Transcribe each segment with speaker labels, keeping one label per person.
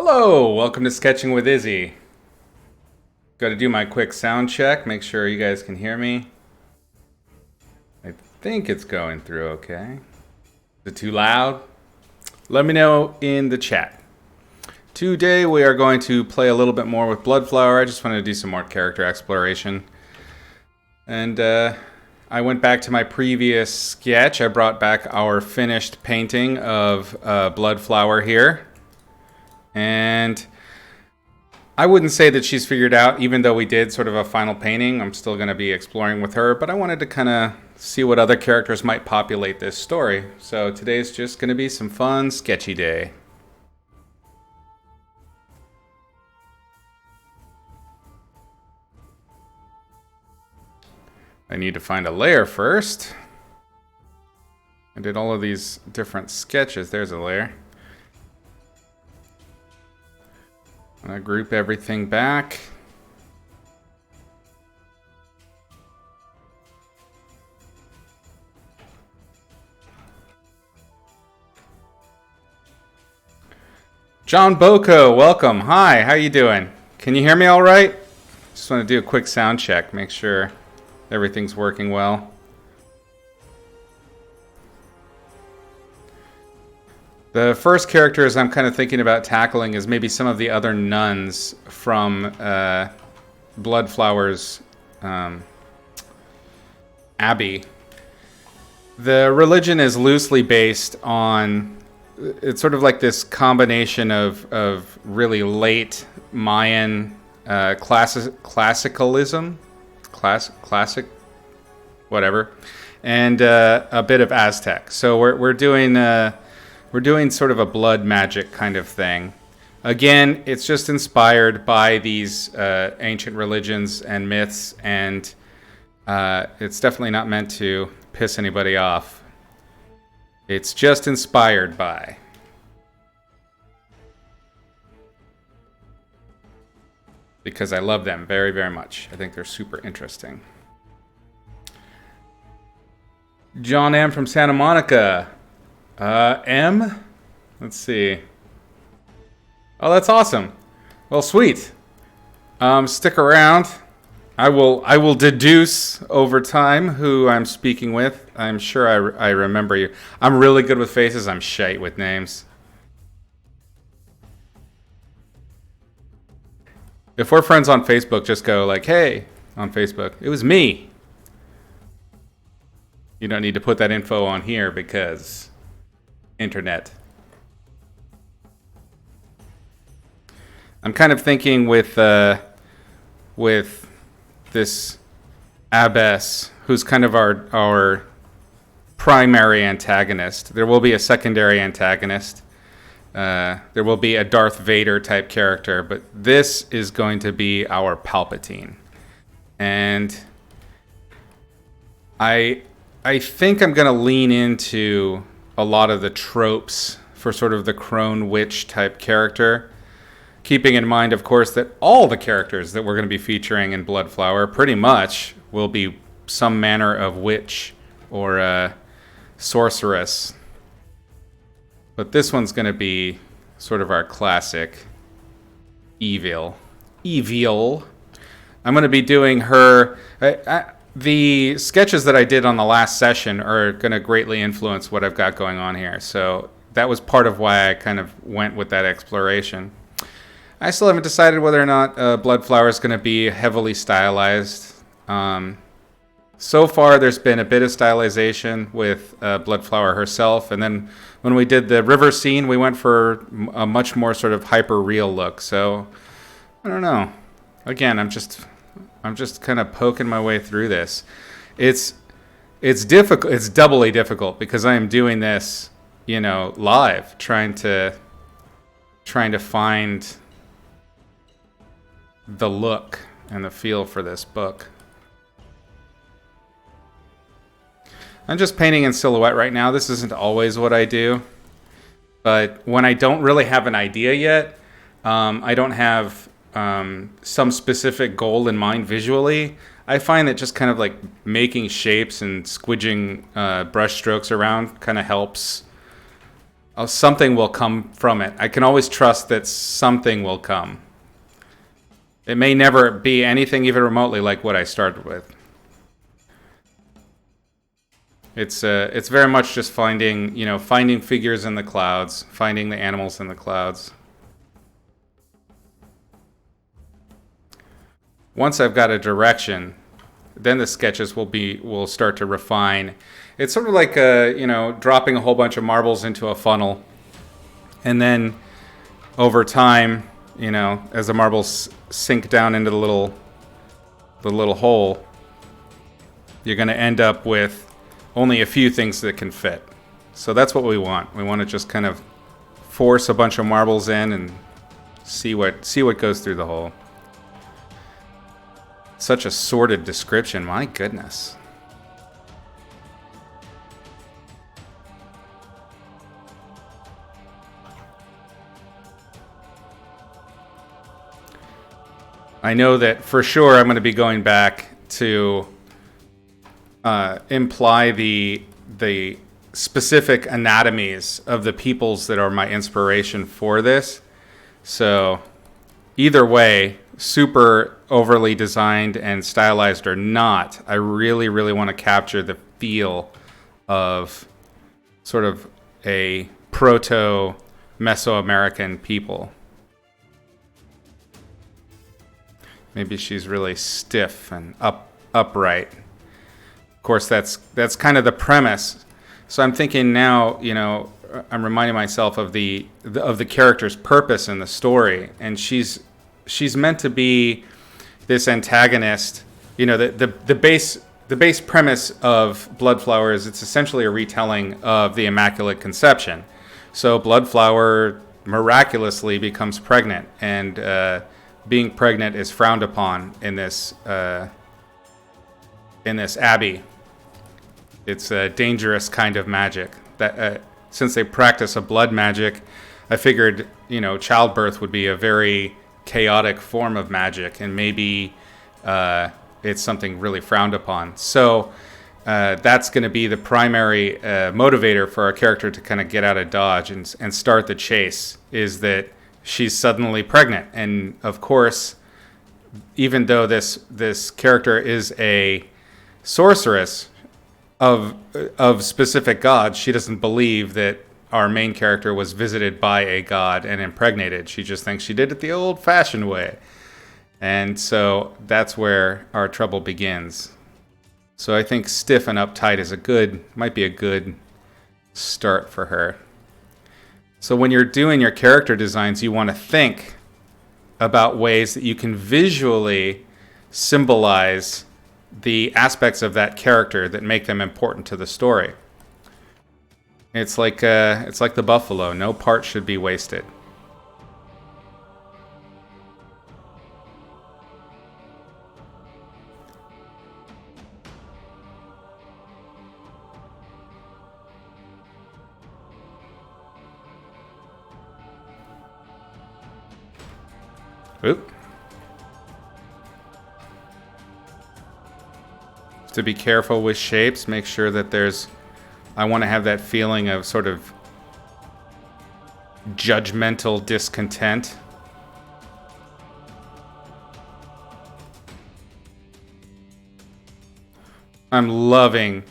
Speaker 1: Hello, welcome to Sketching with Izzy. Got to do my quick sound check, make sure you guys can hear me. I think it's going through okay. Is it too loud? Let me know in the chat. Today we are going to play a little bit more with Bloodflower. I just wanted to do some more character exploration. And I went back to my previous sketch. I brought back our finished painting of Bloodflower here. And I wouldn't say that she's figured out, even though we did sort of a final painting. I'm still going to be exploring with her, but I wanted to kind of see what other characters might populate this story. So today's just going to be some fun, sketchy day. I need to find a layer first. I did all of these different sketches. There's a layer. I'm going to group everything back. John Boko, welcome. Hi, how you doing? Can you hear me all right? Just want to do a quick sound check, make sure everything's working well. The first characters I'm kind of thinking about tackling is maybe some of the other nuns from Bloodflower's Abbey. The religion is loosely based on, it's sort of like this combination of really late Mayan classicalism, classic, whatever, and a bit of Aztec. So we're doing sort of a blood magic kind of thing. Again, it's just inspired by these ancient religions and myths, and it's definitely not meant to piss anybody off. It's just inspired by. Because I love them very, very much. I think they're super interesting. John M. from Santa Monica. M? Let's see. Oh, that's awesome. Well, sweet. Stick around. I will deduce over time who I'm speaking with. I'm sure I remember you. I'm really good with faces. I'm shite with names. If we're friends on Facebook, just go like, hey, on Facebook. It was me. You don't need to put that info on here because internet. I'm kind of thinking with this abbess, who's kind of our primary antagonist. There will be a secondary antagonist. There will be a Darth Vader type character, but this is going to be our Palpatine. And I think I'm going to lean into a lot of the tropes for sort of the crone witch type character, keeping in mind, of course, that all the characters that we're going to be featuring in Bloodflower pretty much will be some manner of witch or sorceress. But this one's going to be sort of our classic evil. I'm going to be doing her. The sketches that I did on the last session are going to greatly influence what I've got going on here. So that was part of why I kind of went with that exploration. I still haven't decided whether or not Bloodflower is going to be heavily stylized. So far, there's been a bit of stylization with Bloodflower herself. And then when we did the river scene, we went for a much more sort of hyper-real look. So, I don't know. Again, I'm just kind of poking my way through this. It's difficult. It's doubly difficult because I am doing this, live, trying to find the look and the feel for this book. I'm just painting in silhouette right now. This isn't always what I do, but when I don't really have an idea yet, I don't have some specific goal in mind visually, I find that just kind of like making shapes and squidging brush strokes around kind of helps oh, something will come from it. I can always trust that something will come. It may never be anything even remotely like what I started with. It's very much just finding figures in the clouds, finding the animals in the clouds. Once I've got a direction, then the sketches will start to refine. It's sort of like dropping a whole bunch of marbles into a funnel, and then over time, as the marbles sink down into the little hole, you're going to end up with only a few things that can fit. So that's what we want. We want to just kind of force a bunch of marbles in and see what goes through the hole. Such a sordid description, my goodness. I know that for sure I'm going to be going back to imply the specific anatomies of the peoples that are my inspiration for this. So either way, super overly designed and stylized or not, I really, really want to capture feel of sort of a proto-Mesoamerican people. Maybe she's really stiff and upright. Of course, that's kind of the premise. So I'm thinking now, I'm reminding myself of the character's purpose in the story, and she's meant to be this antagonist. The base premise of Bloodflower is it's essentially a retelling of the Immaculate Conception. So Bloodflower miraculously becomes pregnant, and being pregnant is frowned upon in this abbey. It's a dangerous kind of magic. That since they practice a blood magic, I figured childbirth would be a very chaotic form of magic, and maybe it's something really frowned upon. So that's going to be the primary motivator for our character to kind of get out of Dodge and start the chase, is that she's suddenly pregnant. And of course, even though this character is a sorceress of specific gods, she doesn't believe that our main character was visited by a god and impregnated. She just thinks she did it the old-fashioned way. And so that's where our trouble begins. So I think stiff and uptight might be a good start for her. So when you're doing your character designs, you want to think about ways that you can visually symbolize the aspects of that character that make them important to the story. It's like the buffalo. No part should be wasted. Oop. To be careful with shapes, make sure that I want to have that feeling of sort of judgmental discontent. I'm loving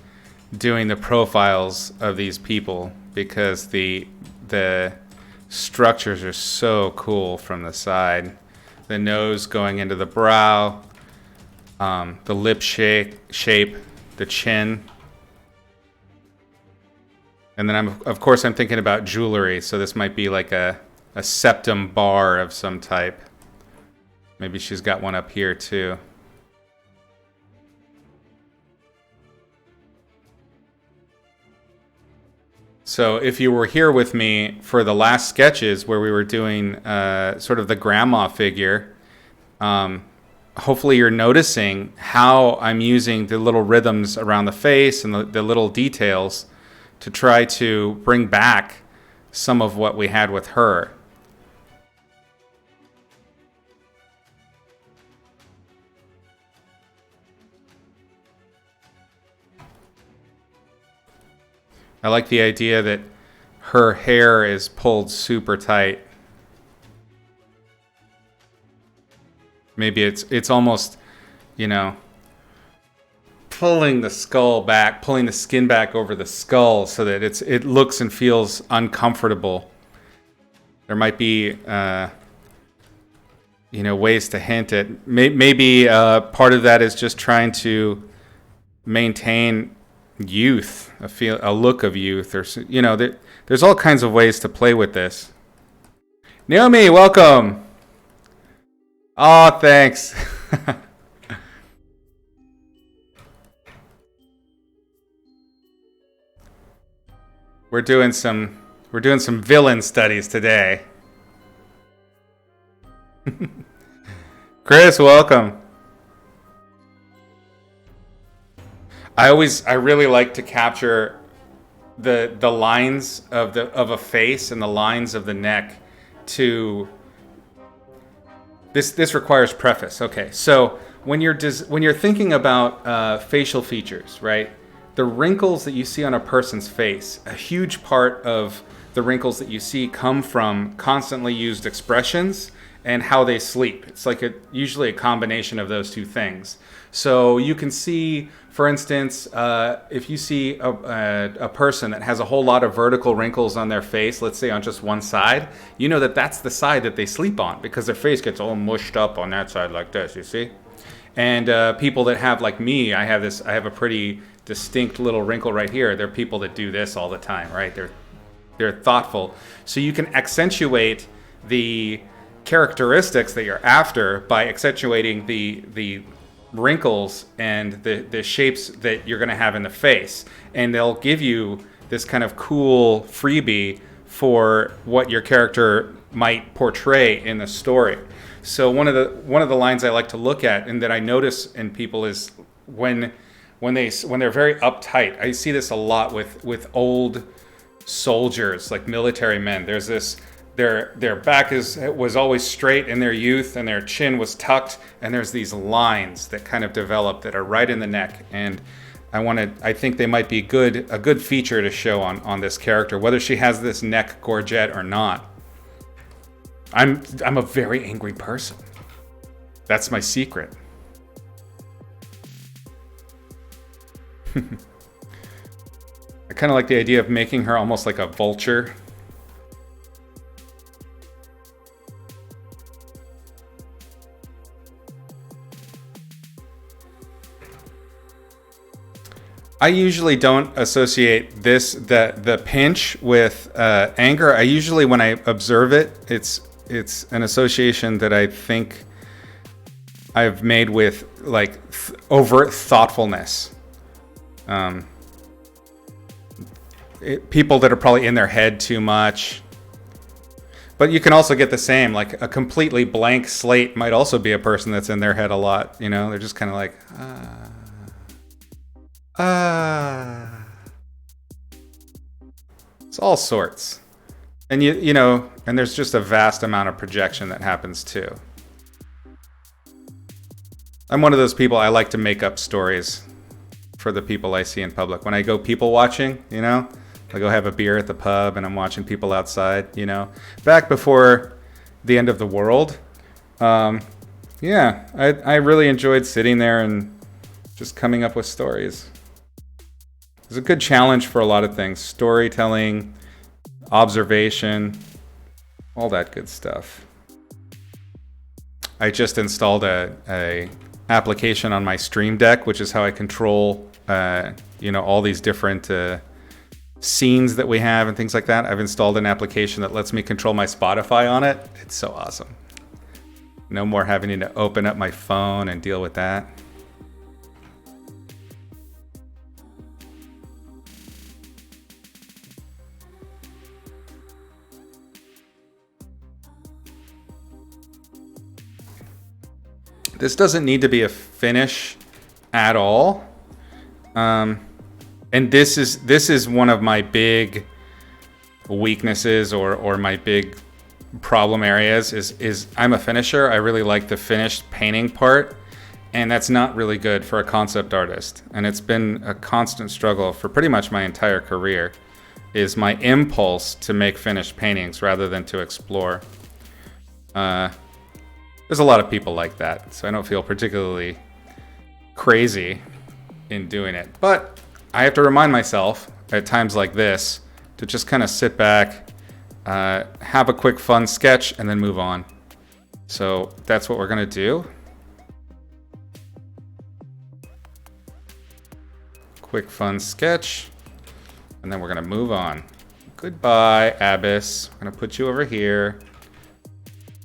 Speaker 1: doing the profiles of these people because the structures are so cool from the side. The nose going into the brow, the lip shape, the chin. And then of course I'm thinking about jewelry, so this might be like a septum bar of some type. Maybe she's got one up here too. So if you were here with me for the last sketches where we were doing sort of the grandma figure, hopefully you're noticing how I'm using the little rhythms around the face and the little details to try to bring back some of what we had with her. I like the idea that her hair is pulled super tight. Maybe it's almost, you know, pulling the skull back, pulling the skin back over the skull so that it looks and feels uncomfortable. There might be, you know, ways to hint at. Maybe part of that is just trying to maintain youth, a look of youth, or, you know, there's all kinds of ways to play with this. Naomi, welcome. Oh, thanks. We're doing some villain studies today. Chris, welcome. I really like to capture the lines of a face and the lines of the neck to this requires preface. Okay. So when you're thinking about facial features, right? The wrinkles that you see on a person's face, a huge part of the wrinkles that you see come from constantly used expressions and how they sleep. It's like usually a combination of those two things. So you can see, for instance, if you see a person that has a whole lot of vertical wrinkles on their face, let's say on just one side, you know that that's the side that they sleep on because their face gets all mushed up on that side like this, you see? And people that have, like me, I have a pretty distinct little wrinkle right here. There are people that do this all the time, right? They're thoughtful. So you can accentuate the characteristics that you're after by accentuating the wrinkles and the shapes that you're going to have in the face, and they'll give you this kind of cool freebie for what your character might portray in the story. So one of the lines I like to look at and that I notice in people is when they're very uptight. I see this a lot with old soldiers, like military men. There's this, their back was always straight in their youth, and their chin was tucked, and there's these lines that kind of develop that are right in the neck. And I think they might be a good feature to show on this character, whether she has this neck gorget or not. I'm a very angry person. That's my secret. I kind of like the idea of making her almost like a vulture. I usually don't associate the pinch with anger. I usually, when I observe it, it's an association that I think I've made with like overt thoughtfulness. People that are probably in their head too much. But you can also get the same, like a completely blank slate might also be a person that's in their head a lot. You know, they're just kind of like, It's all sorts. And you know, and there's just a vast amount of projection that happens too. I'm one of those people, I like to make up stories for the people I see in public. When I go people watching, you know, I go have a beer at the pub and I'm watching people outside, you know. Back before the end of the world, yeah, I really enjoyed sitting there and just coming up with stories. It's a good challenge for a lot of things. Storytelling, observation, all that good stuff. I just installed a application on my Stream Deck, which is how I control, you know, all these different scenes that we have and things like that. I've installed an application that lets me control my Spotify on it. It's so awesome. No more having to open up my phone and deal with that. This doesn't need to be a finish at all. And this is one of my big weaknesses or my big problem areas is I'm a finisher. I really like the finished painting part, and that's not really good for a concept artist. And it's been a constant struggle for pretty much my entire career. is my impulse to make finished paintings rather than to explore. There's a lot of people like that, so I don't feel particularly crazy in doing it. But I have to remind myself at times like this to just kind of sit back, have a quick fun sketch, and then move on. So that's what we're gonna do. Quick fun sketch, and then we're gonna move on. Goodbye, Abyss. I'm gonna put you over here.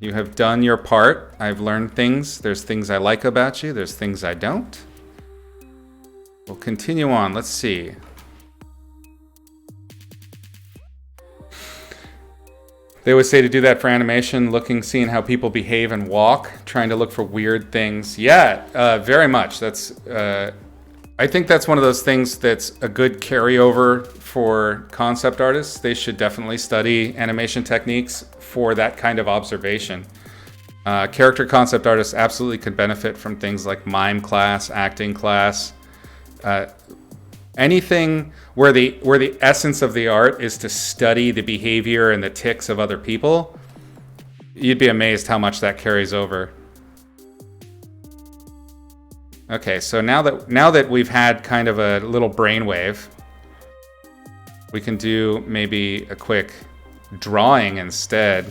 Speaker 1: You have done your part. I've learned things. There's things I like about you. There's things I don't. We'll continue on. Let's see. They always say to do that for animation, seeing how people behave and walk, trying to look for weird things. Yeah, very much. I think that's one of those things that's a good carryover for concept artists. They should definitely study animation techniques for that kind of observation. Character concept artists absolutely could benefit from things like mime class, acting class, anything where the essence of the art is to study the behavior and the tics of other people. You'd be amazed how much that carries over. Okay, so now that we've had kind of a little brainwave, we can do maybe a quick drawing instead.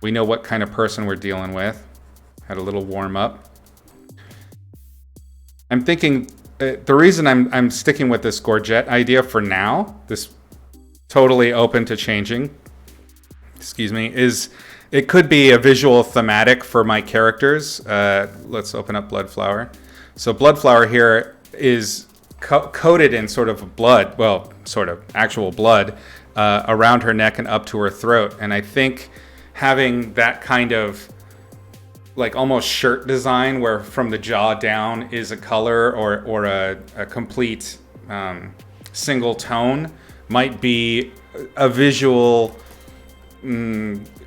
Speaker 1: We know what kind of person we're dealing with. Had a little warm up. I'm thinking the reason I'm sticking with this gorget idea for now, this totally open to changing, excuse me, is it could be a visual thematic for my characters. Let's open up Bloodflower. So Bloodflower here is coated in sort of blood, well, sort of actual blood, around her neck and up to her throat. And I think having that kind of like almost shirt design where from the jaw down is a color or a complete single tone might be a visual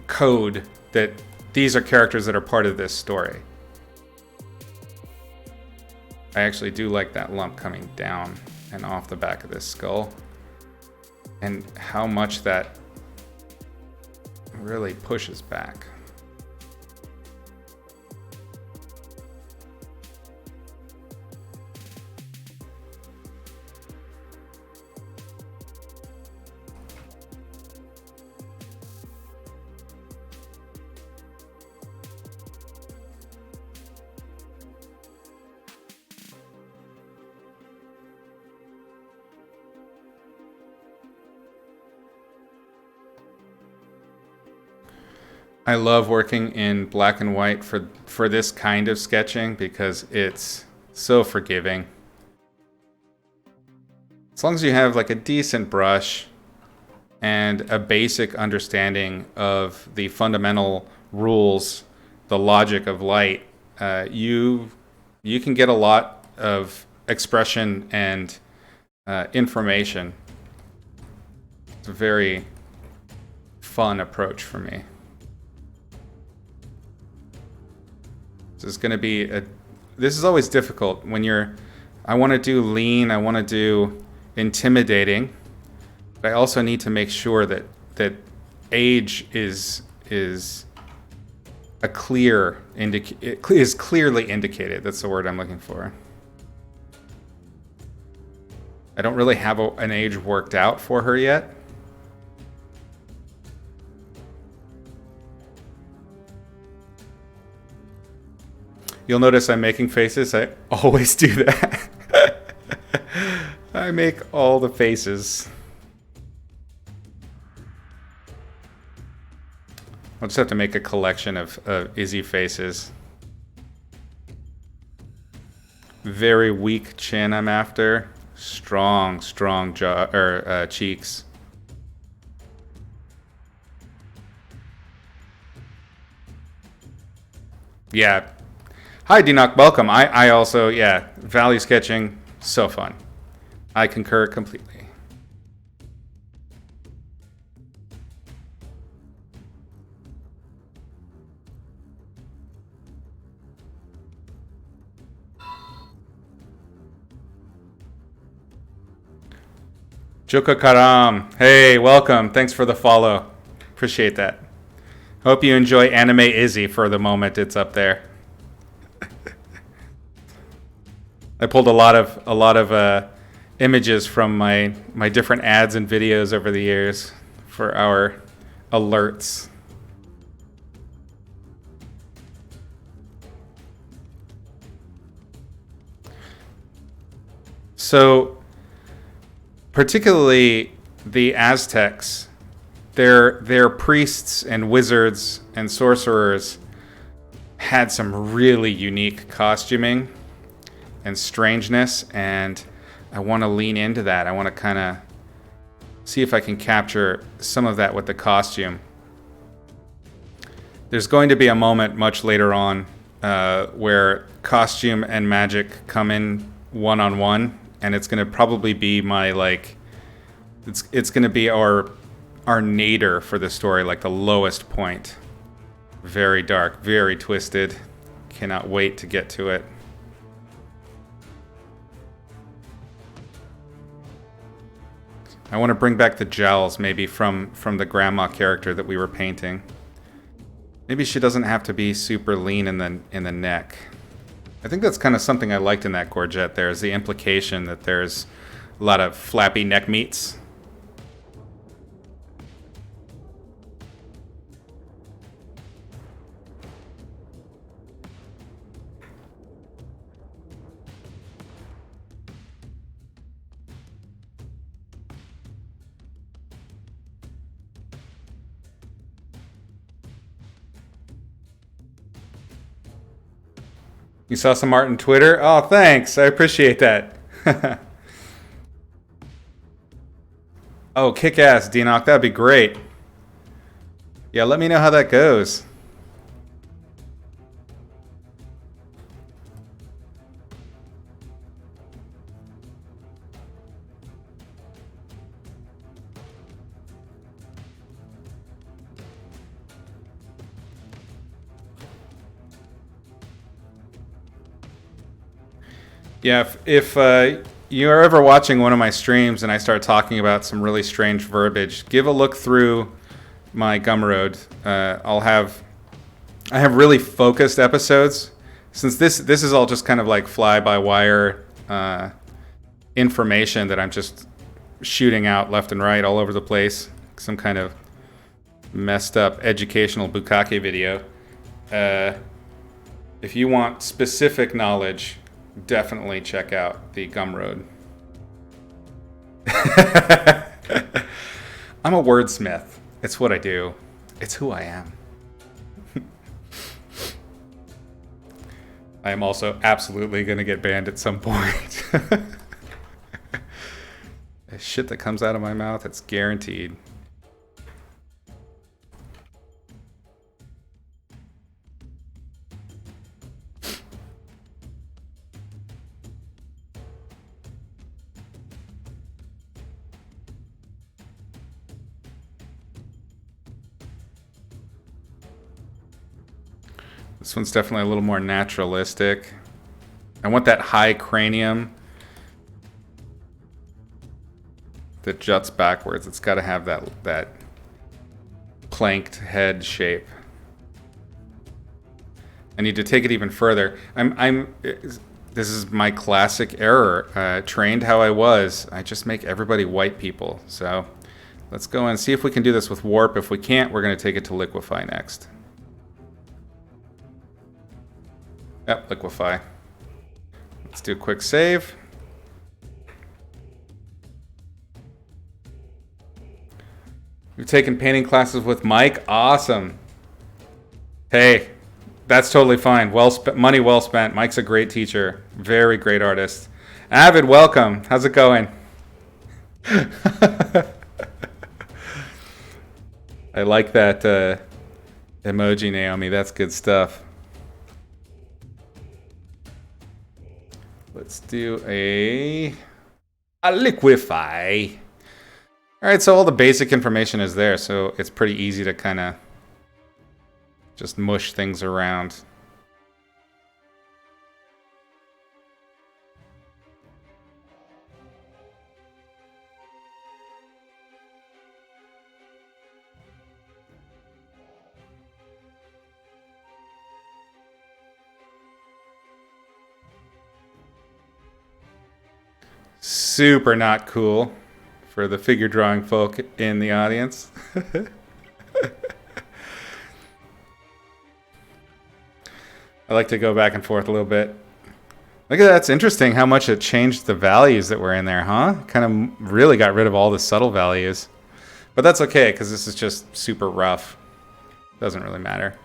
Speaker 1: code that these are characters that are part of this story. I actually do like that lump coming down and off the back of this skull, and how much that really pushes back. I love working in black and white for this kind of sketching because it's so forgiving. As long as you have like a decent brush and a basic understanding of the fundamental rules, the logic of light, you can get a lot of expression and information. It's a very fun approach for me. This is always difficult when I want to do lean, I want to do intimidating, but I also need to make sure that age is clearly indicated. That's the word I'm looking for. I don't really have an age worked out for her yet. You'll notice I'm making faces. I always do that. I make all the faces. I'll just have to make a collection of Izzy faces. Very weak chin I'm after. Strong jaw or cheeks. Yeah. Hi, Dinok, welcome. I also, yeah, value sketching, so fun. I concur completely. Joka Karam. Hey, welcome. Thanks for the follow. Appreciate that. Hope you enjoy Anime Izzy for the moment it's up there. I pulled a lot of images from my different ads and videos over the years for our alerts. So, particularly the Aztecs, their priests and wizards and sorcerers had some really unique costuming and strangeness, and I want to lean into that. I want to kind of see if I can capture some of that with the costume. There's going to be a moment much later on where costume and magic come in one-on-one, and it's going to probably be my, like, it's going to be our nadir for the story, like the lowest point. Very dark, very twisted. Cannot wait to get to it. I want to bring back the jowls, maybe from the grandma character that we were painting. Maybe she doesn't have to be super lean in the neck. I think that's kind of something I liked in that Courgette there, is the implication that there's a lot of flappy neck meats. You saw some art on Twitter? Oh, thanks. I appreciate that. Oh, kick-ass, D-Knock. That'd be great. Yeah, let me know how that goes. Yeah, if you're ever watching one of my streams and I start talking about some really strange verbiage, give a look through my Gumroad. I have really focused episodes. Since this is all just kind of like fly-by-wire information that I'm just shooting out left and right all over the place. Some kind of messed up educational bukkake video. If you want specific knowledge, definitely check out the Gumroad. I'm a wordsmith. It's what I do. It's who I am. I am also absolutely going to get banned at some point. The shit that comes out of my mouth, it's guaranteed. This one's definitely a little more naturalistic. I want that high cranium that juts backwards. It's got to have that planked head shape. I need to take it even further. This is my classic error. Trained how I was, I just make everybody white people. So let's go and see if we can do this with warp. If we can't, we're going to take it to Liquify next. Yep, Liquify. Let's do a quick save. You've taken painting classes with Mike? Awesome. Hey, that's totally fine. Money well spent. Mike's a great teacher. Very great artist. Avid, welcome. How's it going? I like that emoji, Naomi. That's good stuff. Let's do a Liquify. All right, so all the basic information is there, so it's pretty easy to kind of just mush things around. super not cool for the figure drawing folk in the audience. I like to go back and forth a little bit. Look at that. It's interesting how much it changed the values that were in there, huh? Kind of really got rid of all the subtle values. But that's okay, because this is just super rough. Doesn't really matter.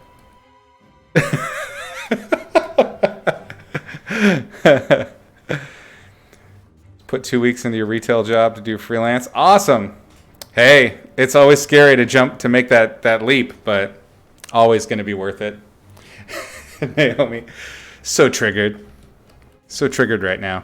Speaker 1: Put 2 weeks into your retail job to do freelance. Awesome. Hey, it's always scary to make that leap, but always going to be worth it. Naomi, so triggered. So triggered right now.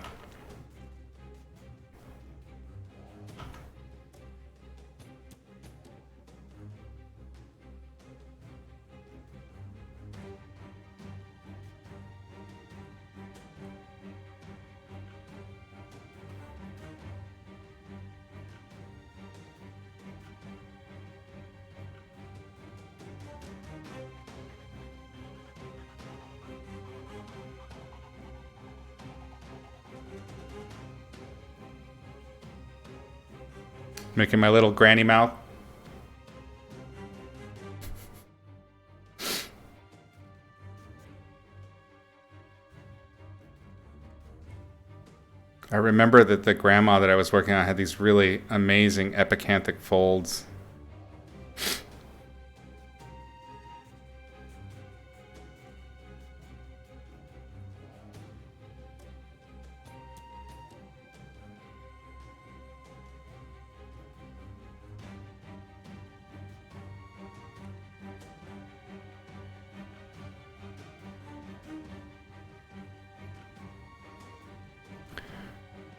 Speaker 1: Making my little granny mouth. I remember that the grandma that I was working on had these really amazing epicanthic folds.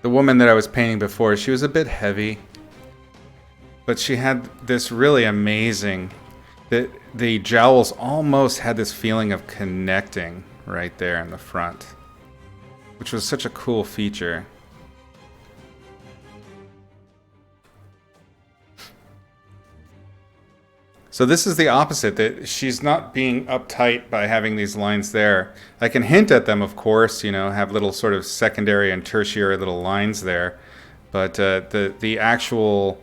Speaker 1: The woman that I was painting before, she was a bit heavy, but she had this really amazing, the jowls almost had this feeling of connecting right there in the front, which was such a cool feature. So this is the opposite, that she's not being uptight by having these lines there. I can hint at them, of course, have little sort of secondary and tertiary little lines there. But the actual,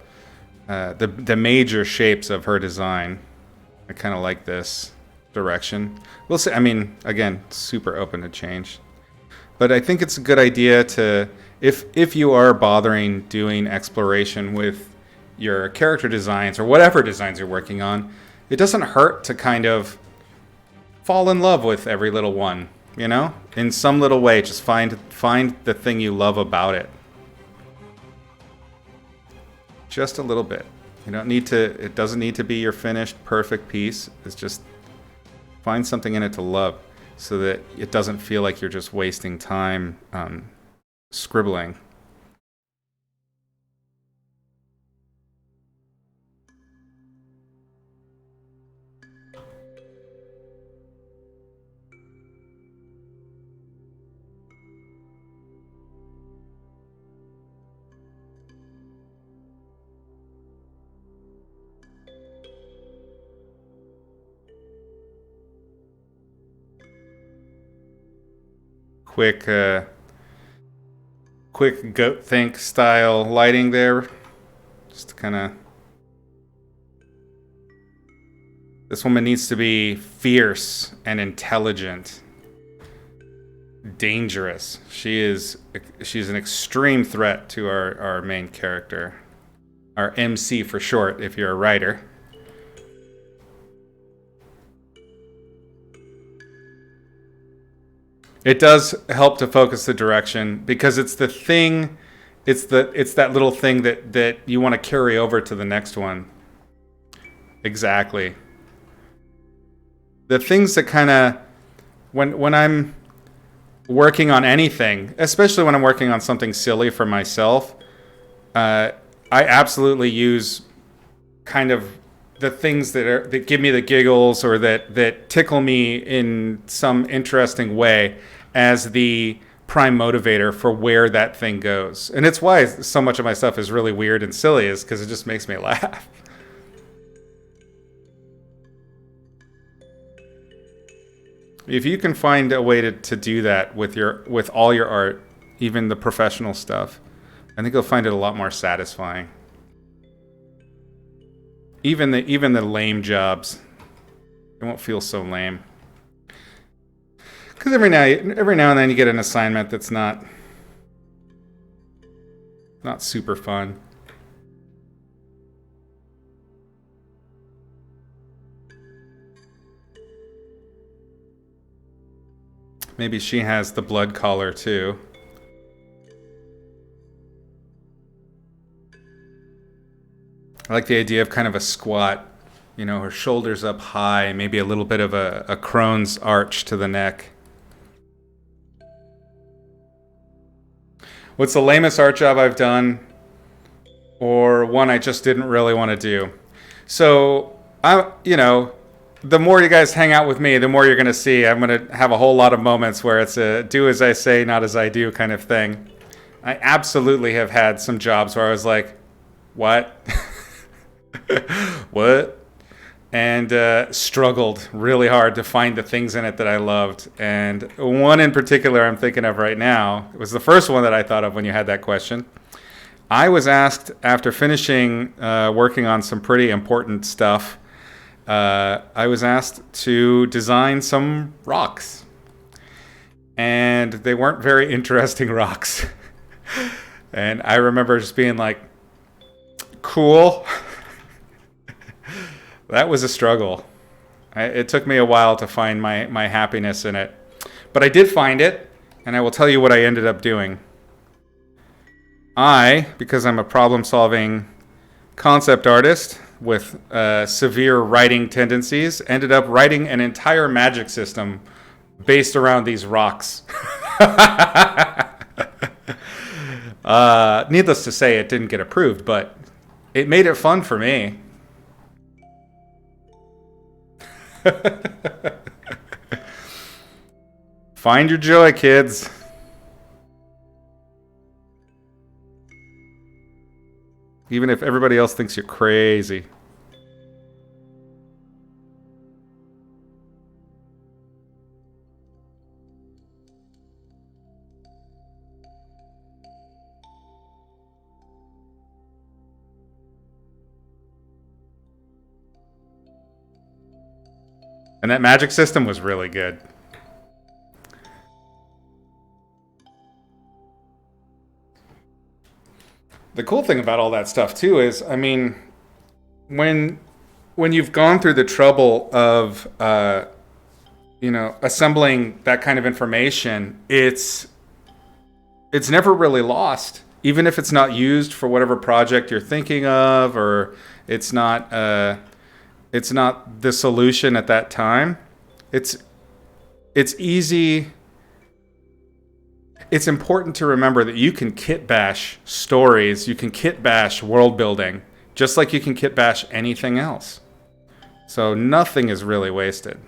Speaker 1: the major shapes of her design, I kind of like this direction. We'll see, I mean, again, super open to change. But I think it's a good idea to, if you are bothering doing exploration with your character designs or whatever designs you're working on, it doesn't hurt to kind of fall in love with every little one, in some little way. Just find the thing you love about it. Just a little bit. It doesn't need to be your finished perfect piece. It's just find something in it to love so that it doesn't feel like you're just wasting time scribbling. Quick goat think style lighting there. Just kind of. This woman needs to be fierce and intelligent, dangerous. She's an extreme threat to our main character, our MC for short, if you're a writer. It does help to focus the direction because it's the thing, it's that little thing that you want to carry over to the next one. Exactly. The things that kind of, when I'm working on anything, especially when I'm working on something silly for myself, I absolutely use kind of the things that give me the giggles or that tickle me in some interesting way as the prime motivator for where that thing goes. And it's why so much of my stuff is really weird and silly, is because it just makes me laugh. If you can find a way to do that with all your art, even the professional stuff, I think you'll find it a lot more satisfying. Even the lame jobs, it won't feel so lame. Because every now and then you get an assignment that's not super fun. Maybe she has the blood collar too. I like the idea of kind of a squat, you know, her shoulders up high, maybe a little bit of a crone's arch to the neck. What's the lamest art job I've done, or one I just didn't really want to do? So, the more you guys hang out with me, the more you're going to see I'm going to have a whole lot of moments where it's a do as I say, not as I do kind of thing. I absolutely have had some jobs where I was like, what? What? And struggled really hard to find the things in it that I loved. And one in particular I'm thinking of right now, it was the first one that I thought of when you had that question. I was asked, after finishing working on some pretty important stuff, I was asked to design some rocks. And they weren't very interesting rocks. And I remember just being like, cool. That was a struggle. It took me a while to find my happiness in it. But I did find it, and I will tell you what I ended up doing. Because I'm a problem-solving concept artist with severe writing tendencies, ended up writing an entire magic system based around these rocks. Needless to say, it didn't get approved, but it made it fun for me. Find your joy, kids. Even if everybody else thinks you're crazy. And that magic system was really good. The cool thing about all that stuff too is, I mean, when you've gone through the trouble of assembling that kind of information, it's never really lost, even if it's not used for whatever project you're thinking of, or it's not the solution at that time. It's easy. It's important to remember that you can kit bash stories, you can kit bash world building, just like you can kit bash anything else. So nothing is really wasted.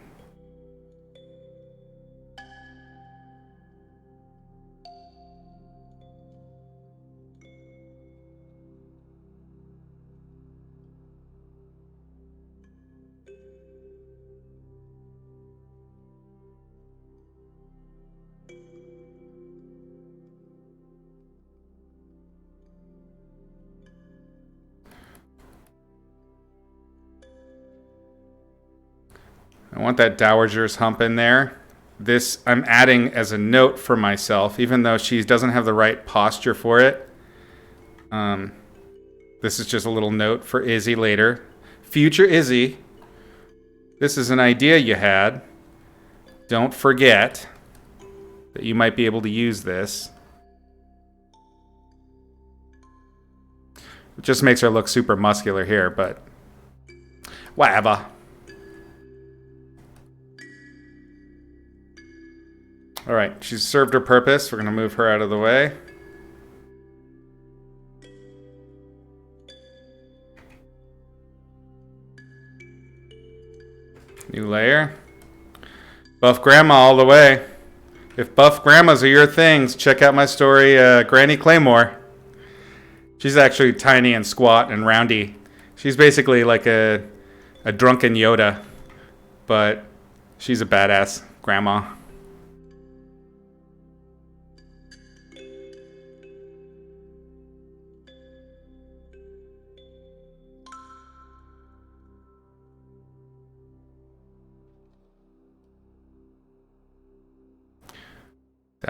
Speaker 1: I want that dowager's hump in there. This I'm adding as a note for myself, even though she doesn't have the right posture for it. This is just a little note for Izzy later. Future Izzy, this is an idea you had. Don't forget that you might be able to use this. It just makes her look super muscular here, but whatever. All right, she's served her purpose. We're going to move her out of the way. New layer. Buff Grandma all the way. If buff grandmas are your things, check out my story, Granny Claymore. She's actually tiny and squat and roundy. She's basically like a drunken Yoda, but she's a badass grandma.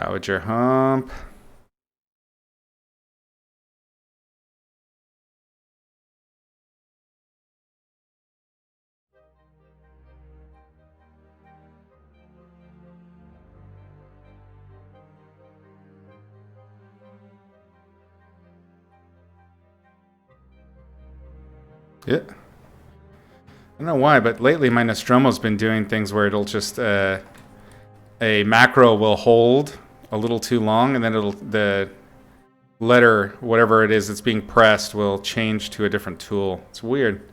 Speaker 1: Dowager hump. Yeah. I don't know why, but lately my Nostromo's been doing things where it'll just a macro will hold a little too long, and then the letter, whatever it is that's being pressed, will change to a different tool. It's weird.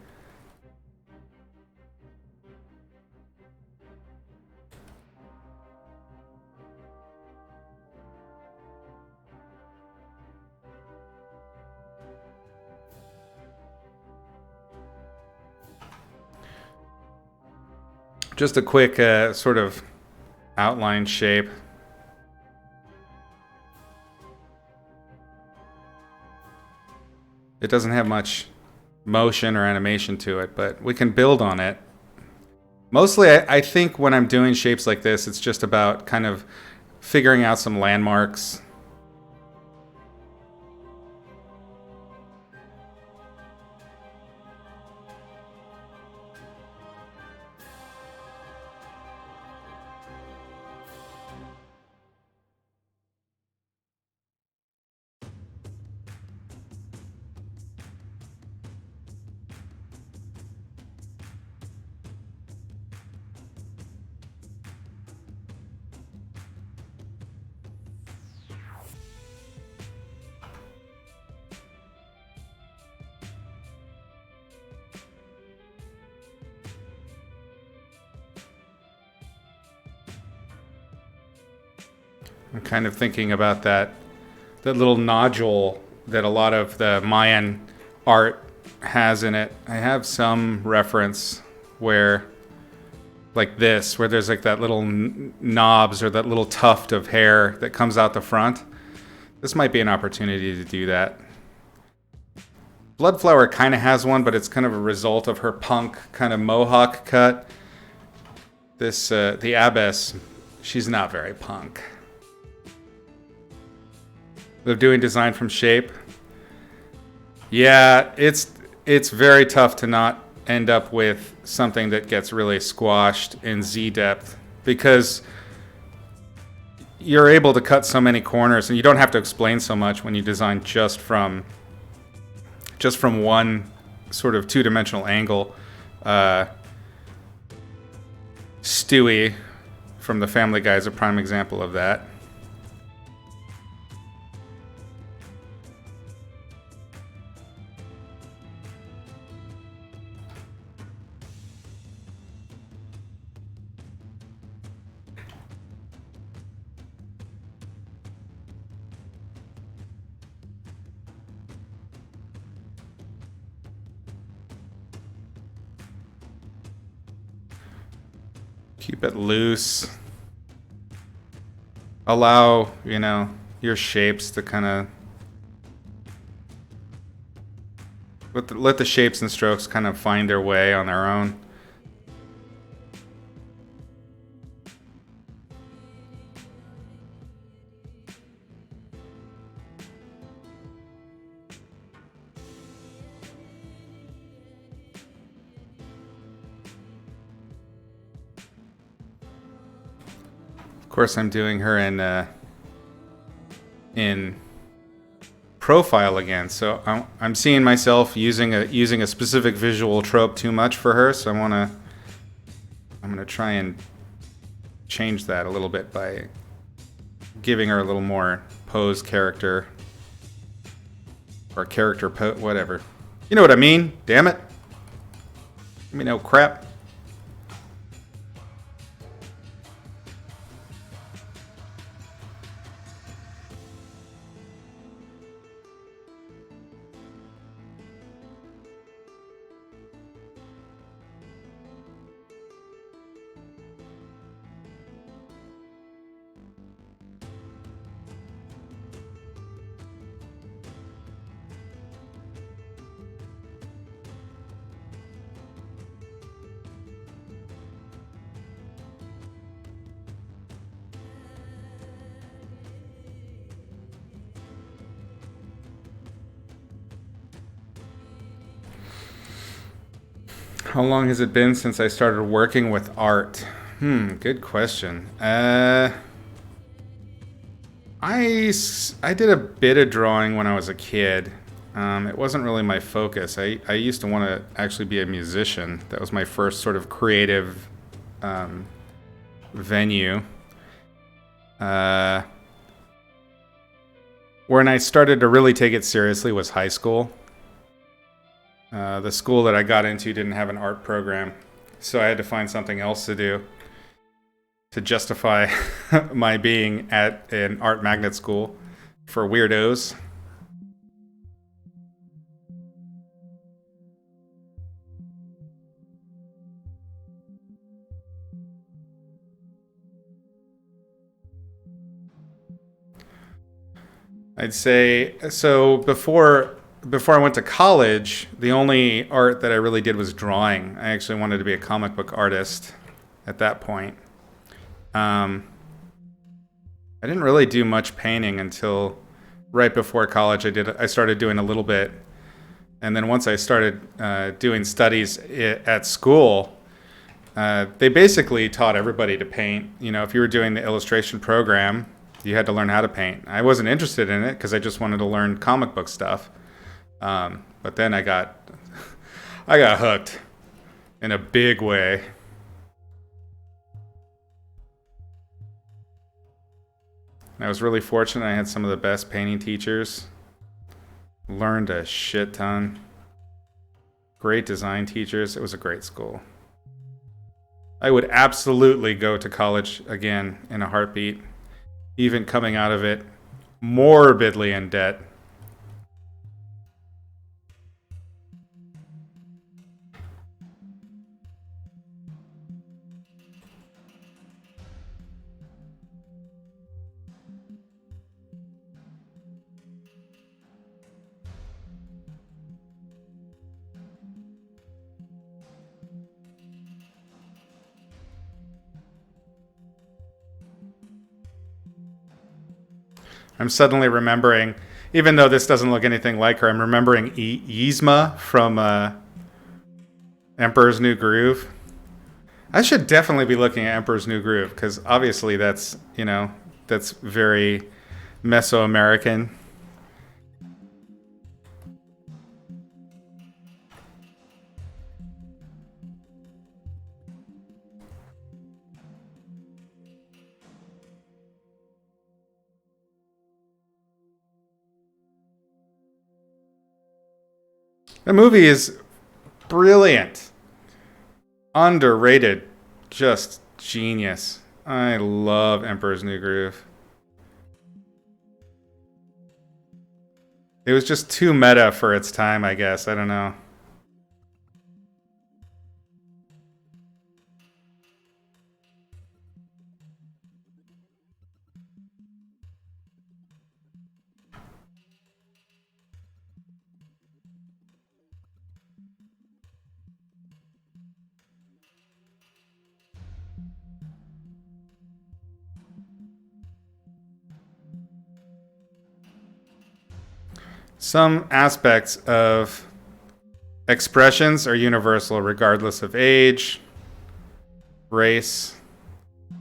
Speaker 1: Just a quick sort of outline shape. It doesn't have much motion or animation to it, but we can build on it. Mostly, I think when I'm doing shapes like this, it's just about kind of figuring out some landmarks. I'm kind of thinking about that little nodule that a lot of the Mayan art has in it. I have some reference where, like this, where there's like that little knobs or that little tuft of hair that comes out the front. This might be an opportunity to do that. Bloodflower kind of has one, but it's kind of a result of her punk kind of mohawk cut. This, the Abbess, she's not very punk. They're doing design from shape. Yeah, it's very tough to not end up with something that gets really squashed in Z depth, because you're able to cut so many corners and you don't have to explain so much when you design just from one sort of two-dimensional angle. Stewie from the Family Guy is a prime example of that. Keep it loose. Allow, your shapes to kind of... Let the shapes and strokes kind of find their way on their own. Of course, I'm doing her in profile again, so I'm seeing myself using a specific visual trope too much for her. So I'm gonna try and change that a little bit by giving her a little more pose character or character whatever. You know what I mean? Damn it! Give me no crap. How long has it been since I started working with art? Good question. I did a bit of drawing when I was a kid. It wasn't really my focus. I used to want to actually be a musician. That was my first sort of creative venue. When I started to really take it seriously was high school. The school that I got into didn't have an art program, so I had to find something else to do to justify my being at an art magnet school for weirdos. I'd say, so before I went to college, the only art that I really did was drawing. I actually wanted to be a comic book artist at that point. I didn't really do much painting until right before college. I started doing a little bit, and then once I started doing studies at school, they basically taught everybody to paint. You know, if you were doing the illustration program, you had to learn how to paint. I wasn't interested in it because I just wanted to learn comic book stuff. But then I got hooked in a big way. I was really fortunate. I had some of the best painting teachers. Learned a shit ton. Great design teachers. It was a great school. I would absolutely go to college again in a heartbeat, even coming out of it morbidly in debt. I'm suddenly remembering, even though this doesn't look anything like her, I'm remembering Yzma from Emperor's New Groove. I should definitely be looking at Emperor's New Groove, because obviously that's very Mesoamerican. The movie is brilliant. Underrated. Just genius. I love Emperor's New Groove. It was just too meta for its time, I guess. I don't know. Some aspects of expressions are universal regardless of age, race,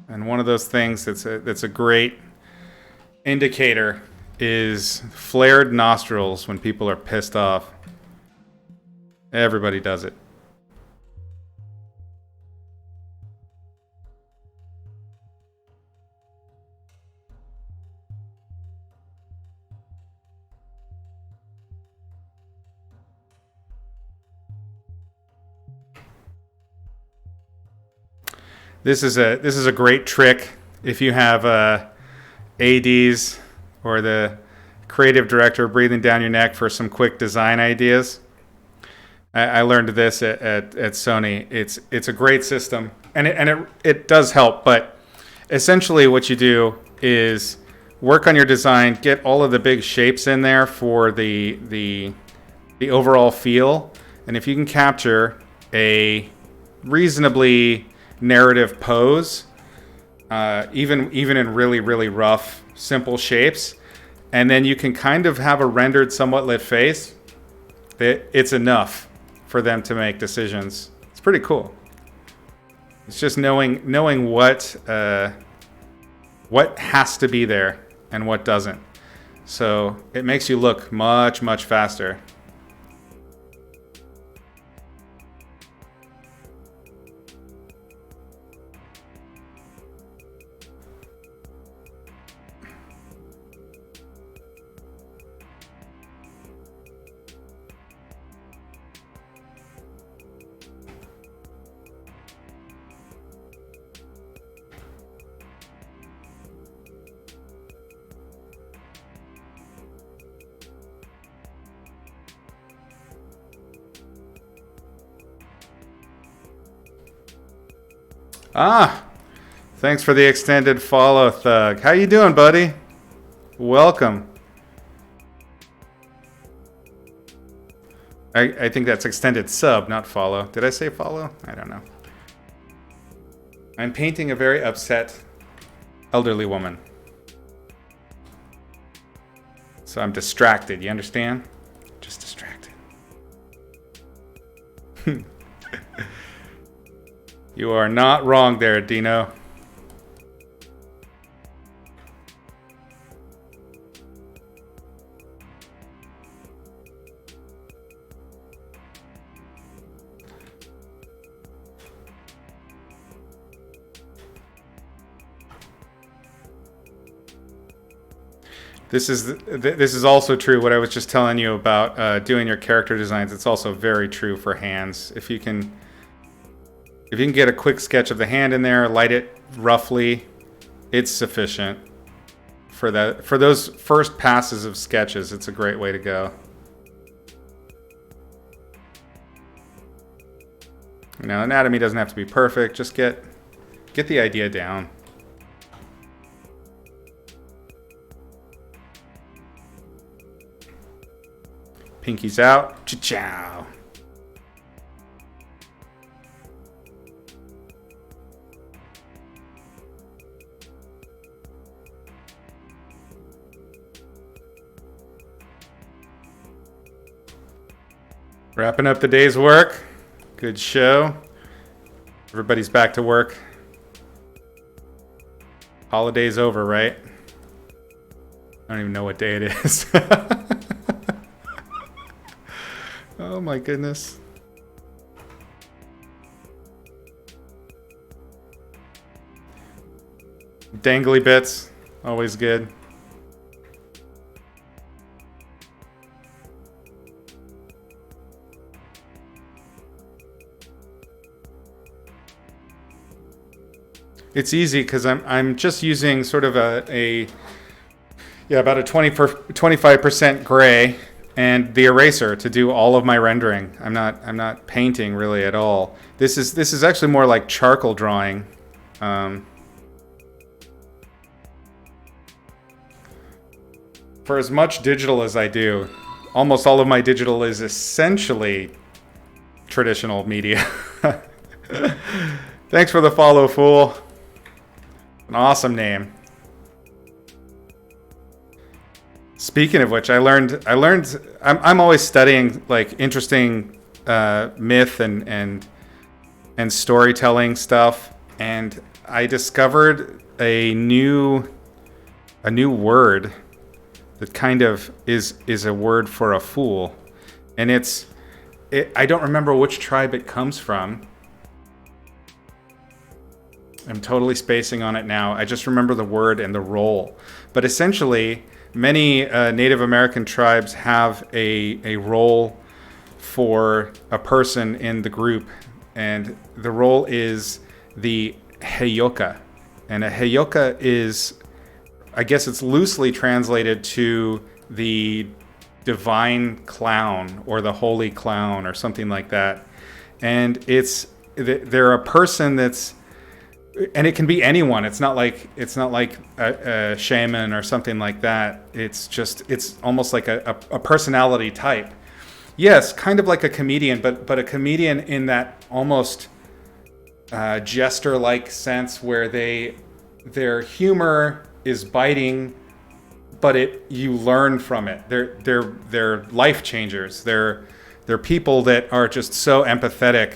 Speaker 1: and one of those things that's a great indicator is flared nostrils when people are pissed off. Everybody does it. This is a great trick if you have ADs or the creative director breathing down your neck for some quick design ideas. I learned this at Sony. It's a great system, and it does help. But essentially, what you do is work on your design, get all of the big shapes in there for the overall feel, and if you can capture a reasonably narrative pose, even in really, really rough, simple shapes, and then you can kind of have a rendered, somewhat lit face, it's enough for them to make decisions. It's pretty cool. It's just knowing what has to be there and what doesn't. So it makes you look much, much faster. Ah, thanks for the extended follow, Thug. How you doing, buddy? Welcome. I think that's extended sub, not follow. Did I say follow? I don't know. I'm painting a very upset elderly woman. So I'm distracted, you understand? Just distracted. You are not wrong there, Dino. This is also true. What I was just telling you about doing your character designs. It's also very true for hands. If you can get a quick sketch of the hand in there, light it roughly, it's sufficient for that. For those first passes of sketches, it's a great way to go. Now, anatomy doesn't have to be perfect. Just get the idea down. Pinkies out. Cha-chow. Wrapping up the day's work. Good show. Everybody's back to work. Holiday's over, right? I don't even know what day it is. Oh my goodness. Dangly bits, always good. It's easy because I'm just using sort of about a 25% gray and the eraser to do all of my rendering. I'm not painting really at all. This is actually more like charcoal drawing. For as much digital as I do, almost all of my digital is essentially traditional media. Thanks for the follow, fool. An awesome name. Speaking of which, I'm always studying like interesting myth and storytelling stuff, and I discovered a new word that kind of is a word for a fool, and I don't remember which tribe it comes from. I'm totally spacing on it now. I just remember the word and the role. But essentially, many Native American tribes have a role for a person in the group. And the role is the heyoka. And a heyoka is, I guess it's loosely translated to the divine clown or the holy clown or something like that. And they're a person that's, and it can be anyone. It's not like a shaman or something like that. It's almost like a personality type. Yes, kind of like a comedian, but a comedian in that almost jester-like sense where their humor is biting, but you learn from it. They're life changers. They're people that are just so empathetic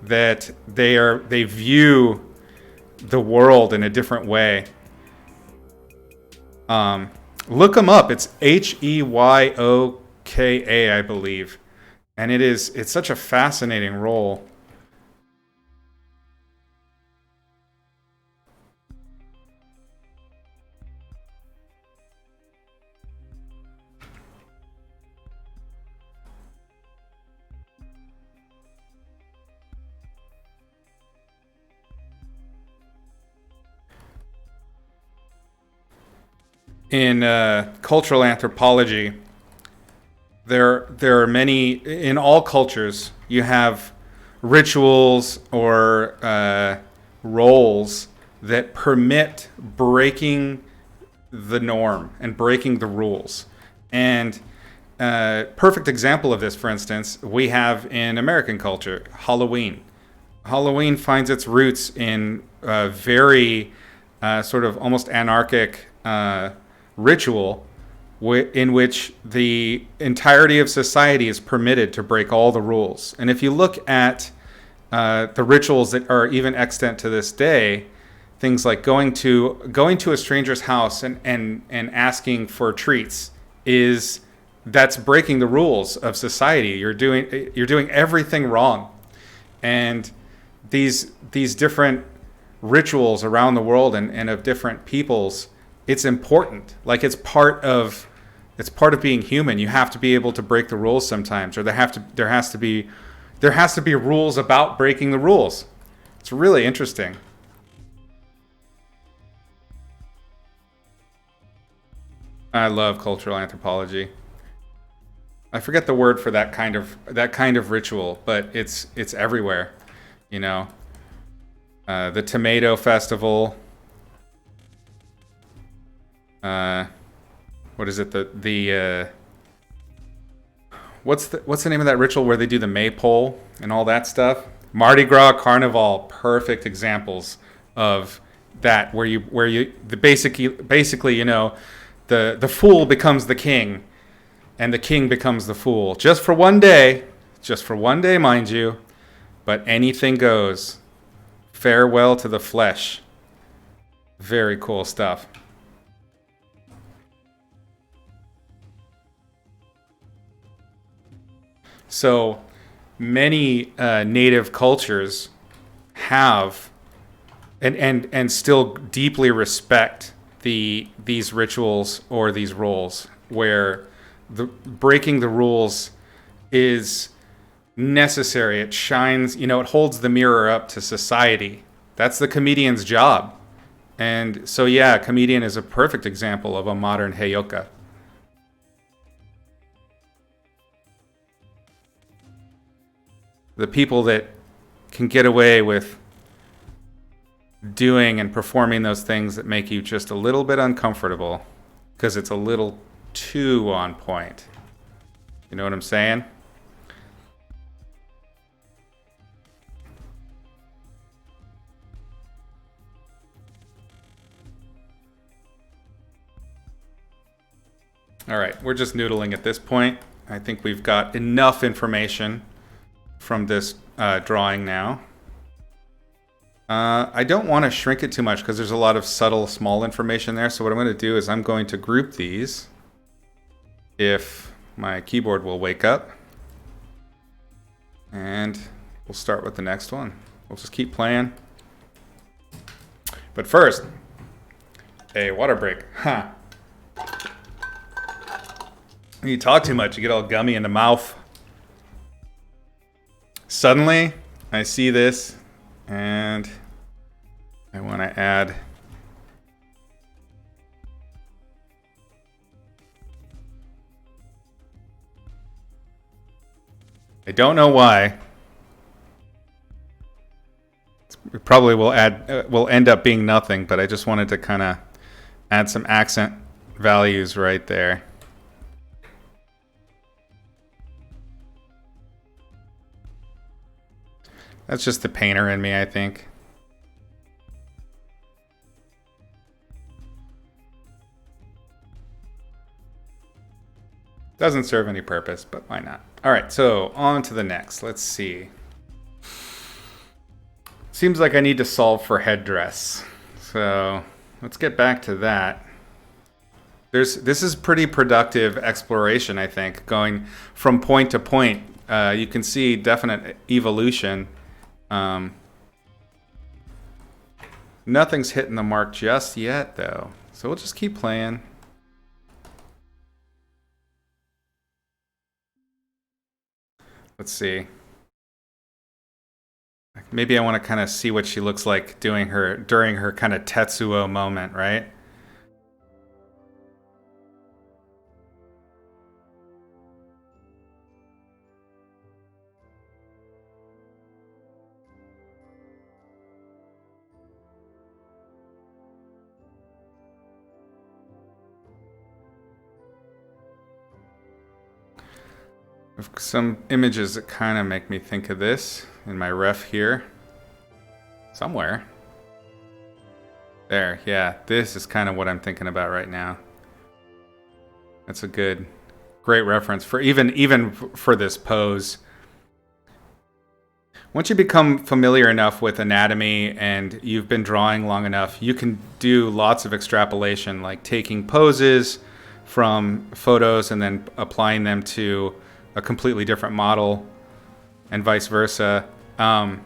Speaker 1: that they view the world in a different way. Look them up. It's Heyyoka, I believe, and it's such a fascinating role. In cultural anthropology, there are many, in all cultures, you have rituals or roles that permit breaking the norm and breaking the rules. And perfect example of this, for instance, we have in American culture, Halloween. Halloween finds its roots in a very sort of almost anarchic ritual in which the entirety of society is permitted to break all the rules. And if you look at the rituals that are even extant to this day, things like going to a stranger's house and asking for treats, that's breaking the rules of society. You're doing everything wrong. And these different rituals around the world and of different peoples, it's important. Like it's part of being human. You have to be able to break the rules sometimes, or there has to be rules about breaking the rules. It's really interesting. I love cultural anthropology. I forget the word for that kind of ritual, but it's everywhere. You know, the tomato festival. What is it? What's the name of that ritual where they do the maypole and all that stuff? Mardi Gras, Carnival, perfect examples of that, where basically, you know, the fool becomes the king, and the king becomes the fool, just for one day, mind you, but anything goes. Farewell to the flesh. Very cool stuff. So many native cultures have and still deeply respect these rituals or these roles, where breaking the rules is necessary. It shines, you know, it holds the mirror up to society. That's the comedian's job. And so, yeah, a comedian is a perfect example of a modern Heyoka. The people that can get away with doing and performing those things that make you just a little bit uncomfortable because it's a little too on point. You know what I'm saying? All right, we're just noodling at this point. I think we've got enough information from this drawing now. I don't want to shrink it too much because there's a lot of subtle, small information there. So what I'm going to do is I'm going to group these if my keyboard will wake up. And we'll start with the next one. We'll just keep playing. But first, a water break. Huh. When you talk too much, you get all gummy in the mouth. Suddenly, I see this, and I want to add I don't know why. It probably will end up being nothing, but I just wanted to kind of add some accent values right there. That's just the painter in me, I think. Doesn't serve any purpose, but why not? All right, so on to the next. Let's see. Seems like I need to solve for Headdress. So let's get back to that. This is pretty productive exploration, I think, going from point to point. You can see definite evolution. Nothing's hitting the mark just yet, though. So we'll just keep playing. Let's see. Maybe I want to kind of see what she looks like during her kind of Tetsuo moment, right? Some images that kind of make me think of this in my ref here. Somewhere. There, yeah. This is kind of what I'm thinking about right now. That's a great reference for even for this pose. Once you become familiar enough with anatomy and you've been drawing long enough, you can do lots of extrapolation, like taking poses from photos and then applying them to a completely different model and vice versa. I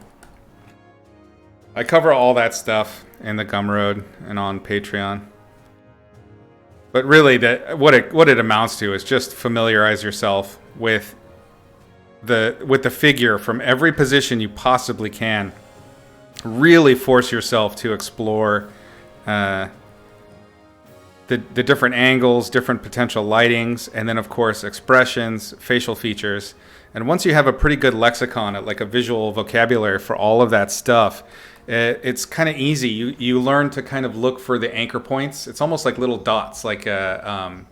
Speaker 1: cover all that stuff in the Gumroad and on Patreon. But really, what it amounts to is just familiarize yourself with the figure from every position you possibly can. Really force yourself to explore the different angles, different potential lightings, and then of course expressions, facial features. And once you have a pretty good lexicon, like a visual vocabulary for all of that stuff, it's kind of easy. You learn to kind of look for the anchor points. It's almost like little dots, like a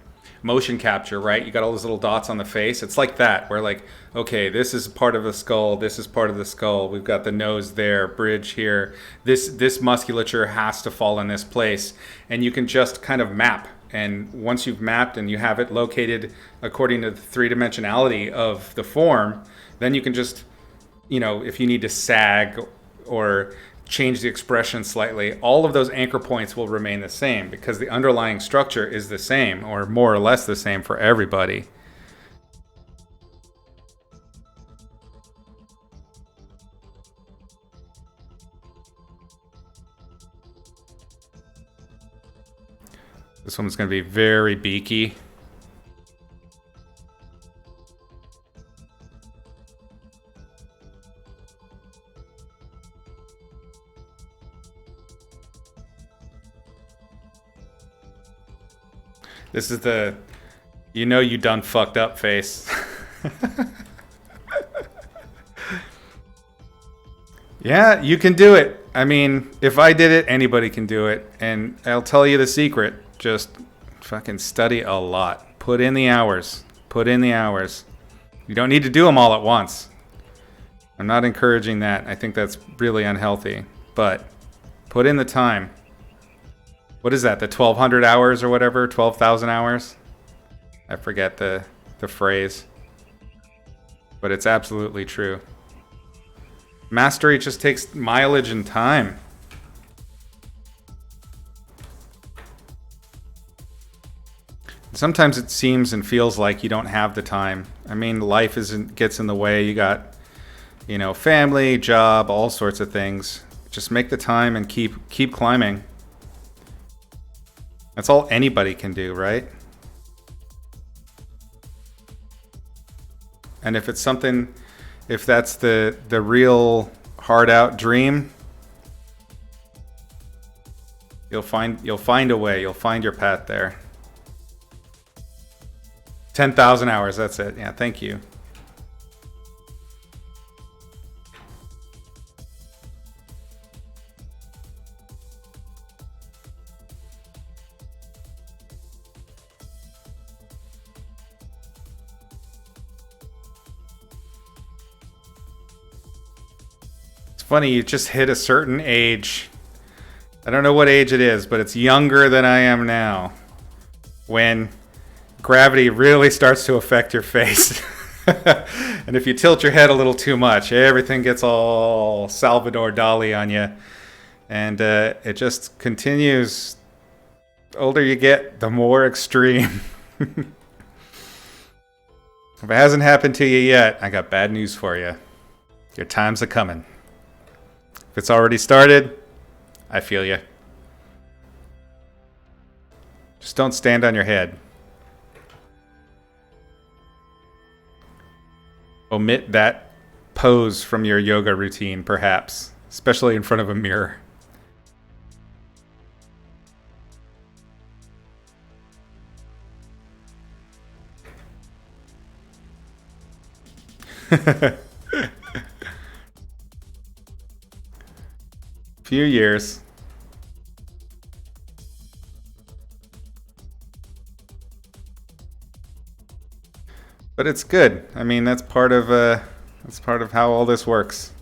Speaker 1: motion capture, right? You got all those little dots on the face. It's like that, where like, okay, this is part of the skull, this is part of the skull. We've got the nose there, bridge here. This musculature has to fall in this place. And you can just kind of map. And once you've mapped and you have it located according to the three-dimensionality of the form, then you can just, if you need to sag or change the expression slightly, all of those anchor points will remain the same because the underlying structure is the same, or more or less the same for everybody. This one's going to be very beaky. This is the, you done fucked up face. Yeah, you can do it. I mean, if I did it, anybody can do it. And I'll tell you the secret. Just fucking study a lot. Put in the hours. Put in the hours. You don't need to do them all at once. I'm not encouraging that. I think that's really unhealthy. But put in the time. What is that? The 1,200 hours or whatever? 12,000 hours? I forget the phrase. But it's absolutely true. Mastery just takes mileage and time. Sometimes it seems and feels like you don't have the time. I mean, life gets in the way. You got, family, job, all sorts of things. Just make the time and keep climbing. That's all anybody can do, right? And if it's something, if that's the real hard out dream, you'll find a way. You'll find your path there. 10,000 hours, that's it. Yeah, thank you. It's funny, you just hit a certain age. I don't know what age it is, but it's younger than I am now. When gravity really starts to affect your face. And if you tilt your head a little too much, everything gets all Salvador Dali on you. And it just continues. The older you get, the more extreme. If it hasn't happened to you yet, I got bad news for you. Your time's a coming. If it's already started, I feel you. Just don't stand on your head. Omit that pose from your yoga routine, perhaps, especially in front of a mirror. Few years. But it's good. I mean, that's part of how all this works.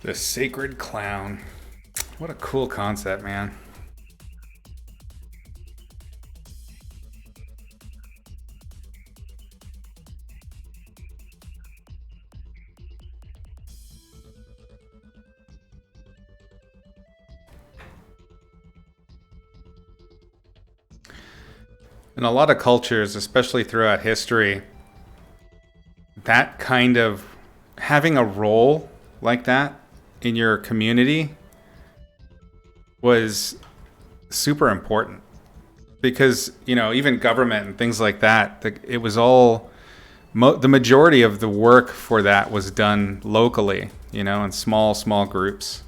Speaker 1: The Sacred Clown. What a cool concept, man. In a lot of cultures, especially throughout history, that kind of having a role like that in your community was super important, because, you know, even government and things like that, it was all the majority of the work for that was done locally, you know, in small groups.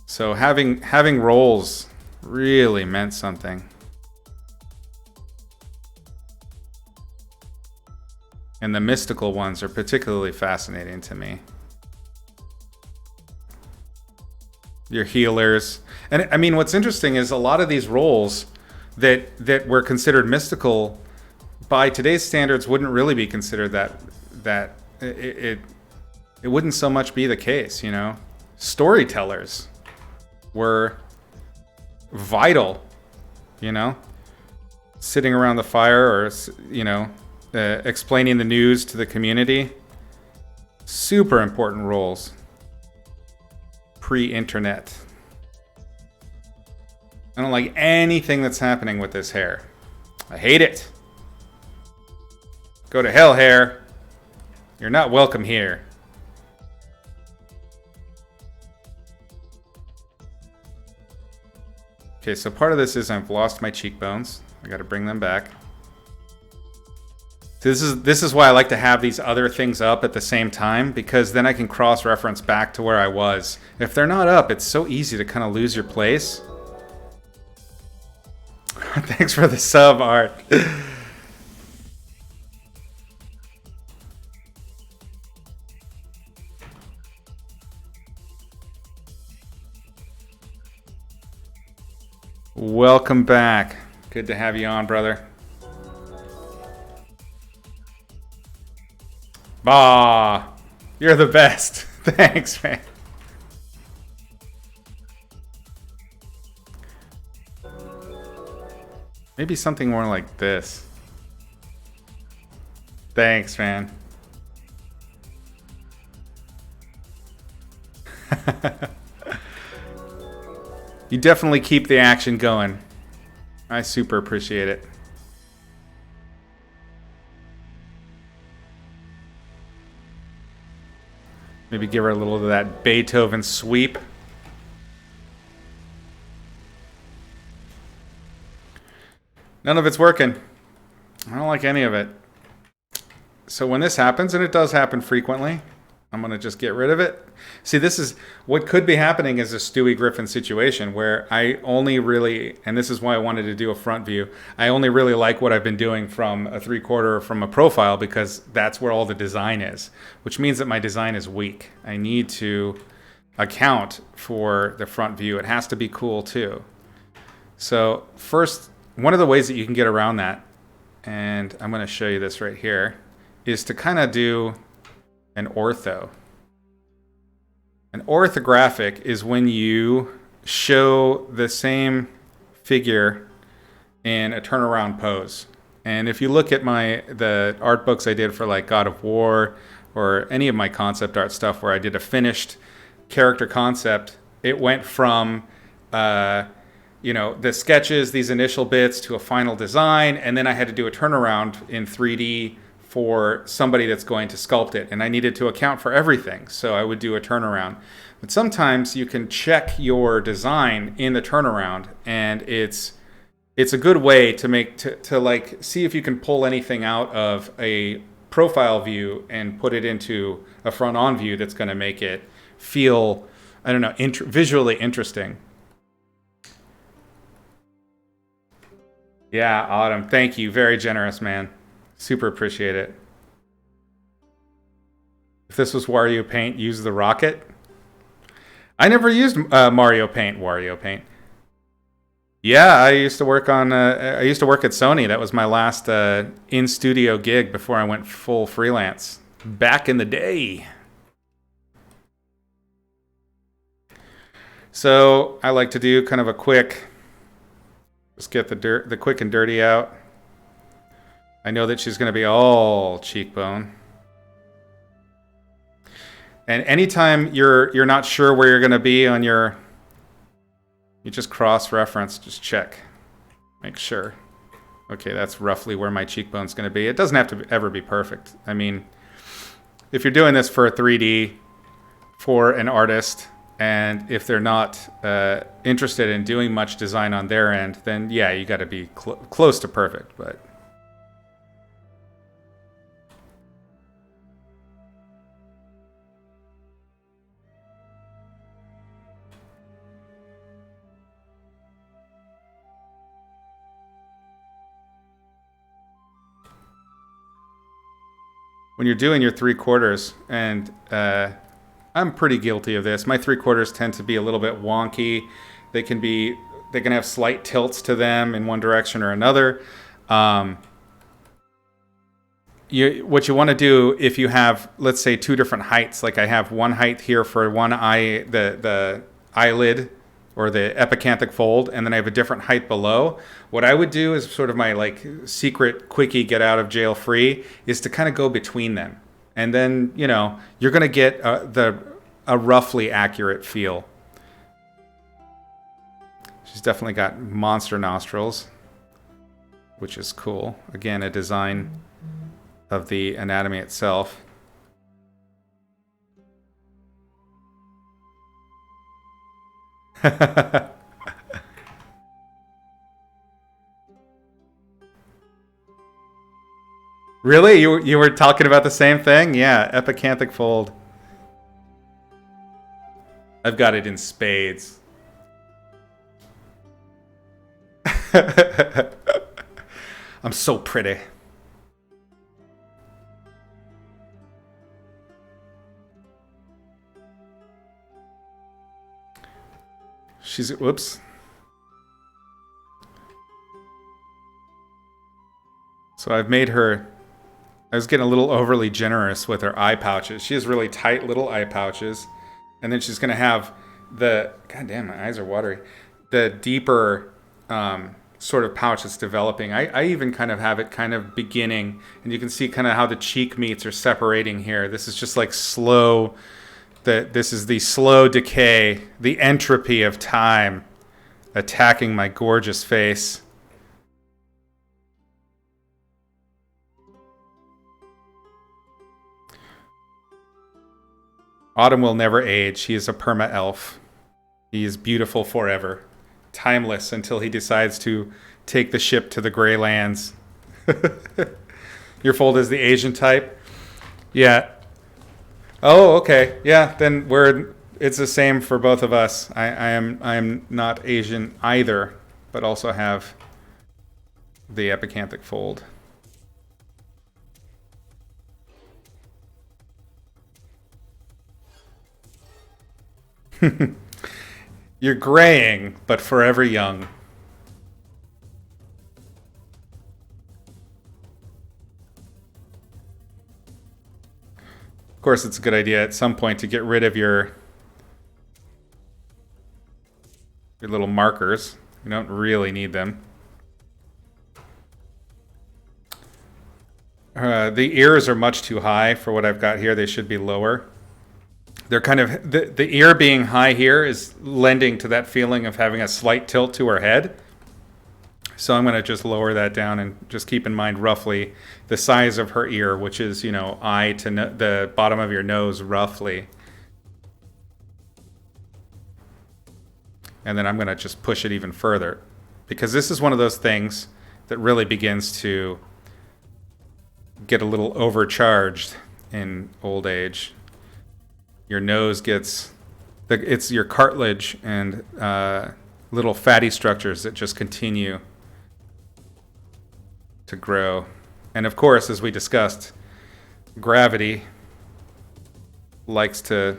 Speaker 1: So having roles really meant something. And the mystical ones are particularly fascinating to me. Your healers. And I mean, what's interesting is a lot of these roles that were considered mystical by today's standards wouldn't really be considered that it wouldn't so much be the case, you know. Storytellers were vital, you know, sitting around the fire or, you know, explaining the news to the community. Super important roles. Pre-internet. I don't like anything that's happening with this hair. I hate it. Go to hell, hair. You're not welcome here. Okay, so part of this is I've lost my cheekbones. I gotta bring them back. This is why I like to have these other things up at the same time, because then I can cross-reference back to where I was. If they're not up, it's so easy to kind of lose your place. Thanks for the sub, Art. Welcome back. Good to have you on, brother. Bah, you're the best. Thanks, man. Maybe something more like this. Thanks, man. You definitely keep the action going. I super appreciate it. Maybe give her a little of that Beethoven sweep. None of it's working. I don't like any of it. So when this happens, and it does happen frequently, I'm going to just get rid of it. See, this is what could be happening is a Stewie Griffin situation where I only really, and this is why I wanted to do a front view, I only really like what I've been doing from a 3/4 from a profile because that's where all the design is, which means that my design is weak. I need to account for the front view. It has to be cool too. So first, one of the ways that you can get around that, and I'm going to show you this right here, is to kind of do an ortho. An orthographic is when you show the same figure in a turnaround pose. And if you look at the art books I did for like God of War or any of my concept art stuff where I did a finished character concept, it went from the sketches, these initial bits, to a final design, and then I had to do a turnaround in 3D for somebody that's going to sculpt it, and I needed to account for everything, so I would do a turnaround. But sometimes you can check your design in the turnaround, and it's a good way to like see if you can pull anything out of a profile view and put it into a front-on view that's going to make it feel, I don't know, visually interesting. Yeah, Autumn, thank you. Very generous, man. Super appreciate it. If this was Wario Paint, use the rocket. I never used Mario Paint. Wario Paint. Yeah, I used to work at Sony. That was my last in-studio gig before I went full freelance. Back in the day. So I like to do kind of a quick, just get the quick and dirty out. I know that she's going to be all cheekbone. And anytime you're not sure where you're going to be on you just cross-reference, just check. Make sure. Okay, that's roughly where my cheekbone's going to be. It doesn't have to ever be perfect. I mean, if you're doing this for a 3D, for an artist, and if they're not interested in doing much design on their end, then yeah, you got to be close to perfect, but... when you're doing your 3/4, and I'm pretty guilty of this. My 3/4 tend to be a little bit wonky. They can have slight tilts to them in one direction or another. What you want to do if you have, let's say, two different heights, like I have one height here for one eye, the eyelid or the epicanthic fold, and then I have a different height below. What I would do is sort of my like secret quickie get out of jail free is to kind of go between them. And then, you're going to get a roughly accurate feel. She's definitely got monster nostrils, which is cool. Again, a design of the anatomy itself. Really? You were talking about the same thing? Yeah, epicanthic fold. I've got it in spades. I'm so pretty. Whoops. So I've made her, I was getting a little overly generous with her eye pouches. She has really tight little eye pouches. And then she's going to have God damn, my eyes are watery. The deeper sort of pouch that's developing. I even kind of have it kind of beginning. And you can see kind of how the cheek meats are separating here. This is just like slow. This is the slow decay, the entropy of time attacking my gorgeous face. Autumn will never age. He is a perma-elf. He is beautiful forever. Timeless until he decides to take the ship to the Grey Lands. Your fold is the Asian type? Yeah. Oh, okay. Yeah, then it's the same for both of us. I am not Asian either, but also have the epicanthic fold. You're graying, but forever young. Of course, it's a good idea at some point to get rid of your little markers. You don't really need them. The ears are much too high for what I've got here. They should be lower. They're kind of the ear being high here is lending to that feeling of having a slight tilt to her head. So I'm going to just lower that down and just keep in mind roughly the size of her ear, which is, eye to the bottom of your nose roughly. And then I'm going to just push it even further, because this is one of those things that really begins to get a little overcharged in old age. Your nose it's your cartilage and little fatty structures that just continue to grow. And of course, as we discussed, gravity likes to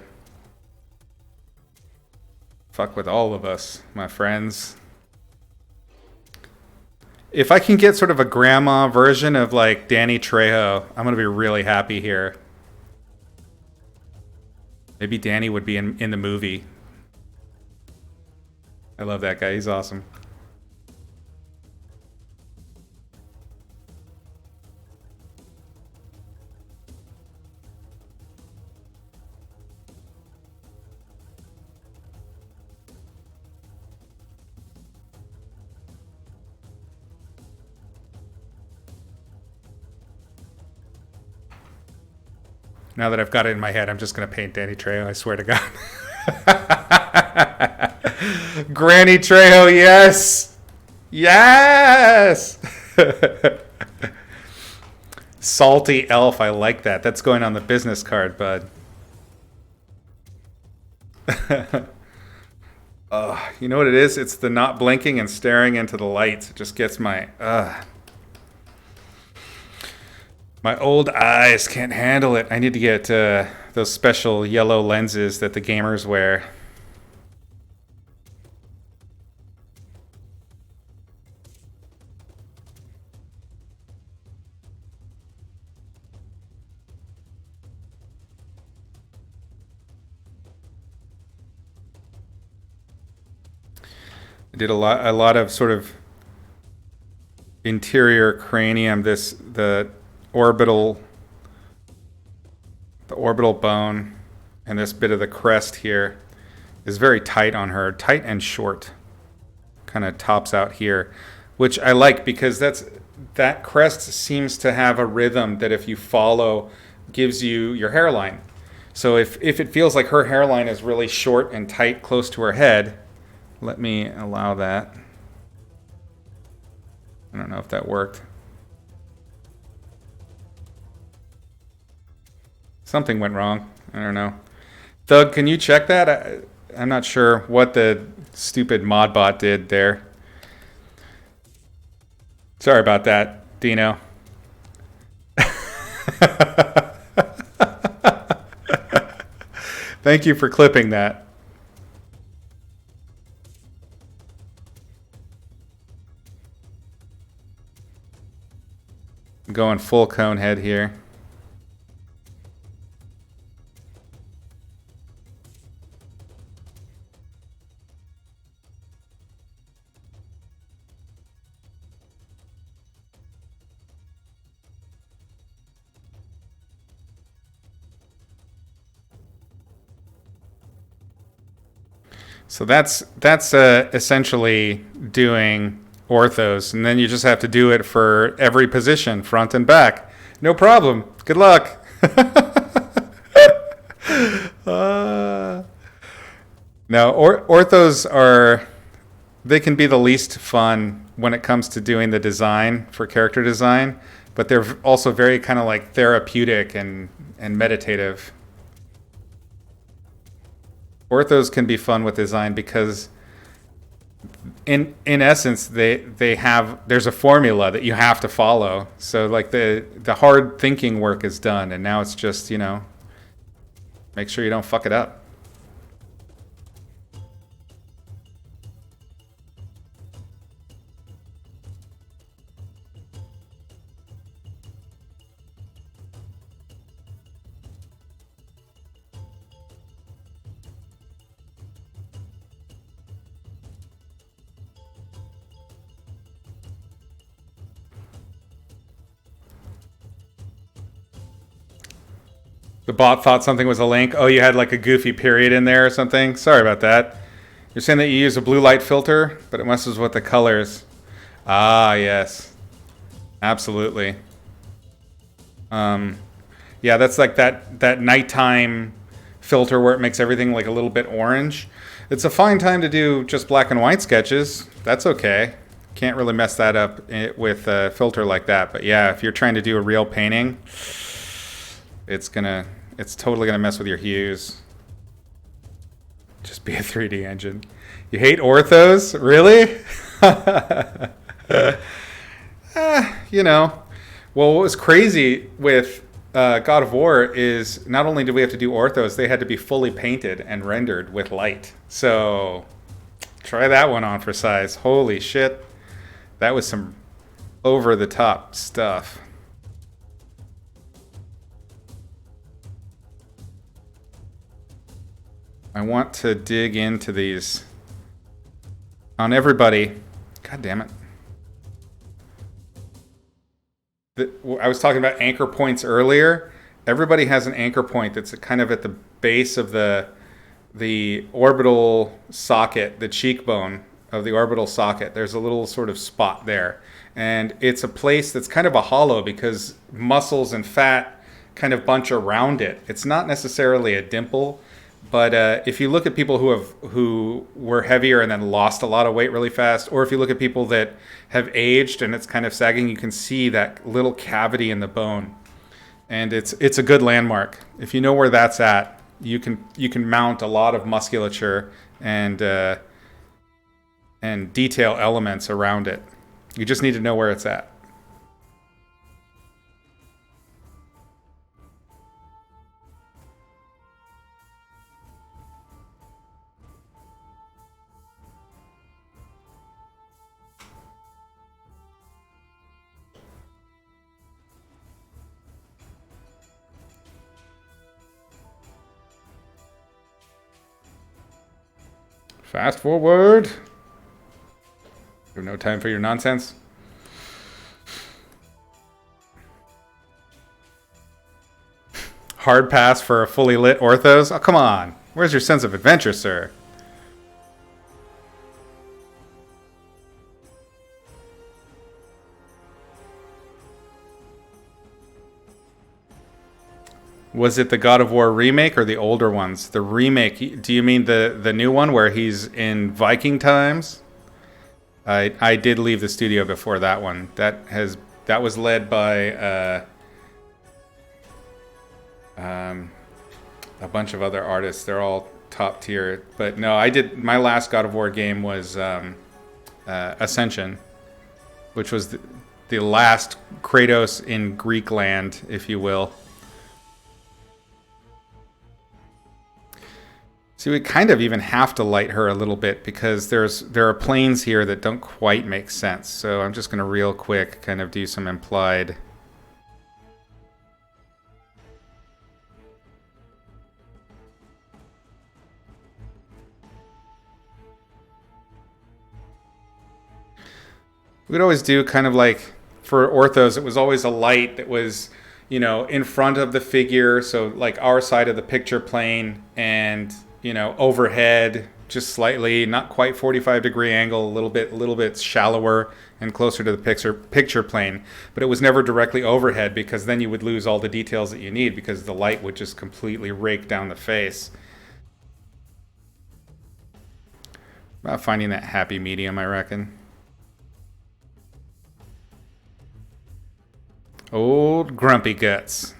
Speaker 1: fuck with all of us, my friends. If I can get sort of a grandma version of like Danny Trejo, I'm going to be really happy here. Maybe Danny would be in the movie. I love that guy. He's awesome. Now that I've got it in my head, I'm just going to paint Danny Trejo, I swear to God. Granny Trejo, yes! Yes! Salty elf, I like that. That's going on the business card, bud. You know what it is? It's the not blinking and staring into the lights. It just gets my old eyes can't handle it. I need to get those special yellow lenses that the gamers wear. I did a lot of sort of interior cranium. The orbital bone and this bit of the crest here is very tight on her, tight and short, kind of tops out here, which I like because that crest seems to have a rhythm that if you follow gives you your hairline. So if it feels like her hairline is really short and tight close to her head, let me allow that. I don't know if that worked. Something went wrong. I don't know. Thug, can you check that? I'm not sure what the stupid modbot did there. Sorry about that, Dino. Thank you for clipping that. I'm going full cone head here. So that's essentially doing orthos, and then you just have to do it for every position, front and back. No problem. Good luck. No, orthos they can be the least fun when it comes to doing the design for character design, but they're also very kind of like therapeutic and meditative. Orthos can be fun with design because in essence they have there's a formula that you have to follow. So like the hard thinking work is done, and now it's just, you know, make sure you don't fuck it up. The bot thought something was a link. Oh, you had like a goofy period in there or something? Sorry about that. You're saying that you use a blue light filter, but it messes with the colors. Ah, yes. Absolutely. Yeah, that's like that nighttime filter where it makes everything like a little bit orange. It's a fine time to do just black and white sketches. That's okay. Can't really mess that up with a filter like that. But yeah, if you're trying to do a real painting, it's totally gonna mess with your hues. Just be a 3D engine. You hate orthos? Really? You know. Well, what was crazy with God of War is not only did we have to do orthos, they had to be fully painted and rendered with light. So try that one on for size. Holy shit. That was some over-the-top stuff. I want to dig into these on everybody. God damn it. I was talking about anchor points earlier. Everybody has an anchor point that's kind of at the base of the orbital socket, the cheekbone of the orbital socket. There's a little sort of spot there. And it's a place that's kind of a hollow because muscles and fat kind of bunch around it. It's not necessarily a dimple. But if you look at people who were heavier and then lost a lot of weight really fast, or if you look at people that have aged and it's kind of sagging, you can see that little cavity in the bone, and it's a good landmark. If you know where that's at, you can mount a lot of musculature and detail elements around it. You just need to know where it's at. Fast forward. You have no time for your nonsense. Hard pass for a fully lit orthos? Oh, come on. Where's your sense of adventure, sir? Was it the God of War remake or the older ones? The remake, do you mean the new one where he's in Viking times? I did leave the studio before that one. That was led by a bunch of other artists. They're all top tier. But no, my last God of War game was Ascension, which was the last Kratos in Greek land, if you will. See, we kind of even have to light her a little bit because there are planes here that don't quite make sense. So I'm just going to real quick kind of do some implied. We'd always do kind of like for orthos, it was always a light that was, you know, in front of the figure. So like our side of the picture plane and, you know, overhead, just slightly, not quite 45-degree angle, a little bit shallower and closer to the picture plane. But it was never directly overhead because then you would lose all the details that you need because the light would just completely rake down the face. About finding that happy medium, I reckon. Old grumpy guts.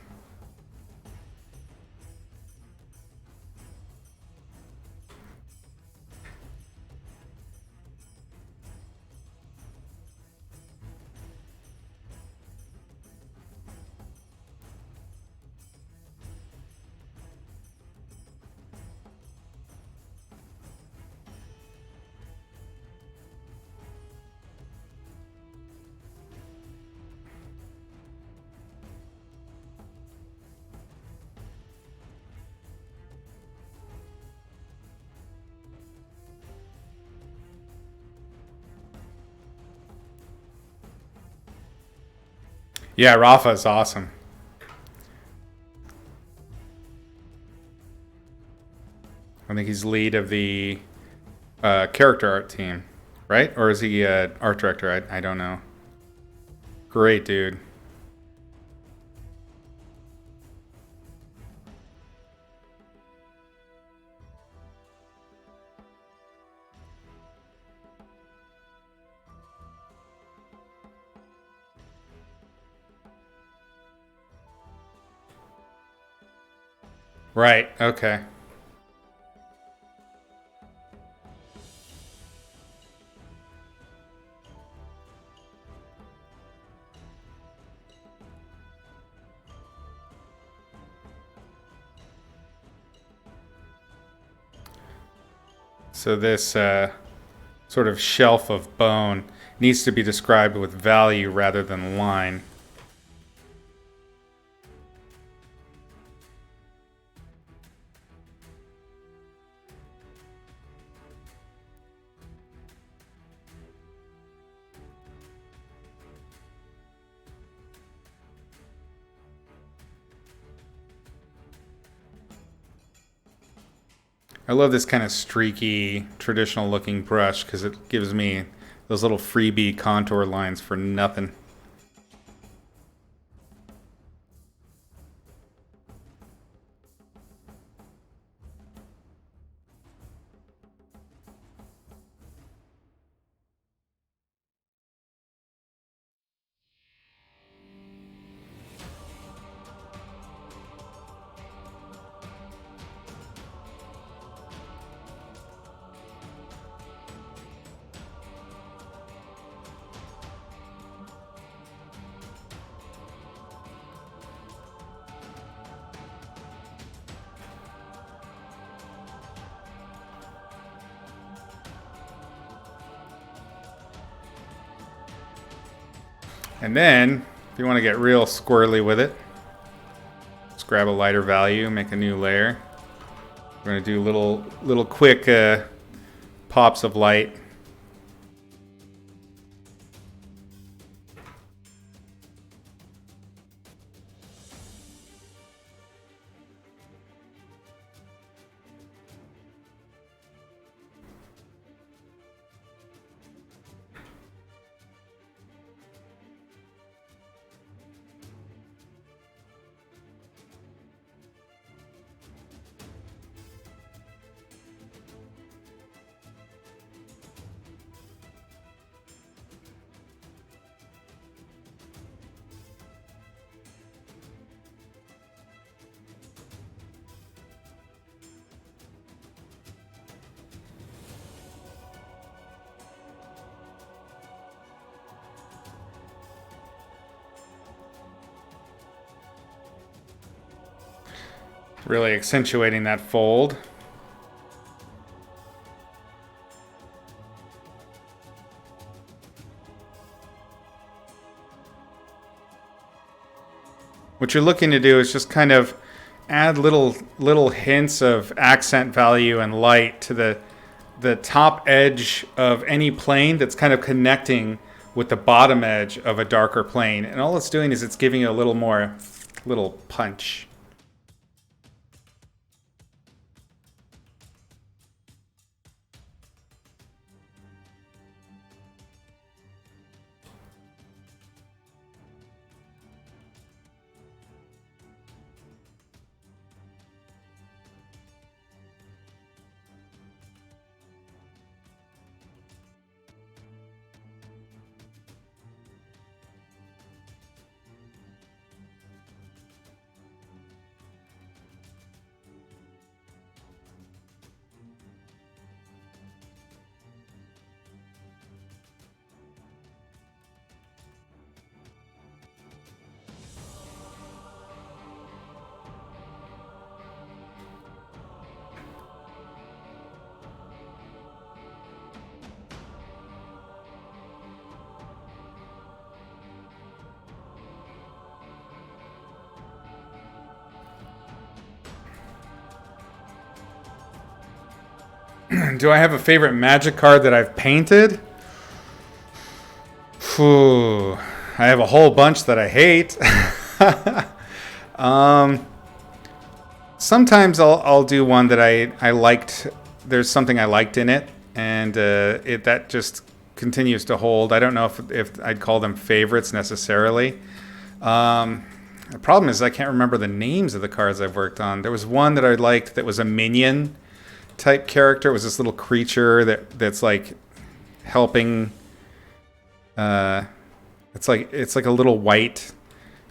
Speaker 1: Yeah, Rafa is awesome. I think he's lead of the character art team, right? Or is he art director? I don't know. Great dude. Right, okay. So this sort of shelf of bone needs to be described with value rather than line. I love this kind of streaky, traditional looking brush because it gives me those little freebie contour lines for nothing. And then, if you want to get real squirrely with it, just grab a lighter value, make a new layer. We're going to do little quick pops of light. Really accentuating that fold. What you're looking to do is just kind of add little hints of accent value and light to the top edge of any plane that's kind of connecting with the bottom edge of a darker plane. And all it's doing is it's giving you a little punch. Do I have a favorite Magic card that I've painted? Whew. I have a whole bunch that I hate. Sometimes I'll do one that I liked. There's something I liked in it, and that just continues to hold. I don't know if I'd call them favorites necessarily. The problem is I can't remember the names of the cards I've worked on. There was one that I liked that was a minion type character. It was this little creature that's like helping. It's like a little white,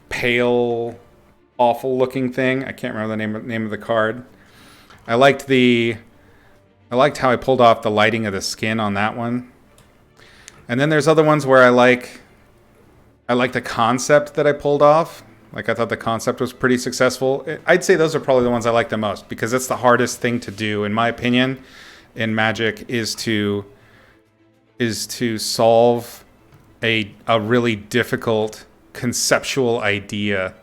Speaker 1: pale, awful looking thing. I can't remember the name of the card. I liked how I pulled off the lighting of the skin on that one. And then there's other ones where I like the concept that I pulled off. Like I thought the concept was pretty successful. I'd say those are probably the ones I like the most because it's the hardest thing to do, in my opinion, in Magic is to solve a really difficult conceptual idea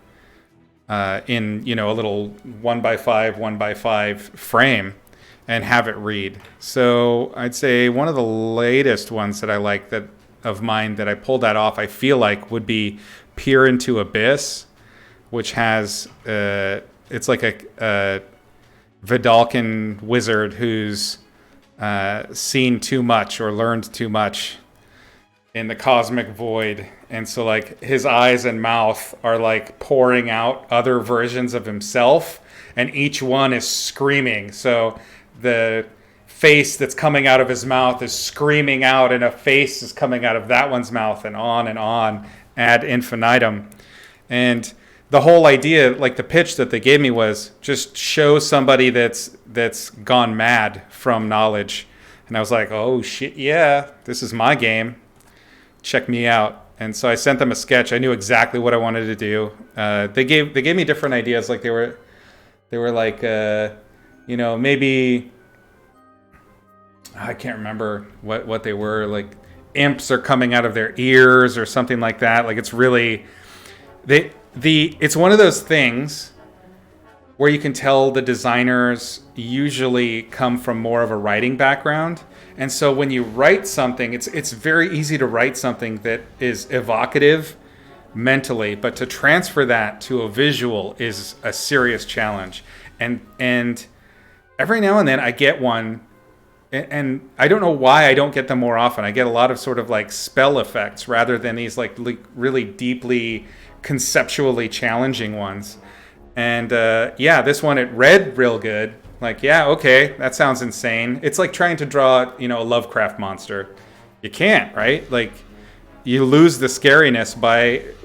Speaker 1: in a little 1x5 1x5 frame and have it read. So I'd say one of the latest ones that I like of mine that I pulled that off, I feel like would be Peer into Abyss, which has it's like a Vidalcan wizard who's seen too much or learned too much in the cosmic void, and so like his eyes and mouth are like pouring out other versions of himself, and each one is screaming. So the face that's coming out of his mouth is screaming out, and a face is coming out of that one's mouth, and on ad infinitum. And the whole idea, like the pitch that they gave me, was just show somebody that's gone mad from knowledge. And I was like, oh shit, yeah, this is my game. Check me out. And so I sent them a sketch. I knew exactly what I wanted to do. They gave me different ideas. Like they were like, maybe I can't remember what they were. Like imps are coming out of their ears or something like that. Like it's really it's one of those things where you can tell the designers usually come from more of a writing background. And so when you write something, it's very easy to write something that is evocative mentally, but to transfer that to a visual is a serious challenge. And every now and then I get one, and I don't know why I don't get them more often. I get a lot of sort of like spell effects rather than these like really deeply conceptually challenging ones. And this one, it read real good. Like, yeah, okay, that sounds insane. It's like trying to draw, a Lovecraft monster. You can't, right? Like, you lose the scariness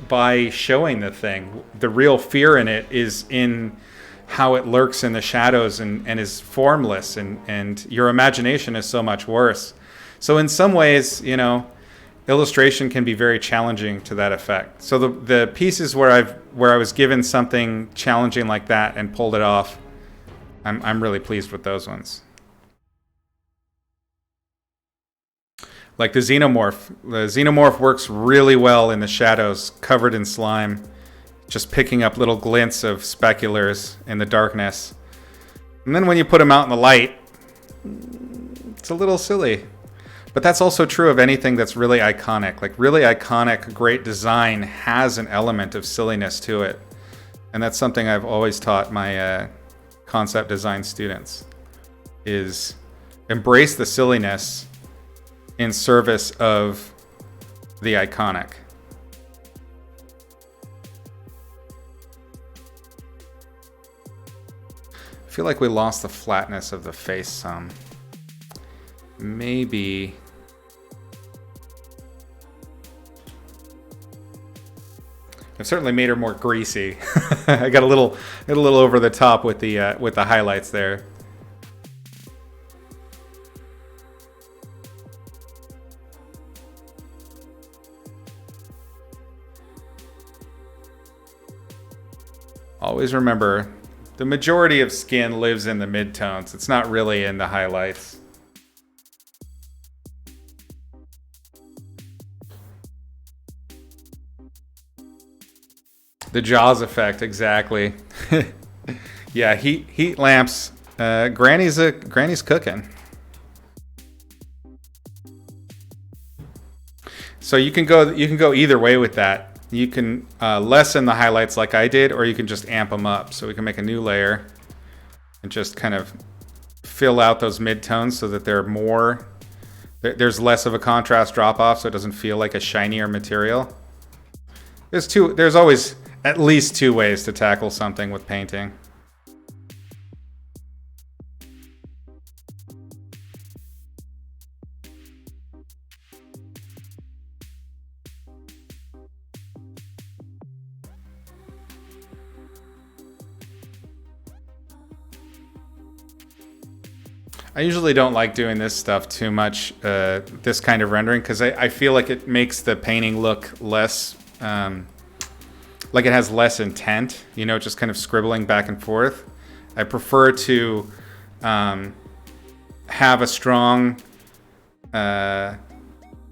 Speaker 1: by showing the thing. The real fear in it is in how it lurks in the shadows and is formless, and your imagination is so much worse. So in some ways, illustration can be very challenging to that effect. So the pieces where I was given something challenging like that and pulled it off, I'm really pleased with those ones. Like the Xenomorph. The Xenomorph works really well in the shadows, covered in slime, just picking up little glints of speculars in the darkness. And then when you put them out in the light, it's a little silly. But that's also true of anything that's really iconic. Like really iconic, great design has an element of silliness to it. And that's something I've always taught my concept design students, is embrace the silliness in service of the iconic. I feel like we lost the flatness of the face some. Maybe I've certainly made her more greasy. I got a little over the top with the highlights there. Always remember, the majority of skin lives in the midtones. It's not really in the highlights. The Jaws effect, exactly. Yeah, heat lamps. Granny's cooking. So you can go either way with that. you can lessen the highlights like I did, or you can just amp them up. So we can make a new layer and just kind of fill out those midtones so that they're more, there's less of a contrast drop off, so it doesn't feel like a shinier material. There's always at least two ways to tackle something with painting. I usually don't like doing this stuff too much, this kind of rendering, because I feel like it makes the painting look less, like it has less intent, you know, just kind of scribbling back and forth. I prefer to have a strong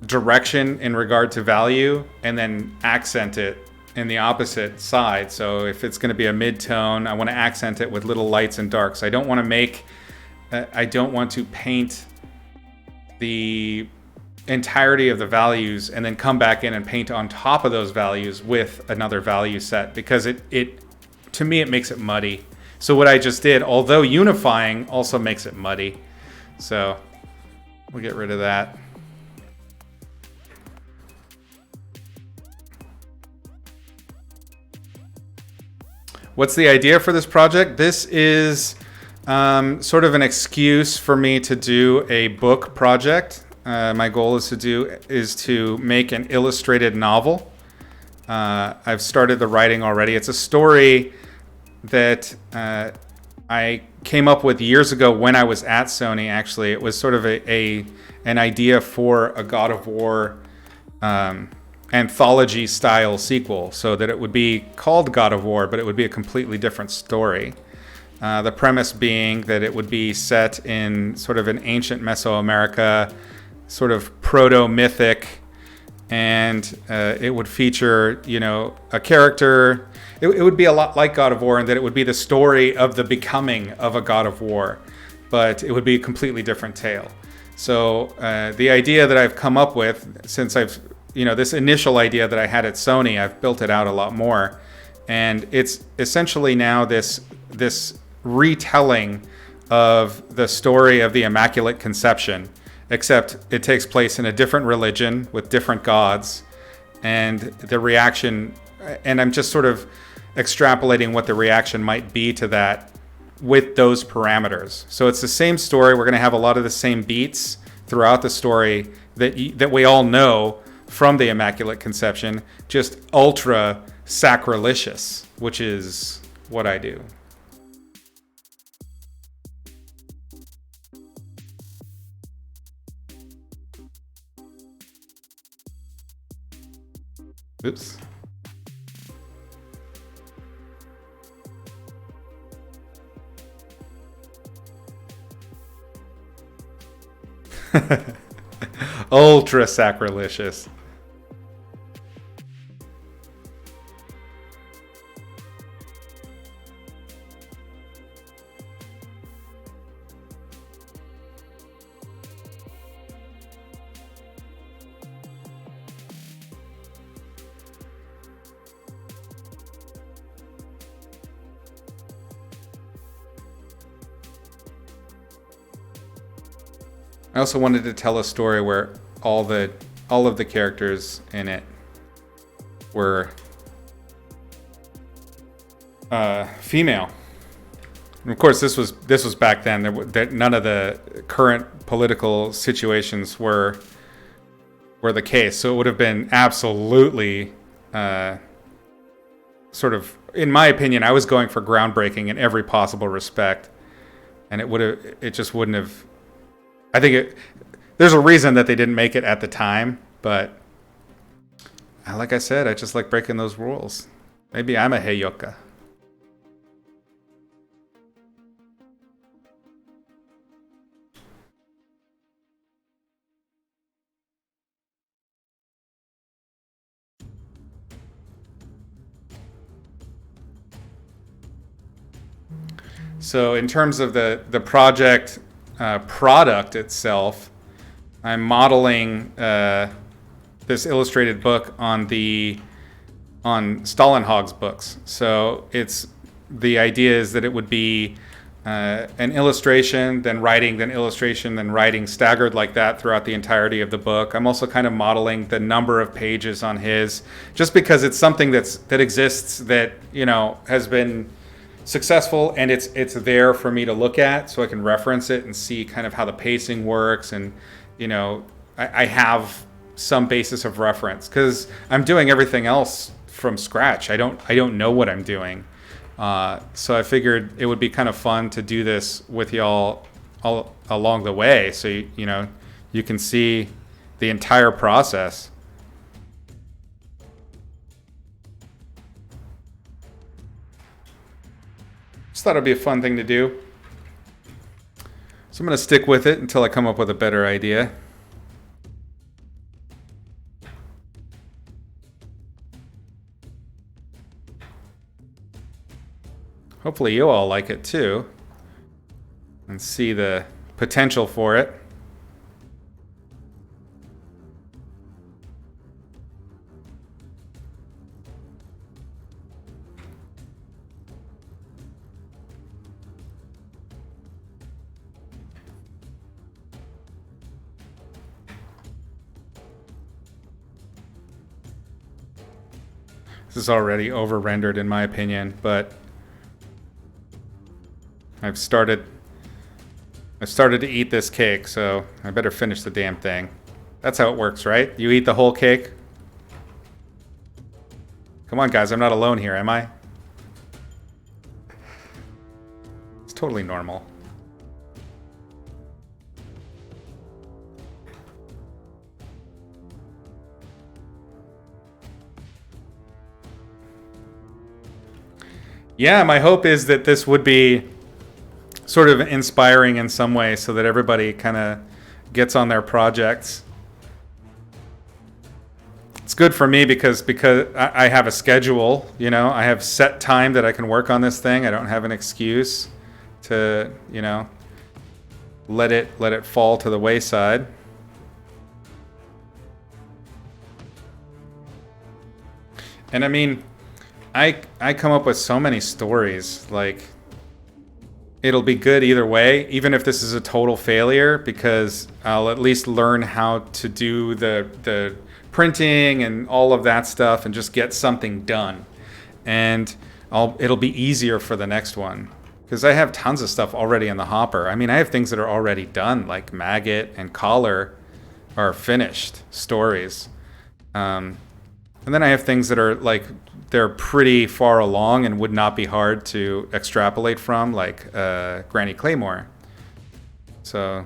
Speaker 1: direction in regard to value and then accent it in the opposite side. So if it's going to be a mid-tone, I want to accent it with little lights and darks. I don't want to paint the entirety of the values and then come back in and paint on top of those values with another value set, because it to me it makes it muddy. So what I just did, although unifying, also makes it muddy. So we'll get rid of that. What's the idea for this project? This is sort of an excuse for me to do a book project. My goal is to make an illustrated novel. I've started the writing already. It's a story that I came up with years ago when I was at Sony. Actually, it was sort of an idea for a God of War anthology style sequel, so that it would be called God of War, but it would be a completely different story. The premise being that it would be set in sort of an ancient Mesoamerica, sort of proto-mythic, and it would feature, you know, a character. It would be a lot like God of War in that it would be the story of the becoming of a God of War, but it would be a completely different tale. So the idea that I've come up with, since this initial idea that I had at Sony, I've built it out a lot more, and it's essentially now this retelling of the story of the Immaculate Conception, except it takes place in a different religion with different gods, and the reaction, and I'm just sort of extrapolating what the reaction might be to that with those parameters. So it's the same story. We're going to have a lot of the same beats throughout the story that we all know from the Immaculate Conception, just ultra sacrilegious, which is what I do. Oops. Ultra sacrilegious. I also wanted to tell a story where all of the characters in it were female. And of course, this was back then. None of the current political situations were the case. So it would have been absolutely sort of, in my opinion, I was going for groundbreaking in every possible respect, and it just wouldn't have. I think there's a reason that they didn't make it at the time, but like I said, I just like breaking those rules. Maybe I'm a heyoka. So in terms of the project product itself, I'm modeling this illustrated book on the on Stalenhag's books. So the idea is that it would be an illustration, then writing, then illustration, then writing, staggered like that throughout the entirety of the book. I'm also kind of modeling the number of pages on his, just because it's something that exists, that, you know, has been successful, and it's there for me to look at, so I can reference it and see kind of how the pacing works, and, you know, I have some basis of reference, because I'm doing everything else from scratch. I don't know what I'm doing. So I figured it would be kind of fun to do this with y'all all along the way, so you know, you can see the entire process. Just thought it'd be a fun thing to do. So I'm going to stick with it until I come up with a better idea. Hopefully you all like it too, and see the potential for it. This is already over-rendered in my opinion, but I've started to eat this cake, so I better finish the damn thing. That's how it works, right? You eat the whole cake? Come on, guys, I'm not alone here, am I? It's totally normal. Yeah, my hope is that this would be sort of inspiring in some way, so that everybody kind of gets on their projects. It's good for me because I have a schedule, you know, I have set time that I can work on this thing. I don't have an excuse to, you know, let it fall to the wayside. And I mean, I come up with so many stories, like, it'll be good either way, even if this is a total failure, because I'll at least learn how to do the printing and all of that stuff and just get something done. And it'll be easier for the next one, because I have tons of stuff already in the hopper. I mean, I have things that are already done, like Maggot and Collar are finished stories. And then I have things that are like, they're pretty far along and would not be hard to extrapolate from, like Granny Claymore. So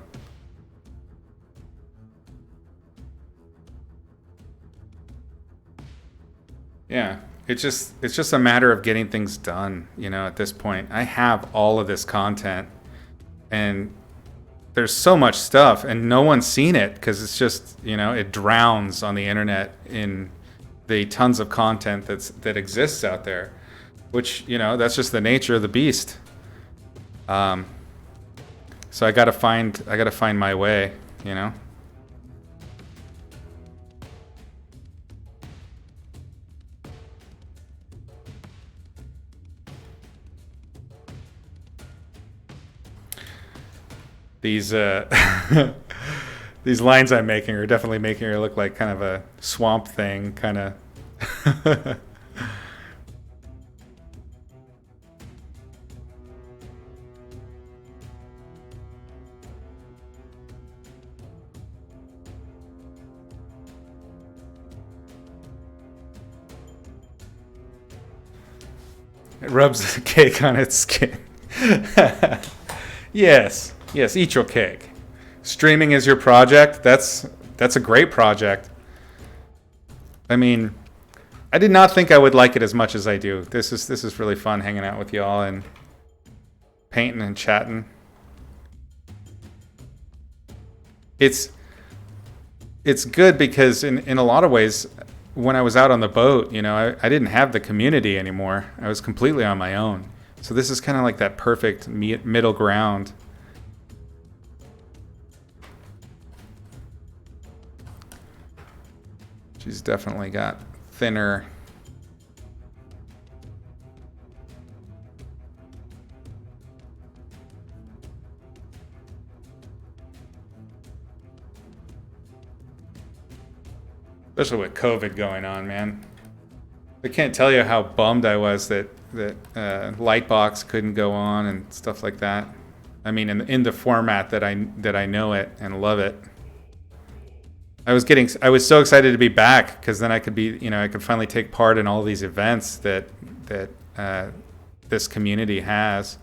Speaker 1: yeah, it's just a matter of getting things done, you know, at this point. I have all of this content, and there's so much stuff, and no one's seen it, because it's just, you know, it drowns on the internet in the tons of content that exists out there, which, you know, that's just the nature of the beast. So I gotta find my way, you know. These these lines I'm making are definitely making her look like kind of a Swamp Thing, kind of. It rubs the cake on its skin. Yes, eat your cake. Streaming is your project. That's a great project. I mean, I did not think I would like it as much as I do. This is really fun hanging out with y'all and painting and chatting. It's good because in a lot of ways, when I was out on the boat, you know, I didn't have the community anymore. I was completely on my own. So this is kind of like that perfect middle ground. She's definitely got thinner Especially with COVID going on, man. I can't tell you how bummed I was that Lightbox couldn't go on and stuff like that. I mean, in the format that I know it and love it. I was so excited to be back because then I could I could finally take part in all these events that this community has.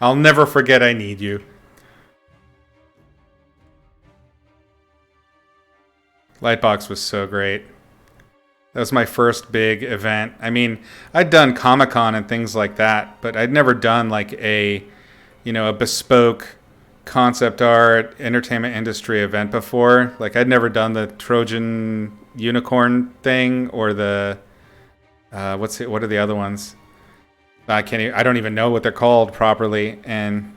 Speaker 1: I'll never forget I need you. Lightbox was so great. That was my first big event. I mean, I'd done Comic-Con and things like that, but I'd never done like a bespoke concept art entertainment industry event before. Like I'd never done the Trojan unicorn thing or the what are the other ones? I don't even know what they're called properly, and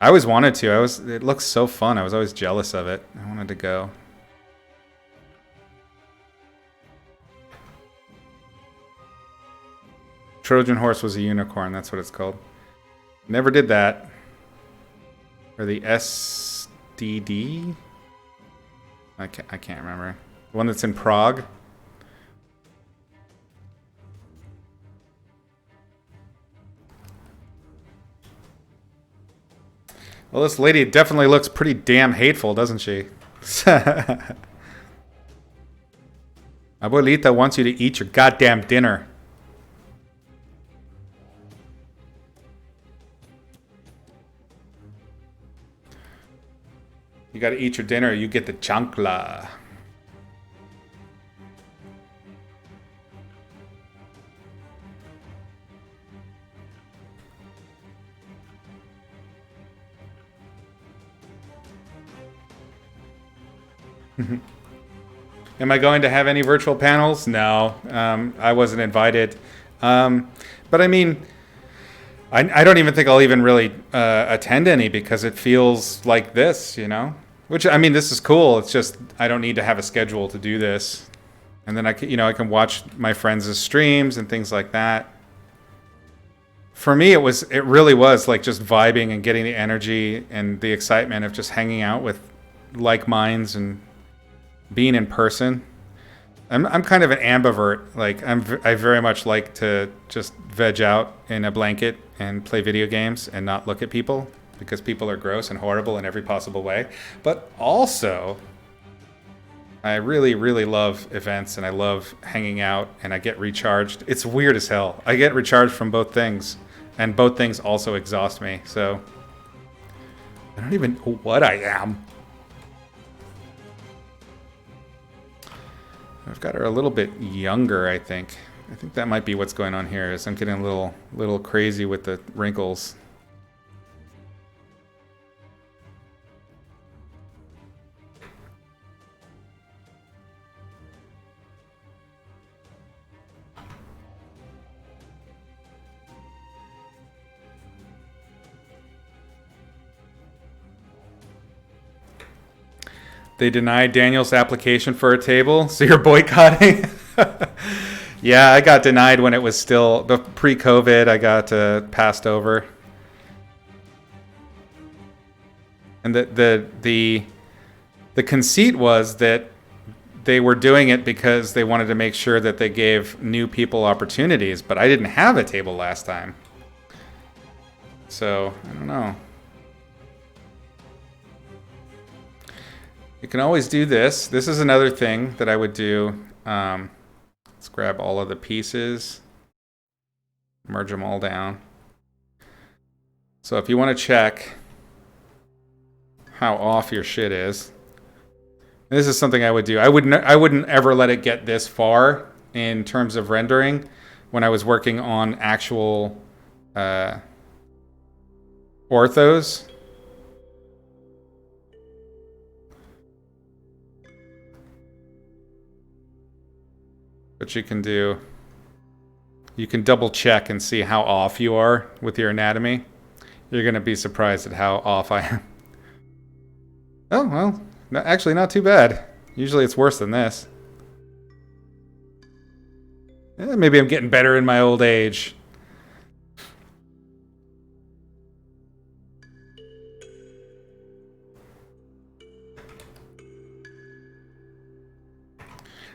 Speaker 1: I always wanted to. It looks so fun. I was always jealous of it. I wanted to go. Trojan horse was a unicorn. That's what it's called. Never did that. Or the SDD? I can't remember. The one that's in Prague. Well, this lady definitely looks pretty damn hateful, doesn't she? Abuelita wants you to eat your goddamn dinner. You gotta eat your dinner or you get the chancla. Am I going to have any virtual panels? No, I wasn't invited. But I mean, I don't even think I'll even really attend any because it feels like this, you know? Which, I mean, this is cool. It's just I don't need to have a schedule to do this. And then I can watch my friends' streams and things like that. For me, it really was like just vibing and getting the energy and the excitement of just hanging out with like minds and being in person. I'm kind of an ambivert. Like I very much like to just veg out in a blanket and play video games and not look at people because people are gross and horrible in every possible way. But also, I really, really love events and I love hanging out and I get recharged. It's weird as hell. I get recharged from both things and both things also exhaust me. So I don't even know what I am. I've got her a little bit younger, I think. I think that might be what's going on here. Is I'm getting a little crazy with the wrinkles. They denied Daniel's application for a table, so you're boycotting? Yeah, I got denied when it was still pre-COVID. I got passed over. And the conceit was that they were doing it because they wanted to make sure that they gave new people opportunities, but I didn't have a table last time. So, I don't know. You can always do this. This is another thing that I would do. Let's grab all of the pieces, merge them all down. So if you want to check how off your shit is, this is something I would do. I wouldn't ever let it get this far in terms of rendering when I was working on actual orthos. But you can do, you can double check and see how off you are with your anatomy. You're going to be surprised at how off I am. Oh, well, no, actually not too bad. Usually it's worse than this. Maybe I'm getting better in my old age.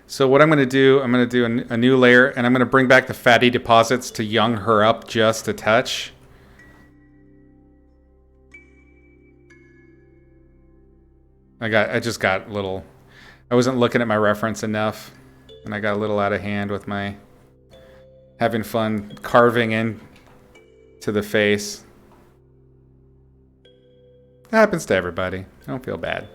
Speaker 1: So what I'm going to do a new layer, and I'm going to bring back the fatty deposits to young her up just a touch. I just got a little, I wasn't looking at my reference enough, and I got a little out of hand with my having fun carving in to the face. It happens to everybody. Don't feel bad.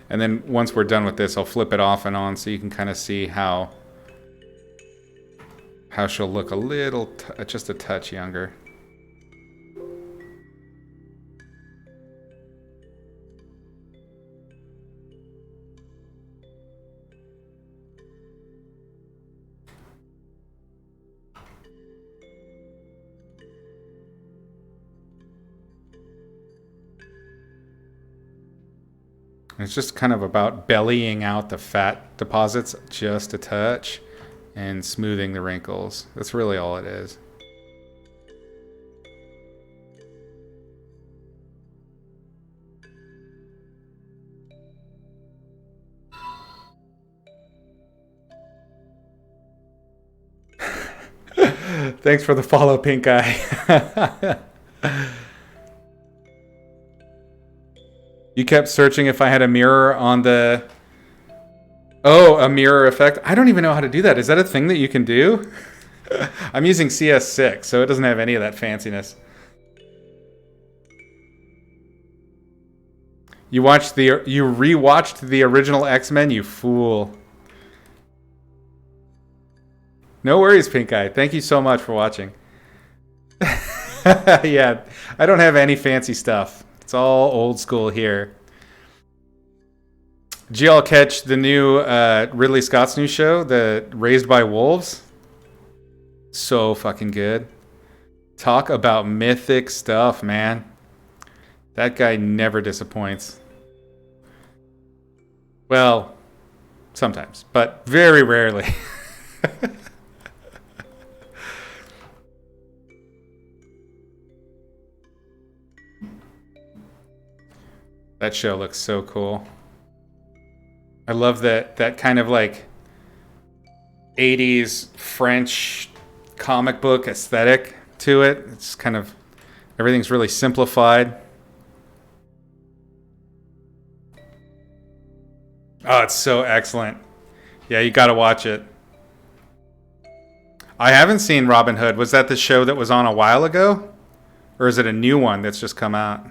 Speaker 1: And then once we're done with this, I'll flip it off and on so you can kind of see how she'll look a little, just a touch younger. It's just kind of about bellying out the fat deposits just a touch and smoothing the wrinkles. That's really all it is. Thanks for the follow, Pink Eye. You kept searching if I had a mirror on the... Oh, a mirror effect. I don't even know how to do that. Is that a thing that you can do? I'm using CS6, so it doesn't have any of that fanciness. You rewatched the original X-Men, you fool. No worries, Pink Eye. Thank you so much for watching. Yeah, I don't have any fancy stuff. It's all old school here. Did you all catch the new Ridley Scott's new show, the Raised by Wolves? So fucking good. Talk about mythic stuff, man. That guy never disappoints. Well, sometimes, but very rarely. That show looks so cool. I love that kind of like 80s French comic book aesthetic to it. It's kind of, everything's really simplified. Oh, it's so excellent. Yeah, you gotta watch it. I haven't seen Robin Hood. Was that the show that was on a while ago? Or is it a new one that's just come out?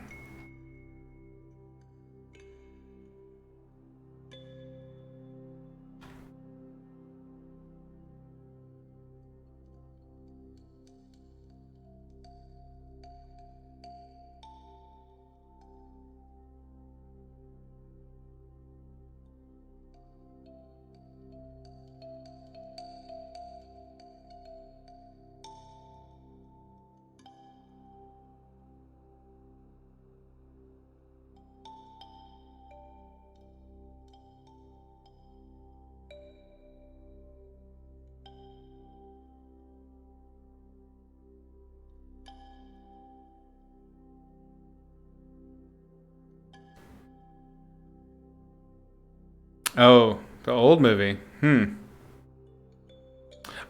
Speaker 1: Oh, the old movie.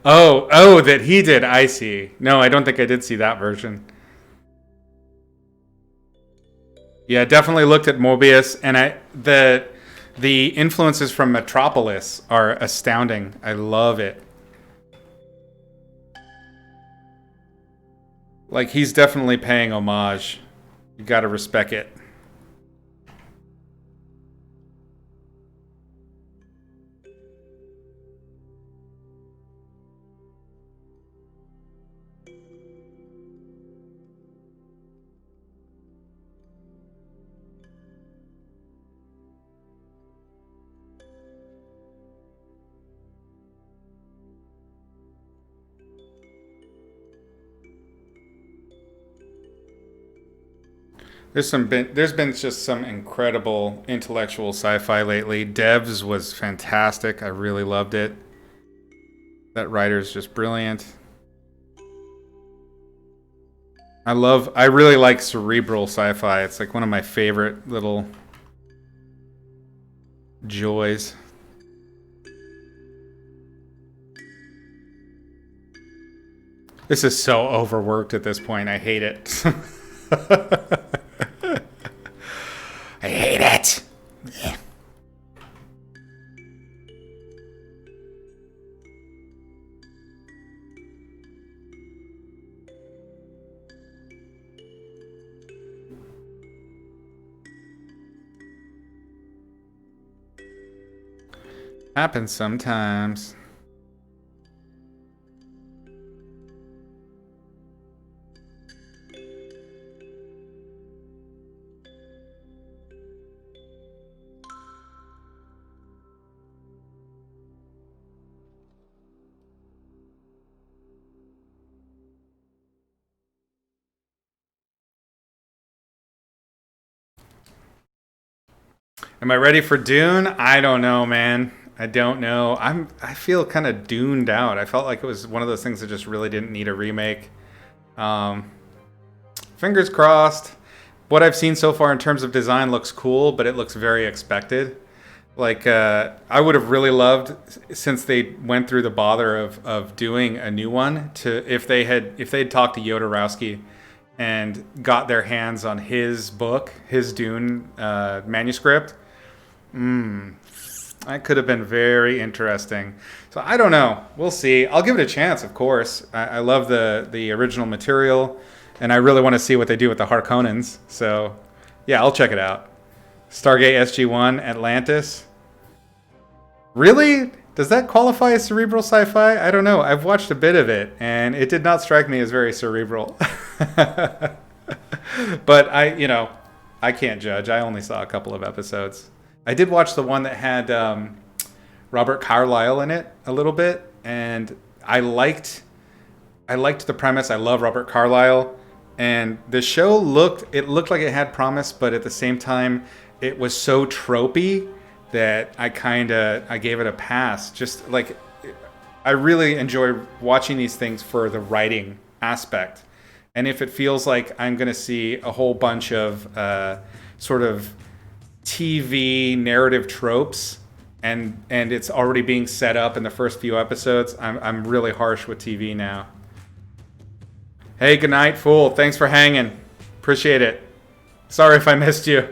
Speaker 1: Oh, that he did. I see. No, I don't think I did see that version. Yeah, definitely looked at Mobius, and the influences from Metropolis are astounding. I love it. Like, he's definitely paying homage. You gotta respect it. There's been just some incredible intellectual sci-fi lately. Devs was fantastic. I really loved it. That writer's just brilliant. I really like cerebral sci-fi. It's like one of my favorite little joys. This is so overworked at this point. I hate it. I hate it. Yeah. Happens sometimes. Am I ready for Dune? I don't know, man. I don't know. I feel kind of duned out. I felt like it was one of those things that just really didn't need a remake. Um, Fingers crossed. What I've seen so far in terms of design looks cool, but it looks very expected. Like I would have really loved, since they went through the bother of doing a new one, to if they'd talked to Jodorowsky and got their hands on his book, his Dune manuscript. That could have been very interesting. So I don't know. We'll see. I'll give it a chance, of course. I love the original material, and I really want to see what they do with the Harkonnens. So yeah, I'll check it out. Stargate SG-1, Atlantis. Really? Does that qualify as cerebral sci-fi? I don't know. I've watched a bit of it, and it did not strike me as very cerebral. But I can't judge. I only saw a couple of episodes. I did watch the one that had Robert Carlyle in it a little bit, and I liked the premise. I love Robert Carlyle, and the show looked like it had promise, but at the same time, it was so tropey that I gave it a pass. Just like, I really enjoy watching these things for the writing aspect, and if it feels like I'm going to see a whole bunch of sort of TV narrative tropes, and it's already being set up in the first few episodes, I'm really harsh with TV now. Hey, good night, fool. Thanks for hanging. Appreciate it. Sorry if I missed you.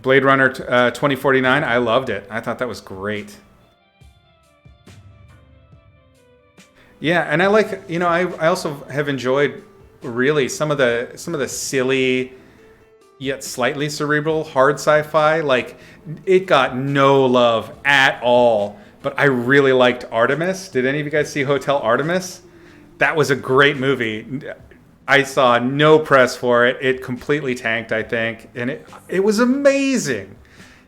Speaker 1: Blade Runner 2049. I loved it. I thought that was great. Yeah, and I like, I also have enjoyed really some of the silly yet slightly cerebral hard sci-fi. Like, it got no love at all, but I really liked Artemis. Did any of you guys see Hotel Artemis? That was a great movie. I saw no press for it. It completely tanked, I think, and it was amazing.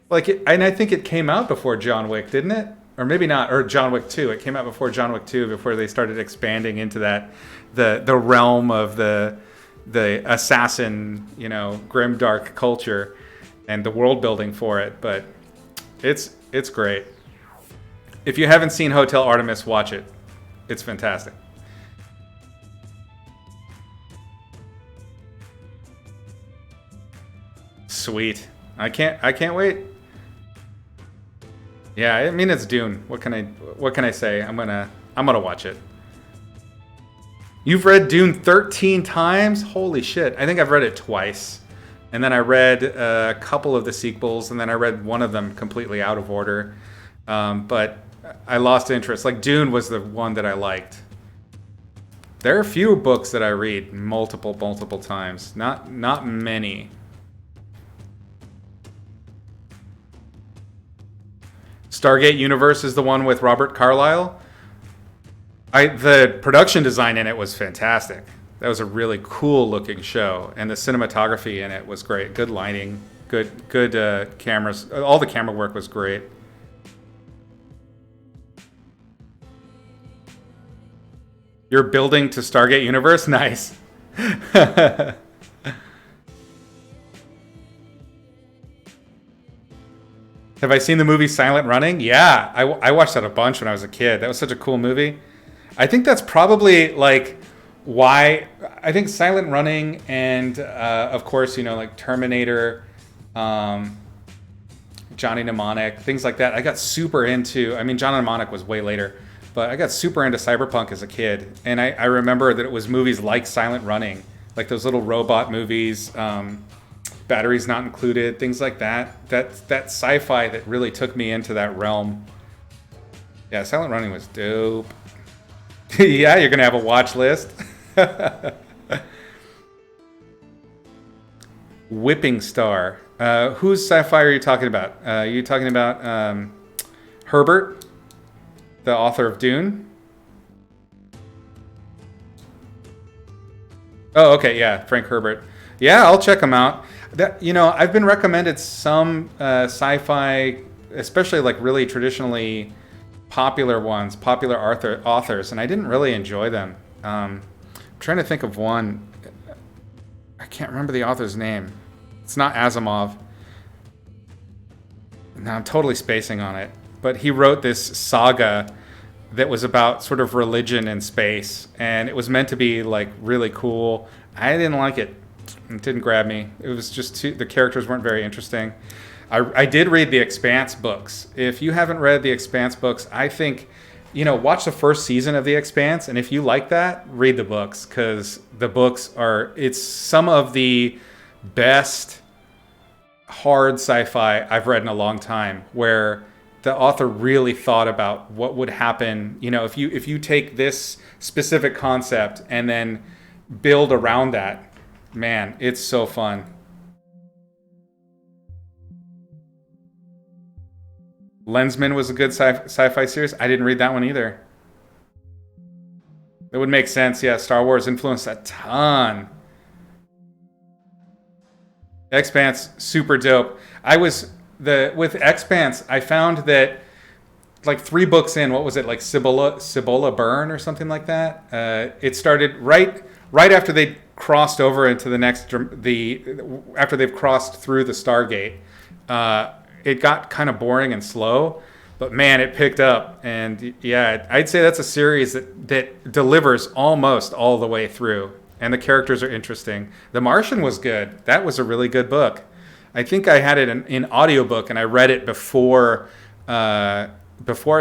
Speaker 1: And I think it came out before John Wick, didn't it? Or maybe not, or John Wick 2. It came out before John Wick 2, before they started expanding into that the realm of the assassin, grimdark culture and the world building for it. But it's great. If you haven't seen Hotel Artemis, watch it. It's fantastic. Sweet. I can't wait. Yeah, I mean, it's Dune. What can I say? I'm gonna watch it. You've read Dune 13 times? Holy shit. I think I've read it twice. And then I read a couple of the sequels, and then I read one of them completely out of order. But I lost interest. Like, Dune was the one that I liked. There are a few books that I read multiple times. Not many. Stargate Universe is the one with Robert Carlyle. The production design in it was fantastic. That was a really cool looking show, and the cinematography in it was great. Good lighting, good cameras. All the camera work was great. You're building to Stargate Universe? Nice. Have I seen the movie Silent Running? Yeah, I watched that a bunch when I was a kid. That was such a cool movie. I think that's probably like why I think Silent Running and of course, you know, like Terminator, Johnny Mnemonic, things like that. I got super into, I mean, Johnny Mnemonic was way later, but I got super into cyberpunk as a kid. And I remember that it was movies like Silent Running, like those little robot movies, Batteries Not Included, things like that. That sci-fi that really took me into that realm. Yeah, Silent Running was dope. Yeah, you're going to have a watch list. Whipping Star. Whose sci-fi are you talking about? Are you talking about Herbert, the author of Dune? Oh, okay, yeah, Frank Herbert. Yeah, I'll check him out. That, you know, I've been recommended some sci-fi, especially like really traditionally popular ones, popular authors, and I didn't really enjoy them. I'm trying to think of one. I can't remember the author's name. It's not Asimov. Now I'm totally spacing on it. But he wrote this saga that was about sort of religion in space, and it was meant to be like really cool. I didn't like it. It didn't grab me. It was just the characters weren't very interesting. I did read the Expanse books. If you haven't read the Expanse books, I think, you know, watch the first season of the Expanse, and if you like that, read the books, because the books it's some of the best hard sci-fi I've read in a long time, where the author really thought about what would happen, you know, if you take this specific concept and then build around that. Man, it's so fun. Lensman was a good sci-fi series. I didn't read that one either. It would make sense. Yeah, Star Wars influenced a ton. Expanse, super dope. With Expanse, I found that like 3 books in, what was it, like Cibola Burn or something like that? It started right after they crossed over into the next, after they've crossed through the Stargate. It got kind of boring and slow, but man, it picked up. And yeah, I'd say that's a series that delivers almost all the way through. And the characters are interesting. The Martian was good. That was a really good book. I think I had it in audiobook, and I read it before I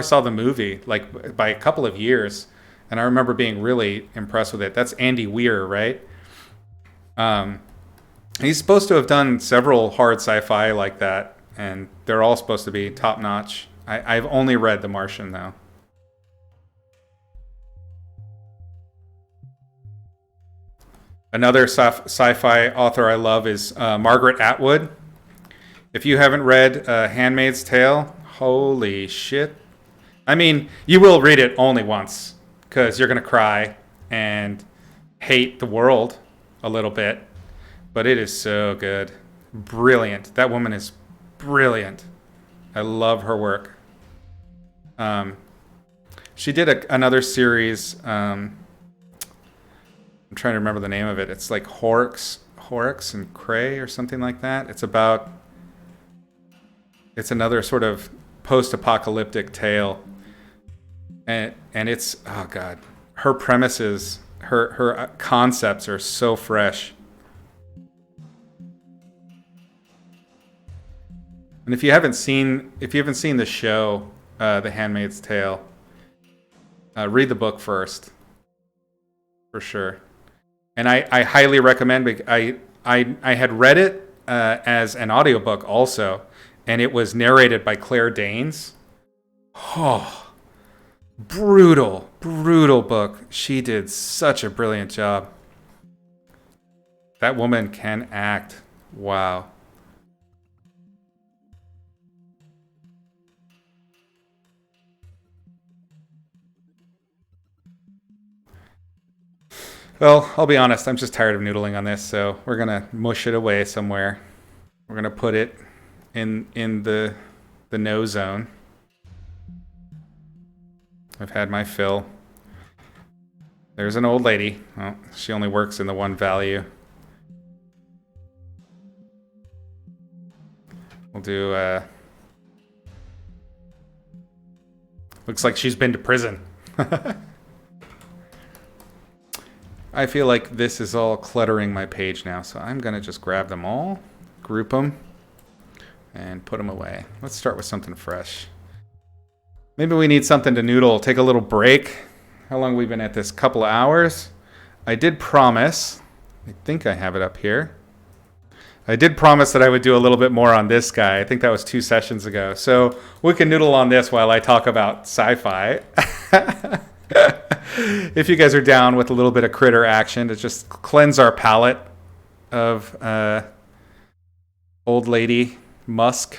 Speaker 1: saw the movie, like by a couple of years. And I remember being really impressed with it. That's Andy Weir, right? He's supposed to have done several hard sci-fi like that, and they're all supposed to be top-notch. I've only read The Martian, though. Another sci-fi author I love is Margaret Atwood. If you haven't read Handmaid's Tale, holy shit. I mean, you will read it only once, because you're going to cry and hate the world a little bit. But it is so good. Brilliant. That woman is brilliant. I love her work. She did another series. I'm trying to remember the name of it. It's like Horrocks and Cray or something like that. It's another sort of post-apocalyptic tale. And it's, oh God, her premises, her concepts are so fresh. And if you haven't seen the show, The Handmaid's Tale, read the book first, for sure. And I highly recommend. I had read it as an audiobook also, and it was narrated by Claire Danes. Oh, brutal book. She did such a brilliant job. That woman can act. Wow. Well, I'll be honest, I'm just tired of noodling on this, so we're going to mush it away somewhere. We're going to put it in the no zone. I've had my fill. There's an old lady. Oh, she only works in the one value. We'll do, looks like she's been to prison. I feel like this is all cluttering my page now, so I'm gonna just grab them all, group them, and put them away. Let's start with something fresh. Maybe we need something to noodle, take a little break. How long have we been at this? Couple of hours? I did promise, I think I have it up here. I did promise that I would do a little bit more on this guy. I think that was 2 sessions ago. So we can noodle on this while I talk about sci-fi. If you guys are down with a little bit of critter action to just cleanse our palate of old lady musk.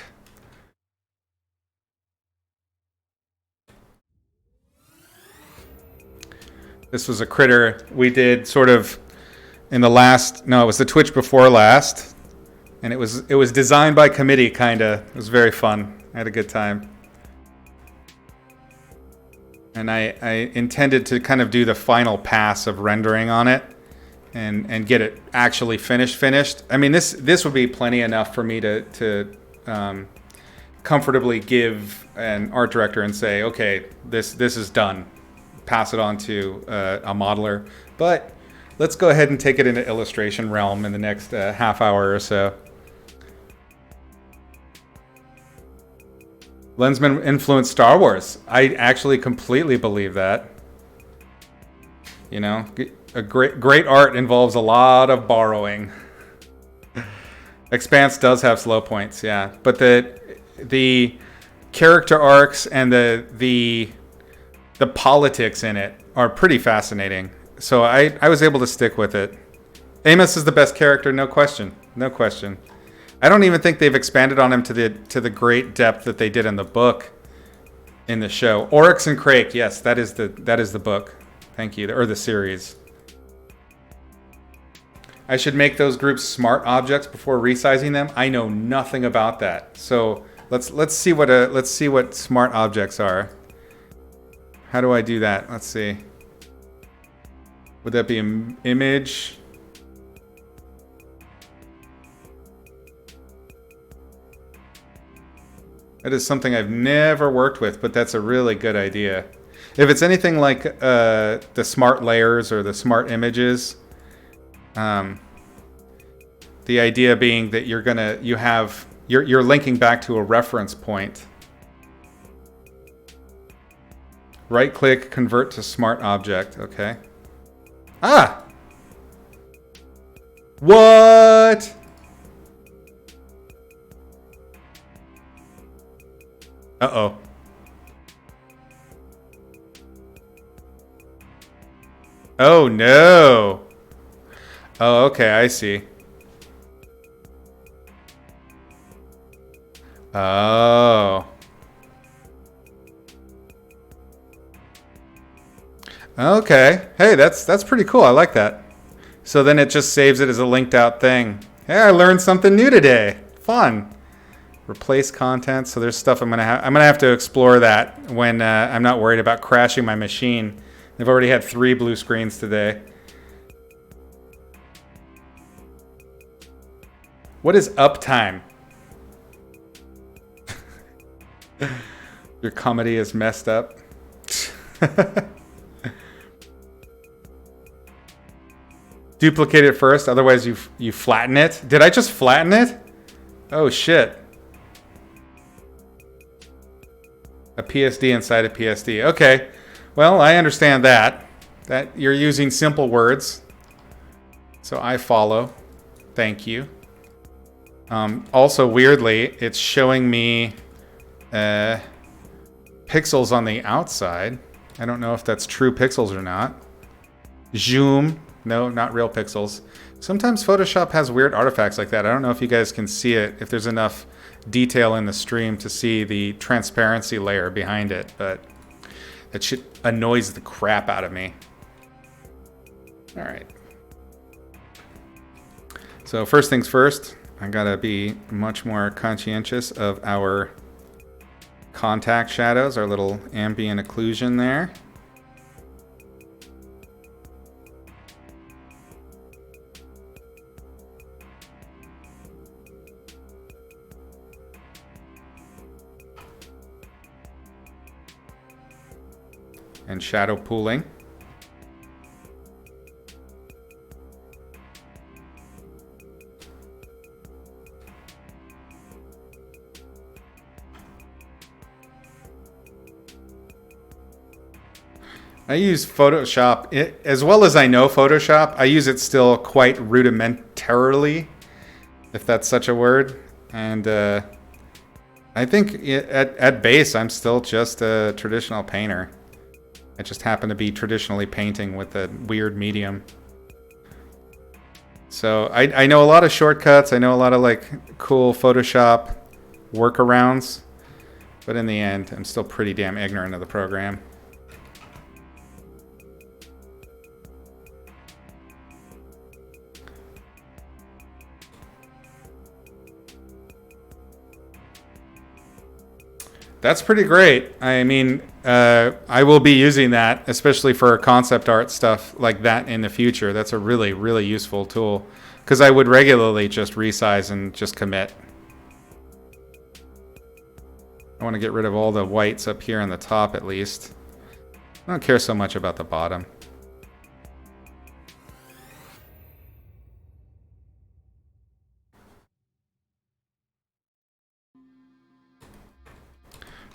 Speaker 1: This was a critter we did sort of in the last, no, it was the Twitch before last. And it was designed by committee, kind of. It was very fun. I had a good time. And I intended to kind of do the final pass of rendering on it and get it actually finished. I mean, this would be plenty enough for me to comfortably give an art director and say, okay, this is done. Pass it on to a modeler. But let's go ahead and take it into illustration realm in the next half hour or so. Lensman influenced Star Wars. I actually completely believe that. You know, a great art involves a lot of borrowing. Expanse does have slow points, yeah, but the character arcs and the politics in it are pretty fascinating. So I was able to stick with it. Amos is the best character, no question, no question. I don't even think they've expanded on him to the great depth that they did in the book, in the show. Oryx and Crake, yes, that is the book. Thank you, or the series. I should make those groups smart objects before resizing them. I know nothing about that, so let's see what smart objects are. How do I do that? Let's see. Would that be an image? That is something I've never worked with, but that's a really good idea. If it's anything like the smart layers or the smart images, the idea being that you're linking back to a reference point. Right click, convert to smart object. Okay. Ah! What? Uh-oh. Oh, no. Oh, okay, I see. Oh. Okay. Hey, that's pretty cool. I like that. So then it just saves it as a linked out thing. Hey, I learned something new today. Fun. Replace content. So there's stuff I'm gonna have to explore that when I'm not worried about crashing my machine. I've already had 3 blue screens today. What is uptime? Your comedy is messed up. Duplicate it first, otherwise you flatten it. Did I just flatten it? Oh shit. A PSD inside a PSD. Okay. Well, I understand that you're using simple words. So I follow. Thank you. Also, weirdly, it's showing me pixels on the outside. I don't know if that's true pixels or not. Zoom. No, not real pixels. Sometimes Photoshop has weird artifacts like that. I don't know if you guys can see it, if there's enough detail in the stream to see the transparency layer behind it, but that shit annoys the crap out of me. All right. So first things first, I gotta be much more conscientious of our contact shadows, our little ambient occlusion there. and shadow pooling. I use Photoshop, as well as I know Photoshop, I use it still quite rudimentarily, if that's such a word. And I think at base, I'm still just a traditional painter. I just happen to be traditionally painting with a weird medium. So I know a lot of shortcuts. I know a lot of like cool Photoshop workarounds. But in the end, I'm still pretty damn ignorant of the program. That's pretty great. I mean, I will be using that, especially for concept art stuff like that in the future. That's a really, really useful tool because I would regularly just resize and just commit. I want to get rid of all the whites up here on the top at least. I don't care so much about the bottom.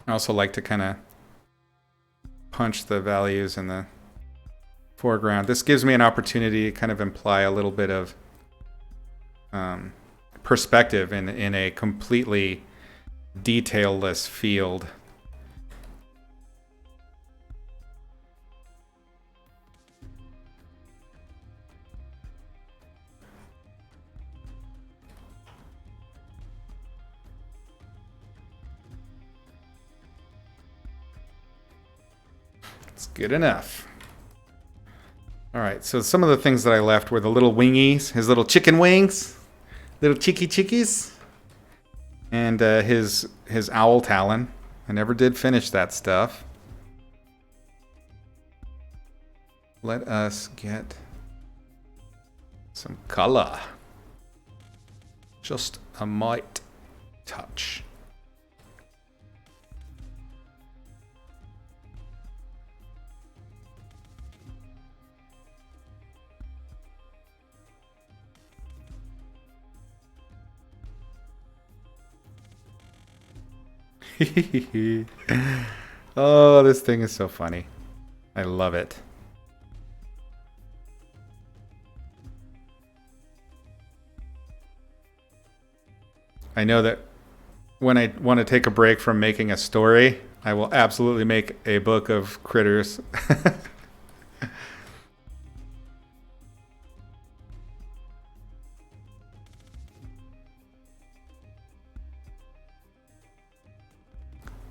Speaker 1: I also like to kind of punch the values in the foreground. This gives me an opportunity to kind of imply a little bit of perspective in a completely detailless field. Good enough. All right, so some of the things that I left were the little wingies, his little chicken wings, little chickies, and his owl talon. I never did finish that stuff. Let us get some color. Just a might touch. Oh, this thing is so funny. I love it. I know that when I want to take a break from making a story, I will absolutely make a book of critters.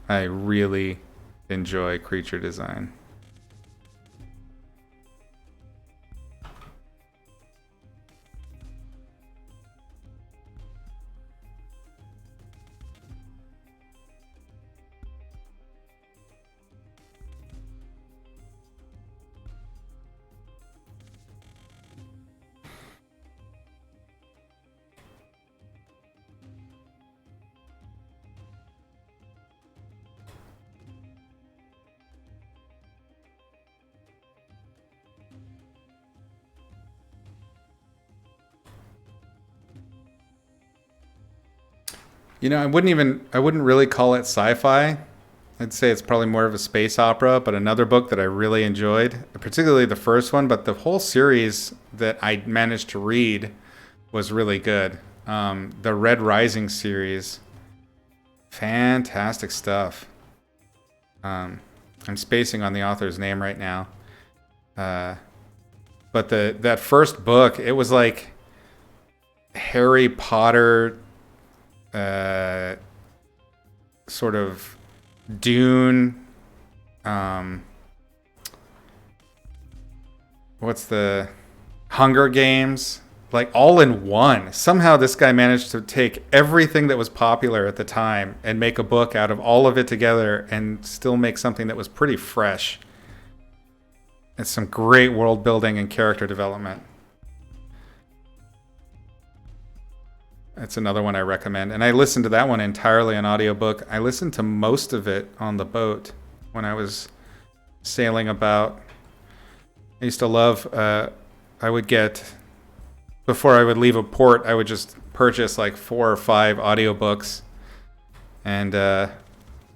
Speaker 1: I really enjoy creature design. You know, I wouldn't really call it sci-fi. I'd say it's probably more of a space opera, but another book that I really enjoyed, particularly the first one, but the whole series that I managed to read was really good. The Red Rising series, fantastic stuff. I'm spacing on the author's name right now. But that first book, it was like Harry Potter sort of Dune, what's the Hunger Games, like all in one. Somehow this guy managed to take everything that was popular at the time and make a book out of all of it together and still make something that was pretty fresh. And some great world building and character development. That's another one I recommend. And I listened to that one entirely on audiobook. I listened to most of it on the boat when I was sailing about. I used to love, I would get, before I would leave a port, I would just purchase like 4 or 5 audiobooks, and I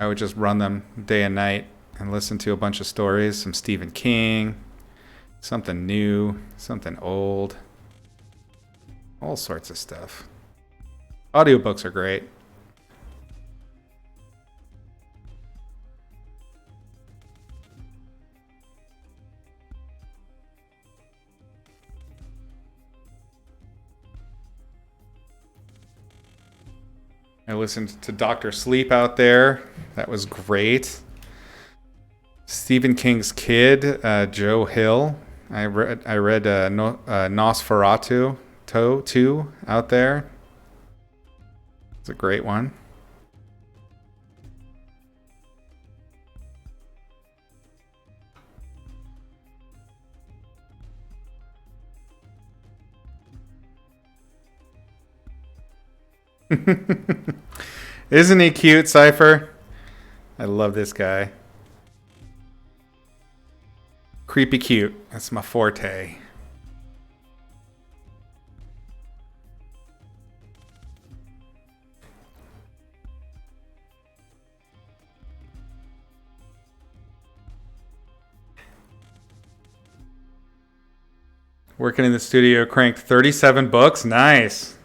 Speaker 1: would just run them day and night and listen to a bunch of stories, some Stephen King, something new, something old, all sorts of stuff. Audiobooks are great. I listened to Dr. Sleep out there. That was great. Stephen King's kid, Joe Hill. I read Nosferatu 2 out there. It's a great one. Isn't he cute, Cypher? I love this guy. Creepy cute. That's my forte. Working in the studio, cranked 37 books. Nice.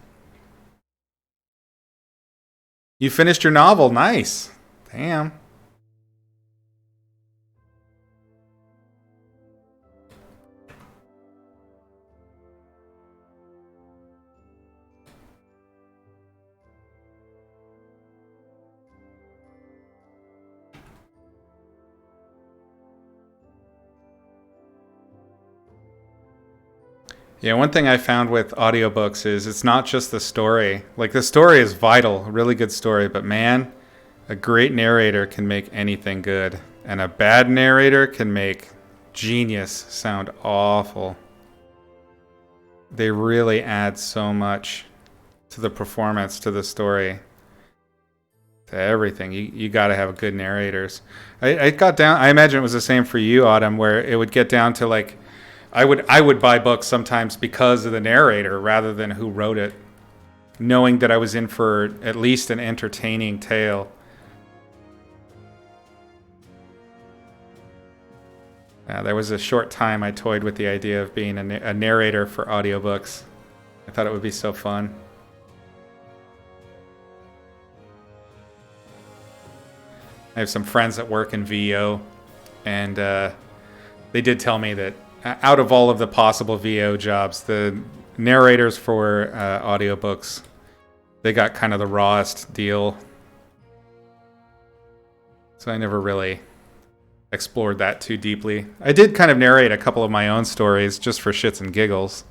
Speaker 1: You finished your novel. Nice. Damn. Yeah, one thing I found with audiobooks is it's not just the story. Like, the story is vital, a really good story, but man, a great narrator can make anything good. And a bad narrator can make genius sound awful. They really add so much to the performance, to the story, to everything. You got to have good narrators. I got down, I imagine it was the same for you, Autumn, where it would get down to like, I would buy books sometimes because of the narrator rather than who wrote it, knowing that I was in for at least an entertaining tale. There was a short time I toyed with the idea of being a narrator for audiobooks. I thought it would be so fun. I have some friends that work in VO, and they did tell me that out of all of the possible VO jobs, the narrators for audiobooks, they got kind of the rawest deal. So I never really explored that too deeply. I did kind of narrate a couple of my own stories just for shits and giggles.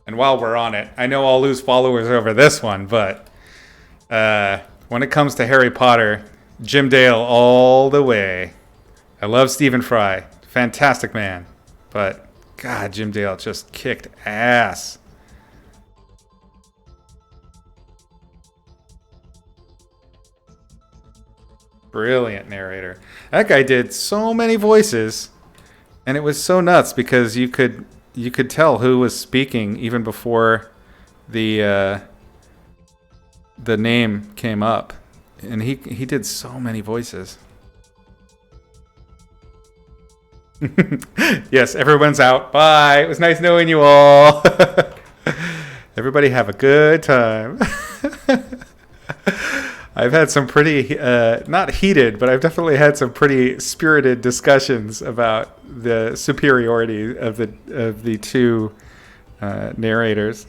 Speaker 1: And while we're on it, I know I'll lose followers over this one, but when it comes to Harry Potter, Jim Dale all the way. I love Stephen Fry. Fantastic man. But, God, Jim Dale just kicked ass. Brilliant narrator. That guy did so many voices, and it was so nuts because you could tell who was speaking even before the name came up, and he did so many voices. Yes, everyone's out. Bye. It was nice knowing you all. Everybody have a good time. I've had some pretty, not heated, but I've definitely had some pretty spirited discussions about the superiority of the two narrators.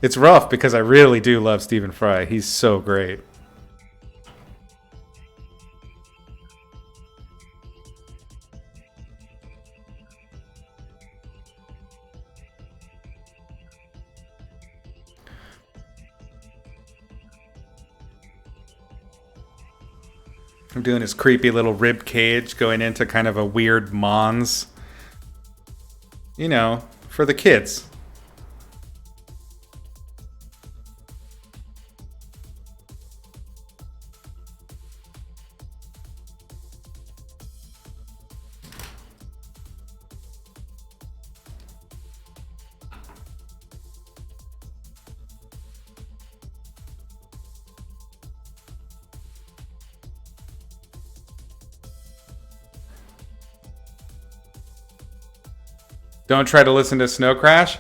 Speaker 1: It's rough because I really do love Stephen Fry. He's so great. I'm doing his creepy little rib cage going into kind of a weird Mons you know, for the kids. Don't try to listen to Snow Crash.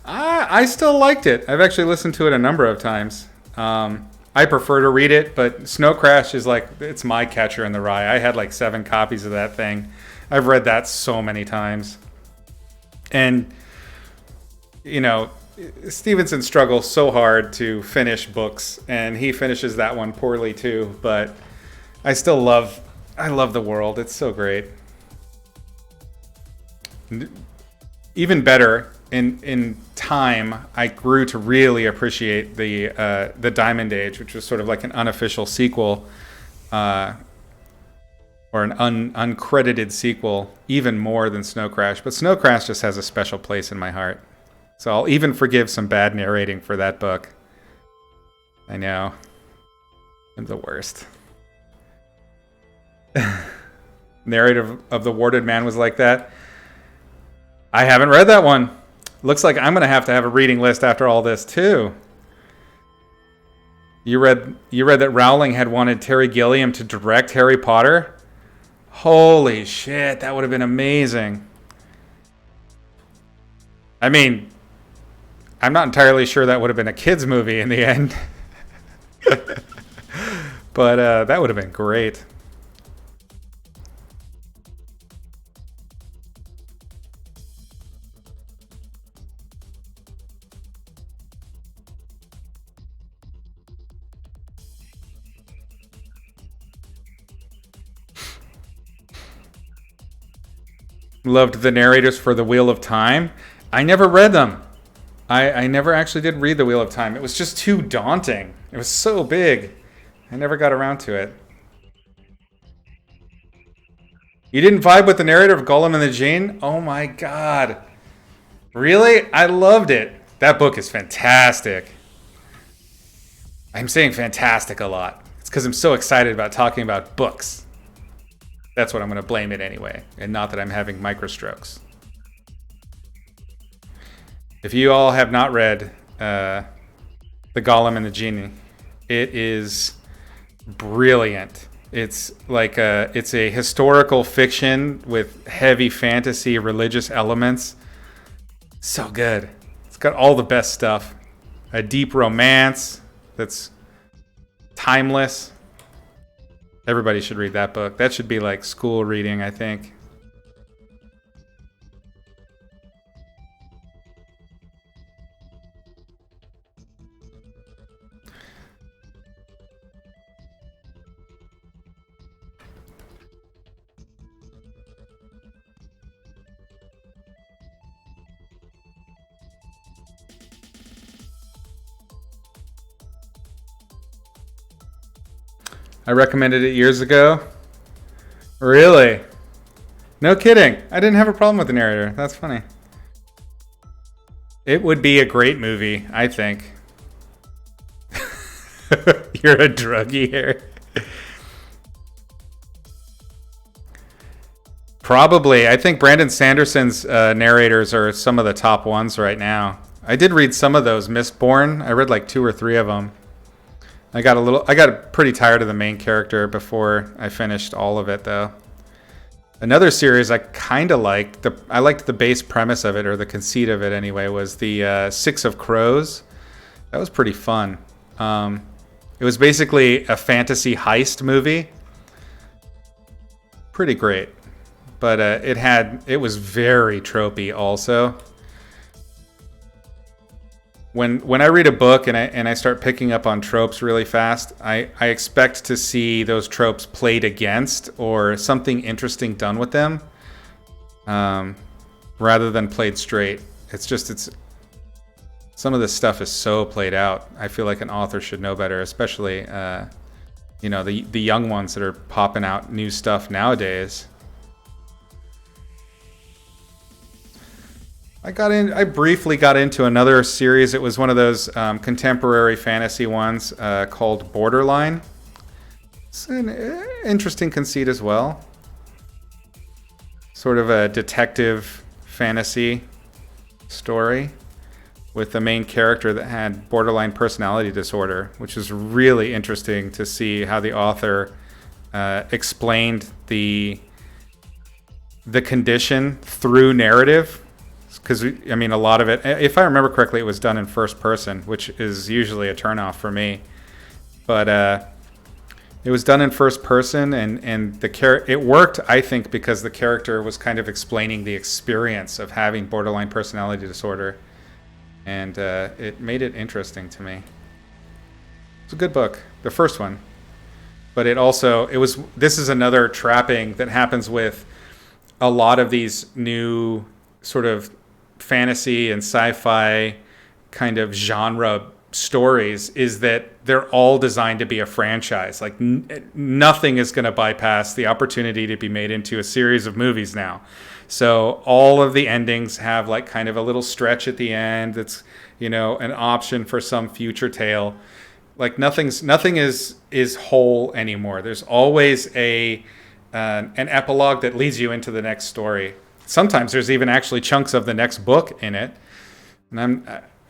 Speaker 1: I still liked it. I've actually listened to it a number of times. I prefer to read it, but Snow Crash is like, it's my Catcher in the Rye. I had like 7 copies of that thing. I've read that so many times. And, you know, Stevenson struggles so hard to finish books, and he finishes that one poorly too, but I love the world. It's so great. Even better, in time, I grew to really appreciate the Diamond Age, which was sort of like an unofficial sequel, or an uncredited sequel, even more than Snow Crash. But Snow Crash just has a special place in my heart. So I'll even forgive some bad narrating for that book. I know. I'm the worst. Narrative of the Warded Man was like that. I haven't read that one. Looks like I'm going to have a reading list after all this, too. You read that Rowling had wanted Terry Gilliam to direct Harry Potter? Holy shit, that would have been amazing. I mean, I'm not entirely sure that would have been a kid's movie in the end. But that would have been great. Loved the narrators for The Wheel of Time. I never read them. I never actually did read The Wheel of Time. It was just too daunting. It was so big. I never got around to it. You didn't vibe with the narrator of Gollum and the Jinn? Oh my god. Really? I loved it. That book is fantastic. I'm saying fantastic a lot. It's because I'm so excited about talking about books. That's what I'm going to blame it anyway, and not that I'm having microstrokes. If you all have not read The Gollum and the Genie, it is brilliant. It's like it's a historical fiction with heavy fantasy, religious elements. So good. It's got all the best stuff. A deep romance that's timeless. Everybody should read that book. That should be like school reading, I think. I recommended it years ago. Really? No kidding. I didn't have a problem with the narrator. That's funny. It would be a great movie, I think. You're a druggie here. Probably. I think Brandon Sanderson's narrators are some of the top ones right now. I did read some of those. Mistborn. I read like 2 or 3 of them. I got pretty tired of the main character before I finished all of it, though. Another series I kind of liked, I liked the base premise of it, or the conceit of it anyway, was the Six of Crows. That was pretty fun. It was basically a fantasy heist movie. Pretty great. But it was very tropey also. When I read a book and I start picking up on tropes really fast, I expect to see those tropes played against or something interesting done with them, rather than played straight. It's some of this stuff is so played out. I feel like an author should know better, especially the young ones that are popping out new stuff nowadays. I briefly got into another series. It was one of those contemporary fantasy ones called Borderline. It's an interesting conceit as well. Sort of a detective fantasy story with the main character that had borderline personality disorder, which was really interesting to see how the author explained the condition through narrative. Because, I mean, a lot of it, if I remember correctly, it was done in first person, which is usually a turnoff for me. But it was done in first person, and it worked, I think, because the character was kind of explaining the experience of having borderline personality disorder. And it made it interesting to me. It's a good book, the first one. But this is another trapping that happens with a lot of these new sort of fantasy and sci-fi kind of genre stories, is that they're all designed to be a franchise. Like nothing is going to bypass the opportunity to be made into a series of movies now. So all of the endings have like kind of a little stretch at the end that's, you know, an option for some future tale. Like nothing is whole anymore. There's always an epilogue that leads you into the next story. Sometimes there's even actually chunks of the next book in it. And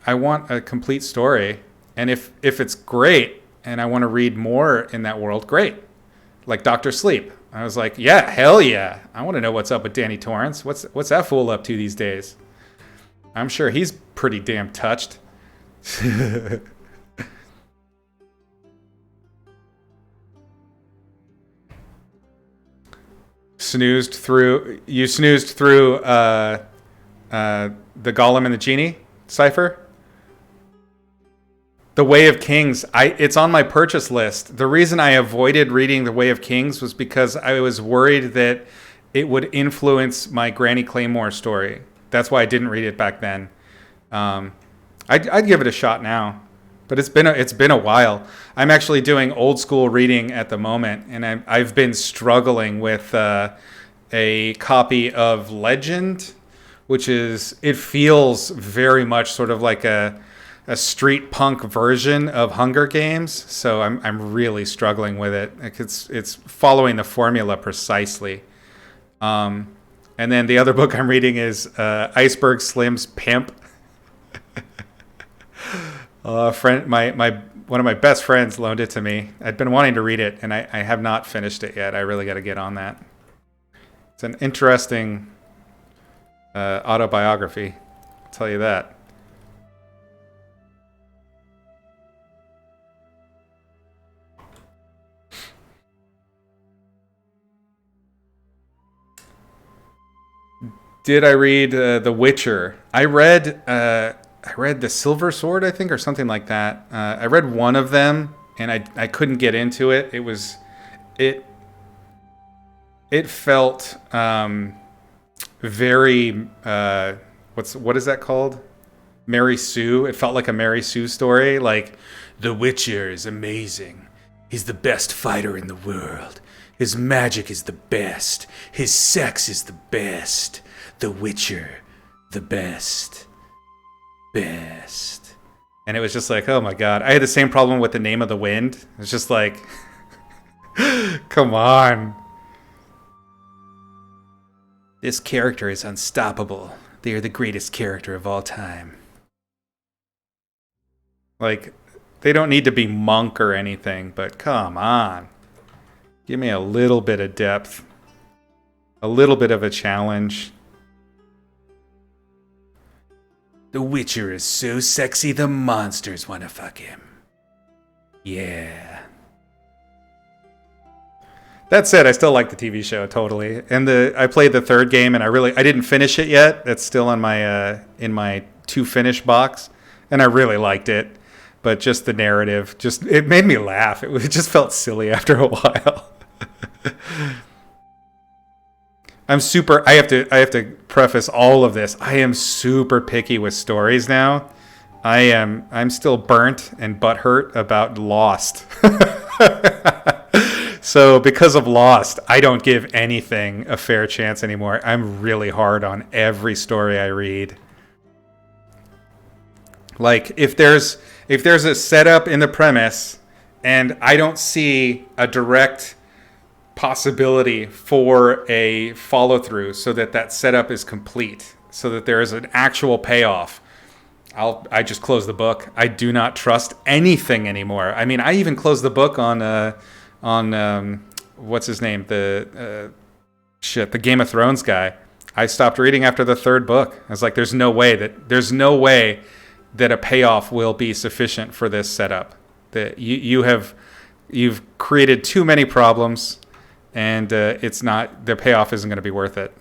Speaker 1: I want a complete story. And if it's great and I want to read more in that world, great. Like Dr. Sleep. I was like, yeah, hell yeah. I want to know what's up with Danny Torrance. What's that fool up to these days? I'm sure he's pretty damn touched. You snoozed through the Golem and the Genie cipher. The Way of Kings, it's on my purchase list. The reason I avoided reading The Way of Kings was because I was worried that it would influence my Granny Claymore story. That's why I didn't read it back then. I'd give it a shot now, but it's been a while. I'm actually doing old school reading at the moment, and I've been struggling with a copy of Legend, which it feels very much sort of like a street punk version of Hunger Games. So I'm really struggling with it. It's following the formula precisely. And then the other book I'm reading is Iceberg Slim's Pimp. One of my best friends loaned it to me. I'd been wanting to read it, and I have not finished it yet. I really got to get on that. It's an interesting autobiography, I'll tell you that. Did I read The Witcher? I read The Silver Sword, I think, or something like that. I read one of them, and I couldn't get into it. It felt very what is that called? Mary Sue. It felt like a Mary Sue story. Like, the Witcher is amazing. He's the best fighter in the world. His magic is the best. His sex is the best. The Witcher, the best. And it was just like, oh my god. I had the same problem with The Name of the Wind. It's just like, come on. This character is unstoppable. They are the greatest character of all time. Like, they don't need to be monk or anything, but come on. Give me a little bit of depth. A little bit of a challenge. The Witcher is so sexy the monsters want to fuck him. Yeah. That said, I still like the TV show totally. And I played the third game, and I didn't finish it yet. It's still on my in my to finish box, and I really liked it. But just the narrative, it made me laugh. It just felt silly after a while. I have to preface all of this. I am super picky with stories now. I'm still burnt and butthurt about Lost. So because of Lost, I don't give anything a fair chance anymore. I'm really hard on every story I read. Like if there's a setup in the premise and I don't see a direct possibility for a follow through so that that setup is complete, so that there is an actual payoff, I just close the book. I do not trust anything anymore. I mean, I even closed the book on what's his name, the Game of Thrones guy. I stopped reading after the third book. I was like, there's no way that a payoff will be sufficient for this setup. That you've created too many problems, and the payoff isn't going to be worth it.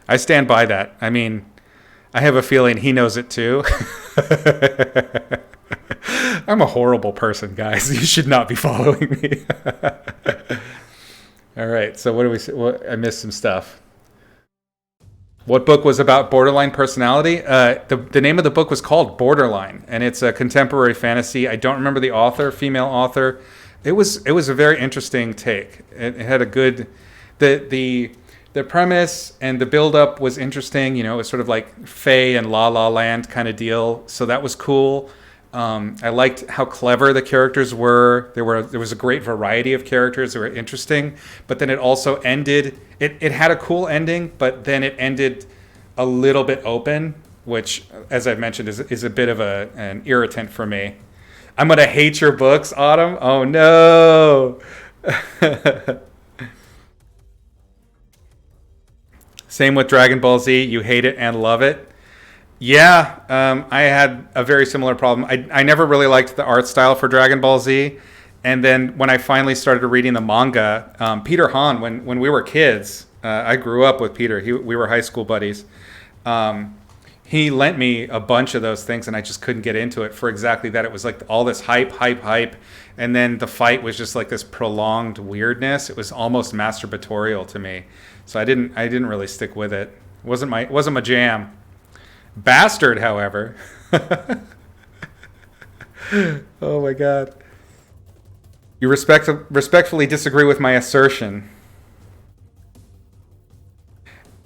Speaker 1: I stand by that. I mean, I have a feeling he knows it too. I'm a horrible person, guys. You should not be following me. All right. So what do we say? I missed some stuff. What book was about borderline personality? The name of the book was called Borderline, and it's a contemporary fantasy. I don't remember the author, female author. It was a very interesting take. It had a good the premise and the build-up was interesting. You know, it was sort of like Fae and La La Land kind of deal. So that was cool. I liked how clever the characters were. There was a great variety of characters that were interesting. But then it also ended. It had a cool ending, but then it ended a little bit open, which, as I've mentioned, is a bit of an irritant for me. I'm gonna hate your books, Autumn. Oh no. Same with Dragon Ball Z. You hate it and love it. Yeah, I had a very similar problem. I never really liked the art style for Dragon Ball Z. And then when I finally started reading the manga, Peter Han, when we were kids, I grew up with Peter. We were high school buddies. He lent me a bunch of those things, and I just couldn't get into it for exactly that. It was like all this hype. And then the fight was just like this prolonged weirdness. It was almost masturbatorial to me. So I didn't really stick with it. It wasn't my jam. Bastard, however. Oh my God. You respectfully disagree with my assertion.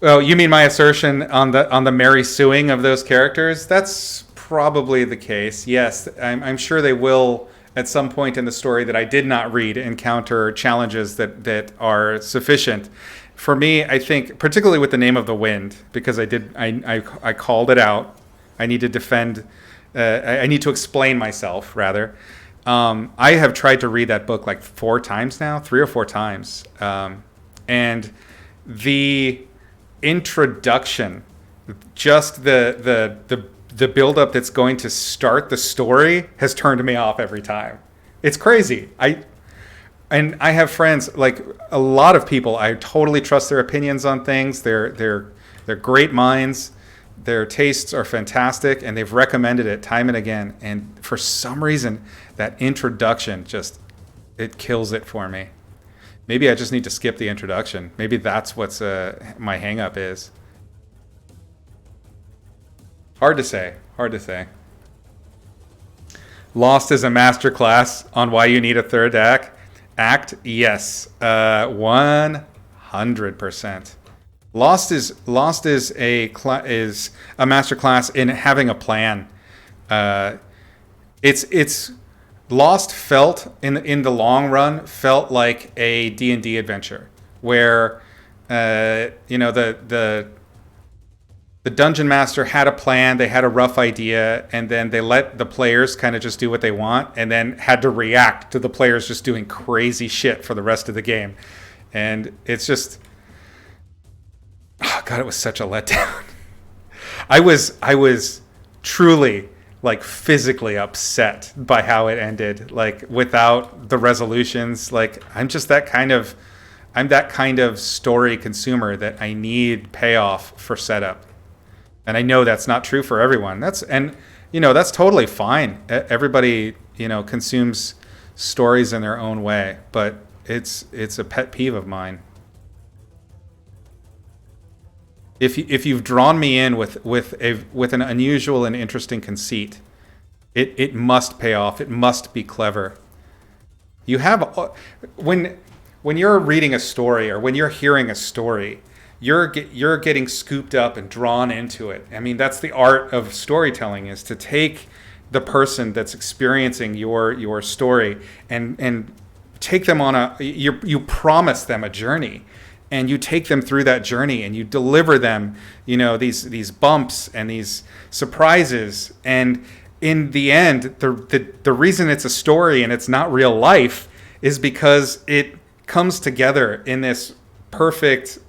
Speaker 1: Oh, you mean my assertion on the Mary suing of those characters? That's probably the case. Yes, I'm sure they will at some point in the story that I did not read encounter challenges that are sufficient. For me, I think, particularly with the Name of the Wind, because I called it out. I need to defend. I need to explain myself, rather. I have tried to read that book like 4 times now, 3 or 4 times, and the introduction, just the build-up that's going to start the story, has turned me off every time. It's crazy. And I have friends, like a lot of people, I totally trust their opinions on things. They're great minds. Their tastes are fantastic, and they've recommended it time and again. And for some reason, that introduction it kills it for me. Maybe I just need to skip the introduction. Maybe that's what's my hang-up is. Hard to say. Lost is a masterclass on why you need a third act. Yes, 100%. Lost is a masterclass in having a plan. It's Lost felt in the long run felt like a D&D adventure where the dungeon master had a plan, they had a rough idea, and then they let the players kind of just do what they want, and then had to react to the players just doing crazy shit for the rest of the game. And it's just, oh God, it was such a letdown. I was truly like physically upset by how it ended, like without the resolutions. Like I'm that kind of story consumer that I need payoff for setup. And I know that's not true for everyone. That's totally fine. Everybody, consumes stories in their own way, but it's a pet peeve of mine. If you've drawn me in with an unusual and interesting conceit, it must pay off. It must be clever. You have when you're reading a story or when you're hearing a story, you're getting scooped up and drawn into it. I mean, that's the art of storytelling, is to take the person that's experiencing your story and take them on you promise them a journey, and you take them through that journey, and you deliver them, these bumps and these surprises. And in the end, the reason it's a story and it's not real life is because it comes together in this perfect,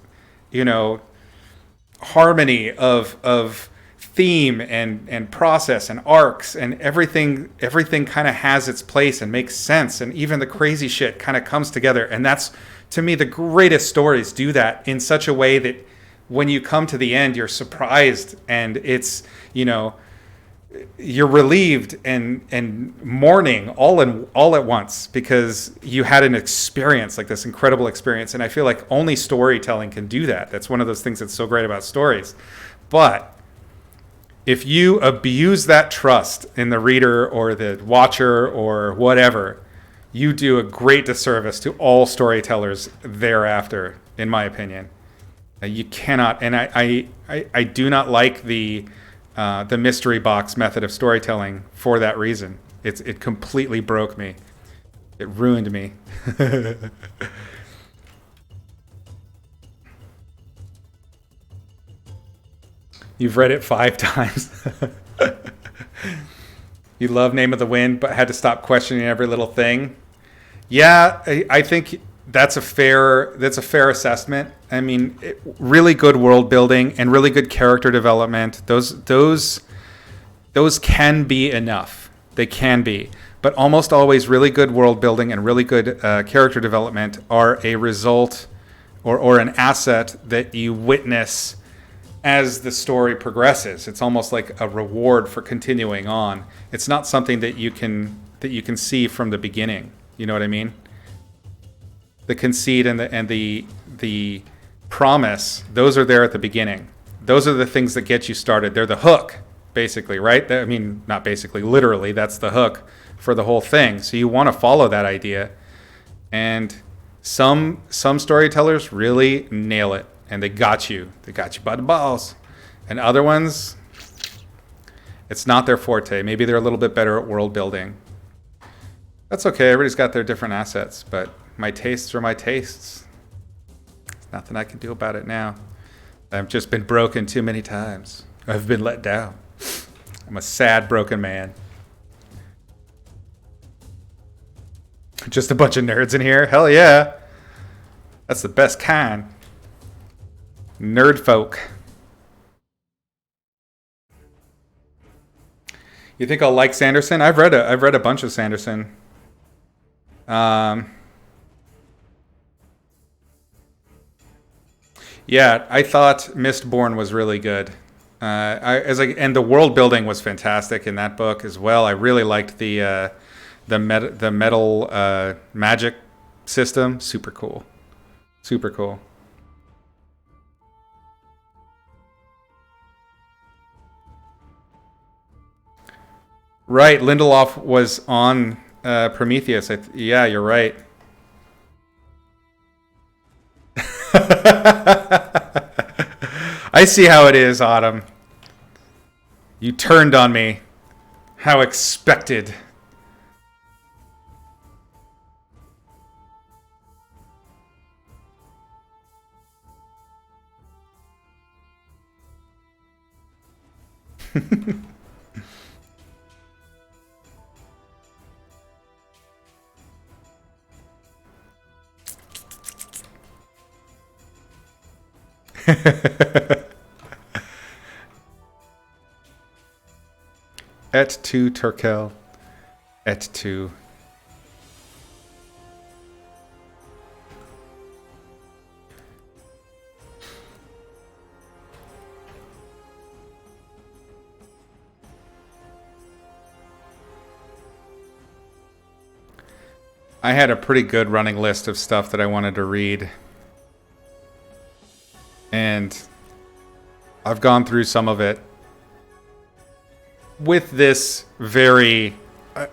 Speaker 1: harmony of theme and process and arcs, and everything kind of has its place and makes sense, and even the crazy shit kind of comes together. And that's, to me, the greatest stories do that in such a way that when you come to the end, you're surprised, and it's, you're relieved and mourning all at once, because you had an experience, like this incredible experience. And I feel like only storytelling can do that. That's one of those things that's so great about stories. But if you abuse that trust in the reader or the watcher or whatever, you do a great disservice to all storytellers thereafter, in my opinion. You cannot, and I do not like the mystery box method of storytelling for that reason. It completely broke me. It ruined me. You've read it 5 times. You love Name of the Wind, but had to stop questioning every little thing. Yeah, I think that's a fair assessment. I mean, really good world building and really good character development. Those can be enough. They can be, but almost always really good world building and really good character development are a result or an asset that you witness as the story progresses. It's almost like a reward for continuing on. It's not something that you can see from the beginning. You know what I mean? The conceit and the promise, those are there at the beginning. Those are the things that get you started. They're the hook, basically, right? I mean, not basically, literally, that's the hook for the whole thing. So you want to follow that idea. And some storytellers really nail it, and they got you. They got you by the balls. And other ones, it's not their forte. Maybe they're a little bit better at world building. That's okay. Everybody's got their different assets, but my tastes are my tastes. There's nothing I can do about it now. I've just been broken too many times. I've been let down. I'm a sad, broken man. Just a bunch of nerds in here? Hell yeah. That's the best kind. Nerd folk. You think I'll like Sanderson? I've read a bunch of Sanderson. Yeah, I thought Mistborn was really good. And the world building was fantastic in that book as well. I really liked the metal magic system. Super cool. Super cool. Right, Lindelof was on Prometheus. Yeah, you're right. I see how it is, Autumn. You turned on me. How expected. Et tu, Turkel. Et tu. I had a pretty good running list of stuff that I wanted to read. And I've gone through some of it with this very...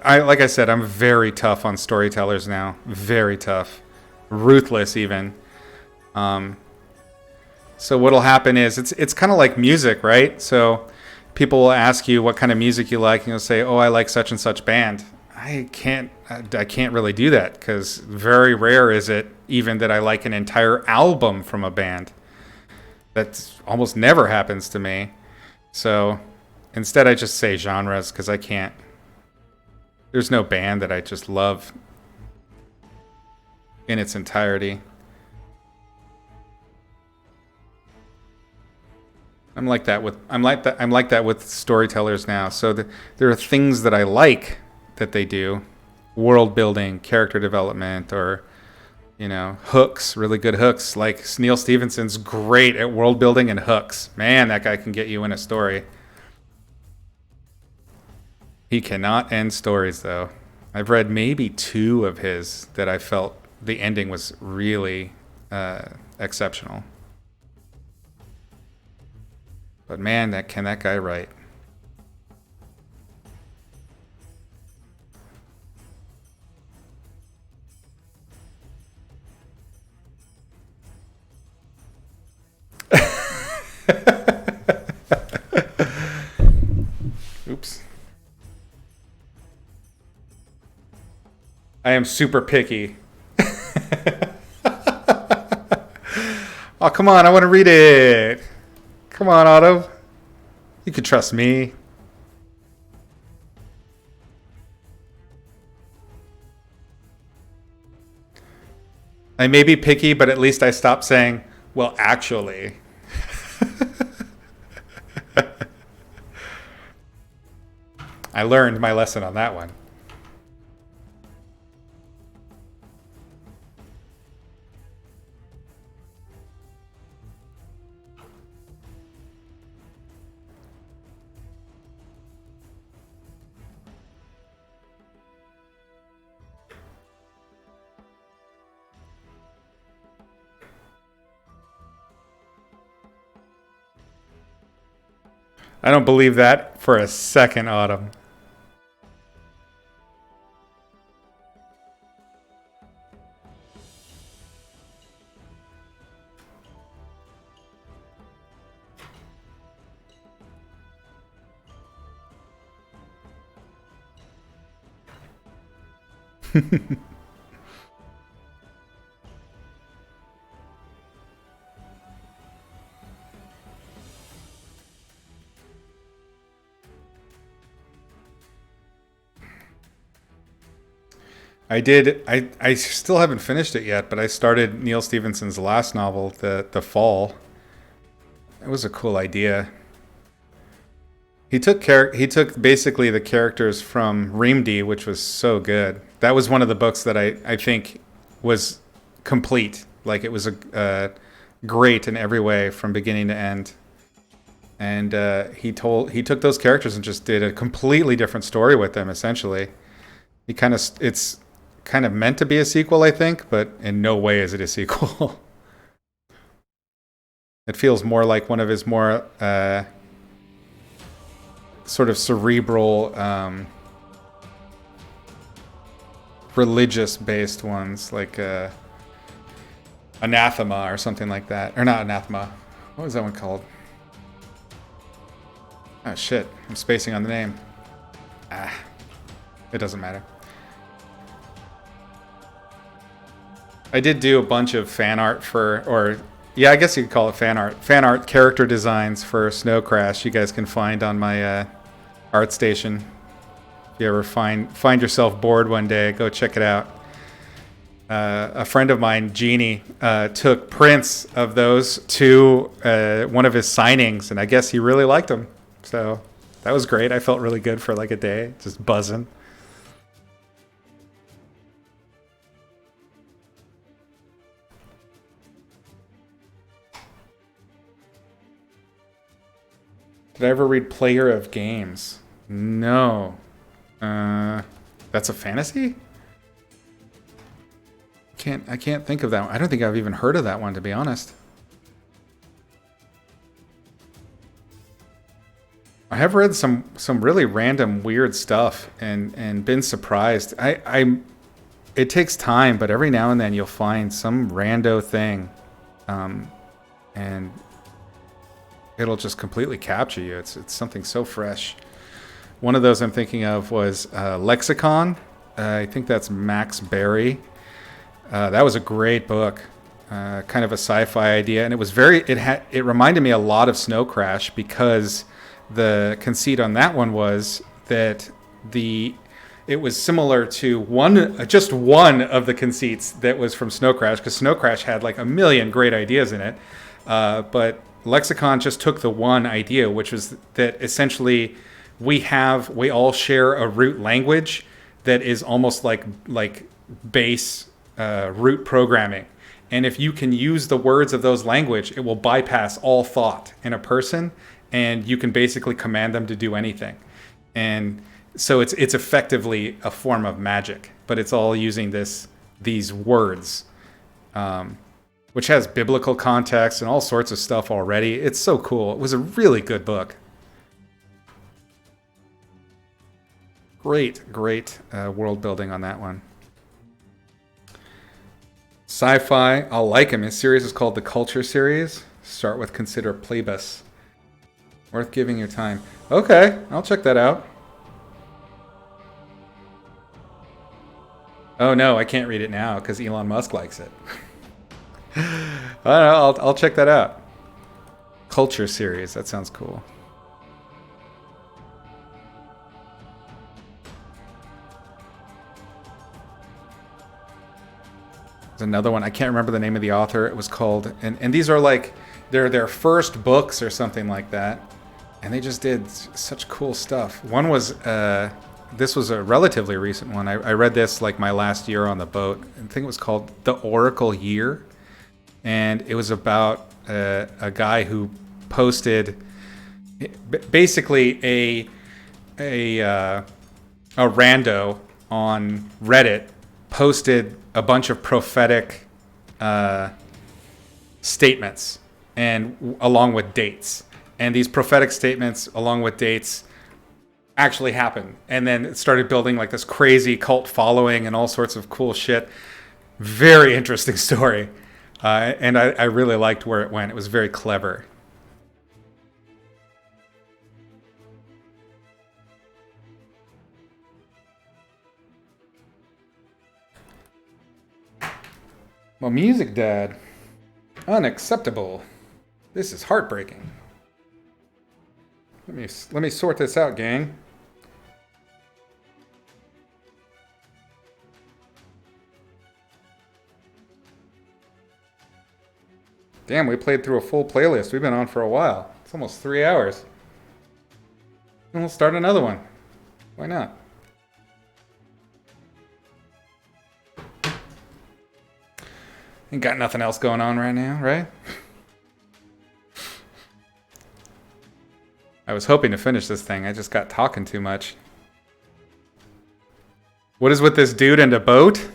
Speaker 1: like I said, I'm very tough on storytellers now. Very tough. Ruthless, even. So what'll happen is it's kind of like music, right? So people will ask you what kind of music you like, and you'll say, "Oh, I like such and such band." I can't really do that because very rare is it even that I like an entire album from a band. That almost never happens to me. So instead, I just say genres because I can't. There's no band that I just love in its entirety. I'm like that with storytellers now. So there are things that I like that they do, world building, character development, or hooks, really good hooks. Like Neil Stephenson's great at world building and hooks. Man, that guy can get you in a story. He cannot end stories though. I've read maybe 2 of his that I felt the ending was really exceptional. But man, that guy write? Oops. I am super picky. Oh, come on, I want to read it. Come on, Otto. You can trust me. I may be picky, but at least I stopped saying, well, actually. I learned my lesson on that one. I don't believe that for a second, Autumn. I still haven't finished it yet, but I started Neil Stephenson's last novel, The Fall. It was a cool idea. He took basically the characters from Reamdy, which was so good. That was one of the books that I think was complete. Like it was great in every way from beginning to end. And he took those characters and just did a completely different story with them. Essentially, it's kind of meant to be a sequel, I think, but in no way is it a sequel. It feels more like one of his more sort of cerebral, religious-based ones, like Anathema or something like that. Or not Anathema. What was that one called? Oh, shit. I'm spacing on the name. It doesn't matter. I did do a bunch of fan art I guess you could call it fan art. Fan art character designs for Snow Crash you guys can find on my art station. If you ever find yourself bored one day, go check it out. A friend of mine, Jeannie, took prints of those to one of his signings, and I guess he really liked them. So that was great. I felt really good for like a day, just buzzing. Did I ever read Player of Games? No. That's a fantasy? I can't think of that one. I don't think I've even heard of that one, to be honest. I have read some really random weird stuff and been surprised. It takes time, but every now and then you'll find some rando thing. And it'll just completely capture you. It's something so fresh. One of those I'm thinking of was Lexicon. I think that's Max Berry. That was a great book. Kind of a sci-fi idea, and it reminded me a lot of Snow Crash, because the conceit on that one was that it was similar to just one of the conceits that was from Snow Crash, because Snow Crash had like a million great ideas in it, but Lexicon just took the one idea, which was that essentially we all share a root language that is almost like base root programming. And if you can use the words of those language, it will bypass all thought in a person, and you can basically command them to do anything. And so it's effectively a form of magic, but it's all using these words, which has biblical context and all sorts of stuff already. It's so cool. It was a really good book. Great world building on that one. Sci-fi, I'll like him. His series is called the Culture Series. Start with Consider Plebus. Worth giving your time. Okay, I'll check that out. Oh no, I can't read it now because Elon Musk likes it. I'll check that out. Culture Series, that sounds cool. Another one, I can't remember the name of the author. It was called, and these are like they're their first books or something like that, and they just did such cool stuff. One was this was a relatively recent one. I read this like my last year on the boat. I think it was called The Oracle Year, and it was about a guy who posted basically a rando on Reddit posted a bunch of prophetic statements, and along with dates. And these prophetic statements, along with dates, actually happened. And then it started building like this crazy cult following and all sorts of cool shit. Very interesting story. And I really liked where it went. It was very clever. My music died. Unacceptable. This is heartbreaking. Let me sort this out, gang. Damn, we played through a full playlist. We've been on for a while. It's almost 3 hours. And we'll start another one. Why not? Ain't got nothing else going on right now, right? I was hoping to finish this thing. I just got talking too much. What is with this dude and a boat?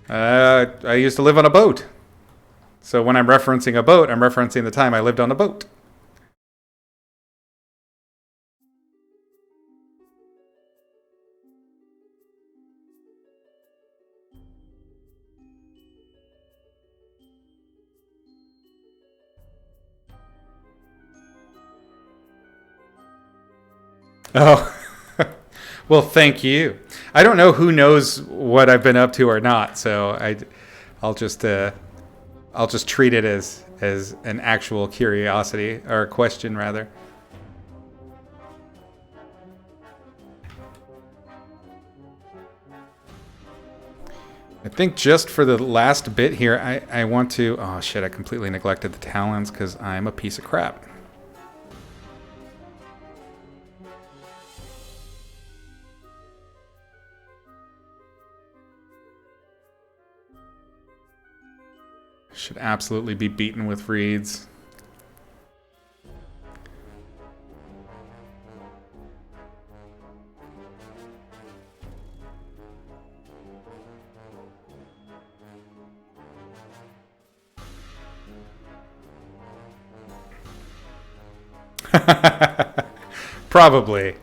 Speaker 1: I used to live on a boat. So when I'm referencing a boat, I'm referencing the time I lived on a boat. Oh, well, thank you. I don't know who knows what I've been up to or not, so I'll just treat it as an actual curiosity, or a question rather. I think just for the last bit here, I want to. Oh shit! I completely neglected the talons because I'm a piece of crap. Should absolutely be beaten with reeds. Probably.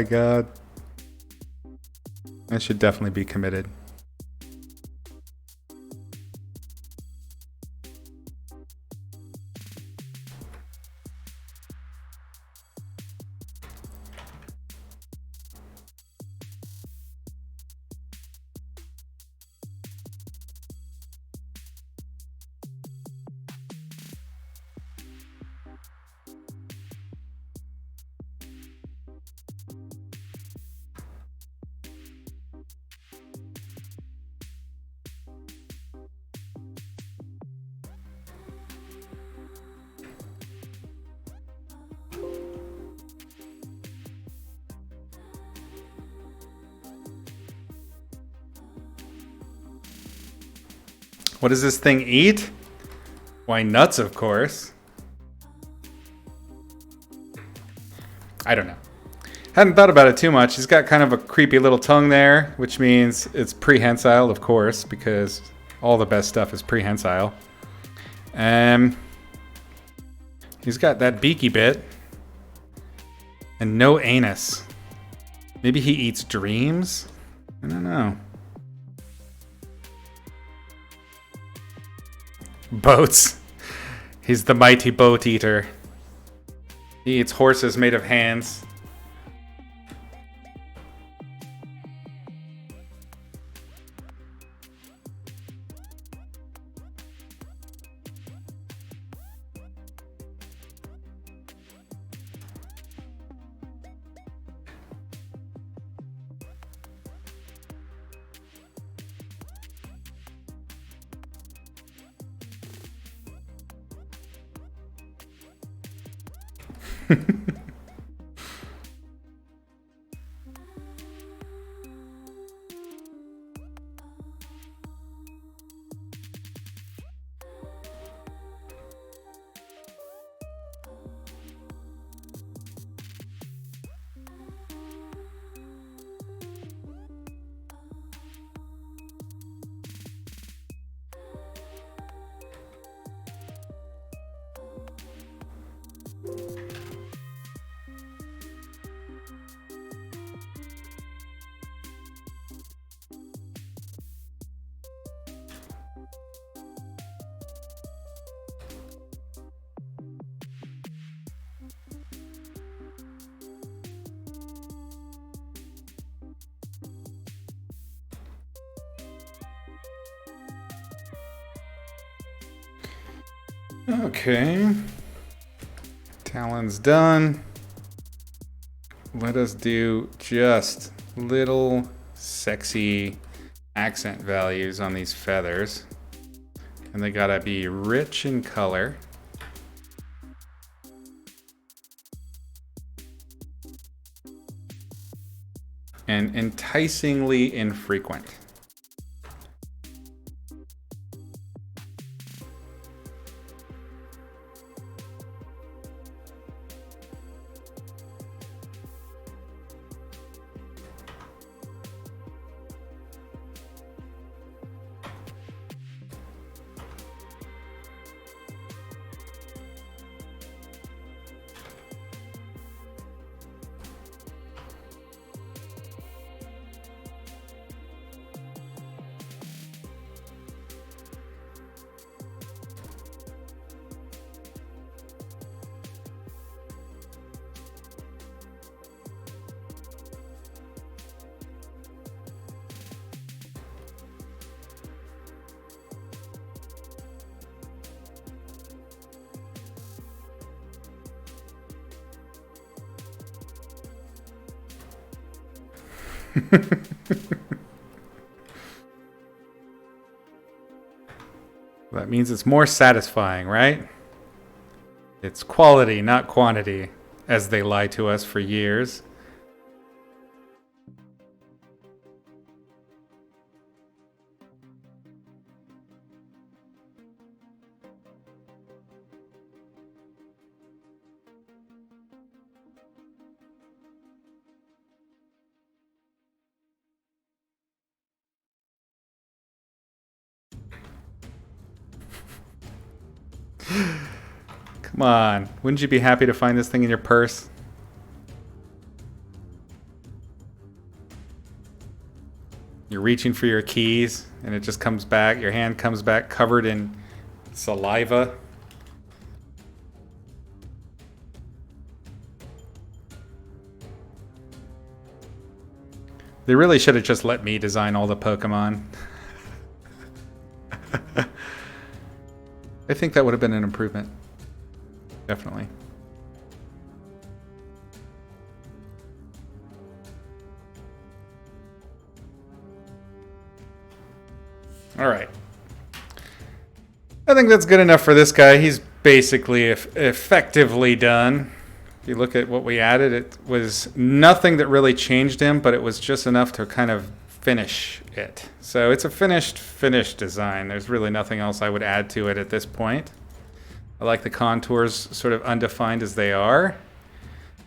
Speaker 1: my god. I should definitely be committed. What does this thing eat? Why, nuts, of course. I don't know. Hadn't thought about it too much. He's got kind of a creepy little tongue there, which means it's prehensile, of course, because all the best stuff is prehensile. He's got that beaky bit. And no anus. Maybe he eats dreams? I don't know. Boats. He's the mighty boat eater. He eats horses made of hands. Okay. Talon's done. Let us do just little sexy accent values on these feathers. And they gotta be rich in color. And enticingly infrequent. That means it's more satisfying, right? It's quality, not quantity, as they lie to us for years. Come on, wouldn't you be happy to find this thing in your purse? You're reaching for your keys, and it just comes back. Your hand comes back covered in saliva. They really should have just let me design all the Pokemon. I think that would have been an improvement. Definitely. All right. I think that's good enough for this guy. He's basically effectively done. If you look at what we added, it was nothing that really changed him, but it was just enough to kind of finish it. So it's a finished design. There's really nothing else I would add to it at this point. I like the contours sort of undefined as they are.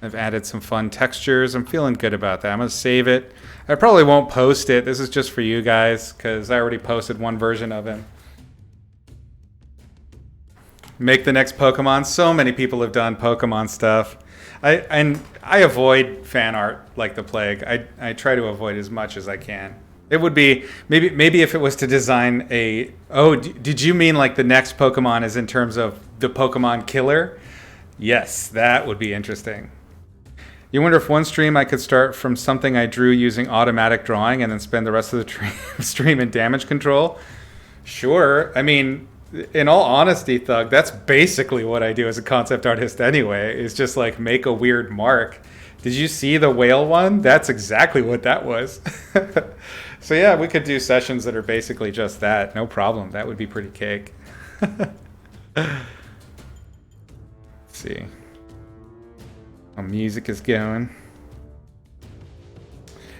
Speaker 1: I've added some fun textures. I'm feeling good about that. I'm going to save it. I probably won't post it. This is just for you guys because I already posted one version of him. Make the next Pokemon. So many people have done Pokemon stuff. I avoid fan art like the plague. I try to avoid as much as I can. It would be maybe if it was to design a... Oh, did you mean like the next Pokemon is in terms of the Pokemon killer? Yes, that would be interesting. You wonder if one stream I could start from something I drew using automatic drawing and then spend the rest of the stream in damage control? Sure. I mean, in all honesty, Thug, that's basically what I do as a concept artist anyway. Is just like make a weird mark. Did you see the whale one? That's exactly what that was. So yeah, we could do sessions that are basically just that. No problem. That would be pretty cake. Let's see. How music is going.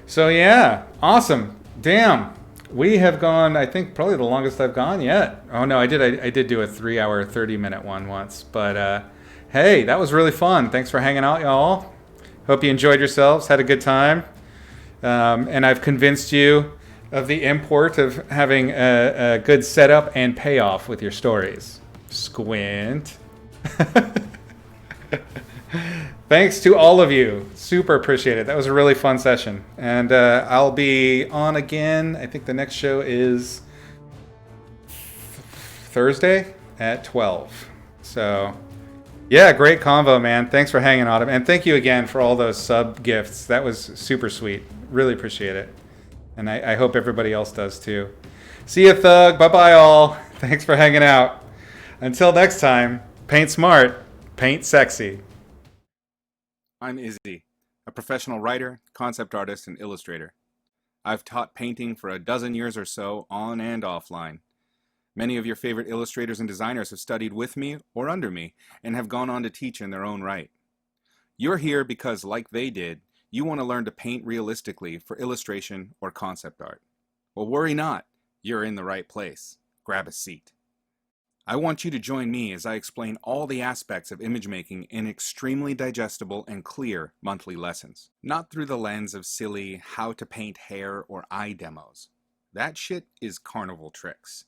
Speaker 1: So yeah, awesome. Damn. We have gone, I think, probably the longest I've gone yet. Oh no, I did do a 3-hour, 30-minute one once. But hey, that was really fun. Thanks for hanging out, y'all. Hope you enjoyed yourselves, had a good time. And I've convinced you of the import of having a good setup and payoff with your stories. Squint. Thanks to all of you. Super appreciate it. That was a really fun session. And I'll be on again. I think the next show is Thursday at 12. So, yeah, great convo, man. Thanks for hanging out. And thank you again for all those sub gifts. That was super sweet. Really appreciate it. And I hope everybody else does too. See you, Thug. Bye-bye, all. Thanks for hanging out. Until next time, paint smart, paint sexy. I'm Izzy, a professional writer, concept artist, and illustrator. I've taught painting for a dozen years or so, on and offline. Many of your favorite illustrators and designers have studied with me or under me, and have gone on to teach in their own right. You're here because, like they did, you want to learn to paint realistically for illustration or concept art. Well, worry not. You're in the right place. Grab a seat. I want you to join me as I explain all the aspects of image making in extremely digestible and clear monthly lessons. Not through the lens of silly how to paint hair or eye demos. That shit is carnival tricks.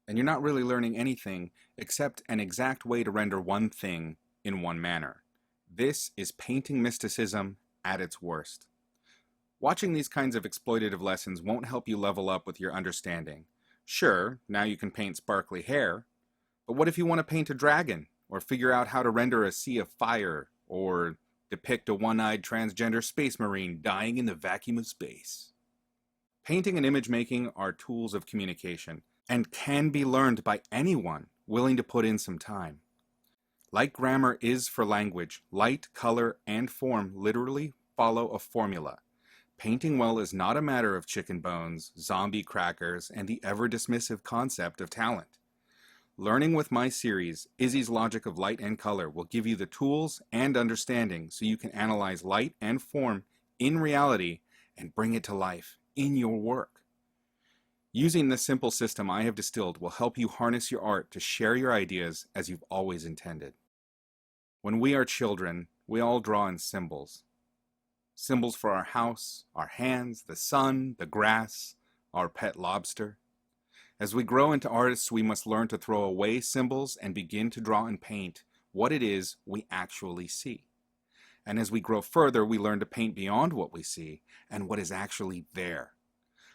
Speaker 1: And you're not really learning anything except an exact way to render one thing in one manner. This is painting mysticism at its worst. Watching these kinds of exploitative lessons won't help you level up with your understanding. Sure, now you can paint sparkly hair, but what if you want to paint a dragon, or figure out how to render a sea of fire, or depict a one-eyed transgender space marine dying in the vacuum of space? Painting and image making are tools of communication, and can be learned by anyone willing to put in some time. Like grammar is for language, light, color, and form literally follow a formula. Painting well is not a matter of chicken bones, zombie crackers, and the ever-dismissive concept of talent. Learning with my series, Izzy's Logic of Light and Color, will give you the tools and understanding so you can analyze light and form in reality and bring it to life in your work. Using this simple system I have distilled will help you harness your art to share your ideas as you've always intended. When we are children, we all draw in symbols. Symbols for our house, our hands, the sun, the grass, our pet lobster. As we grow into artists, we must learn to throw away symbols and begin to draw and paint what it is we actually see. And as we grow further, we learn to paint beyond what we see and what is actually there.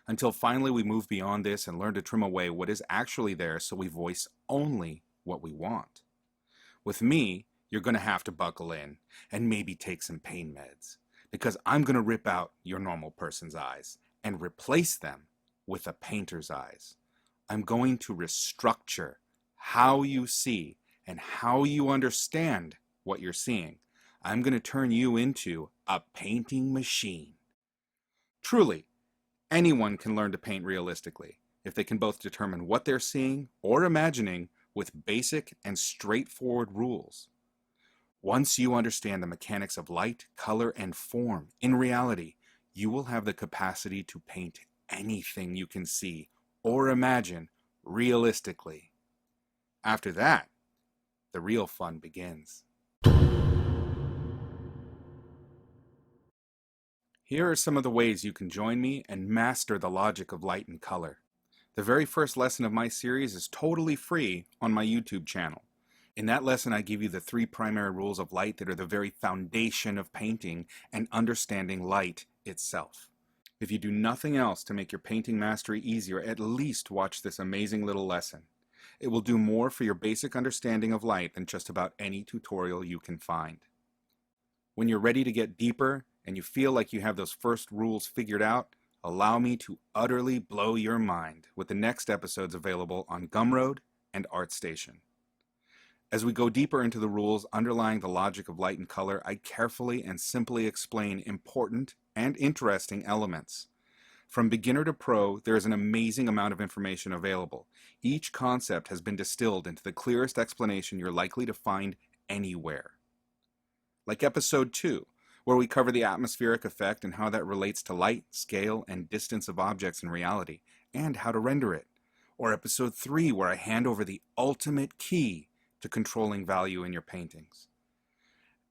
Speaker 1: until finally we move beyond this and learn to trim away what is actually there so we voice only what we want. With me, you're going to have to buckle in and maybe take some pain meds, because I'm going to rip out your normal person's eyes and replace them with a painter's eyes. I'm going to restructure how you see and how you understand what you're seeing. I'm going to turn you into a painting machine. Truly, anyone can learn to paint realistically if they can both determine what they're seeing or imagining with basic and straightforward rules. Once you understand the mechanics of light, color, and form in reality, you will have the capacity to paint anything you can see or imagine realistically. After that, the real fun begins. Here are some of the ways you can join me and master the logic of light and color. The very first lesson of my series is totally free on my YouTube channel. In that lesson, I give you the 3 primary rules of light that are the very foundation of painting and understanding light itself. If you do nothing else to make your painting mastery easier, at least watch this amazing little lesson. It will do more for your basic understanding of light than just about any tutorial you can find. When you're ready to get deeper and you feel like you have those first rules figured out, allow me to utterly blow your mind with the next episodes available on Gumroad and ArtStation. As we go deeper into the rules underlying the logic of light and color, I carefully and simply explain important and interesting elements. From beginner to pro, there is an amazing amount of information available. Each concept has been distilled into the clearest explanation you're likely to find anywhere. Like episode 2, where we cover the atmospheric effect and how that relates to light, scale, and distance of objects in reality, and how to render it. Or episode 3, where I hand over the ultimate key to controlling value in your paintings.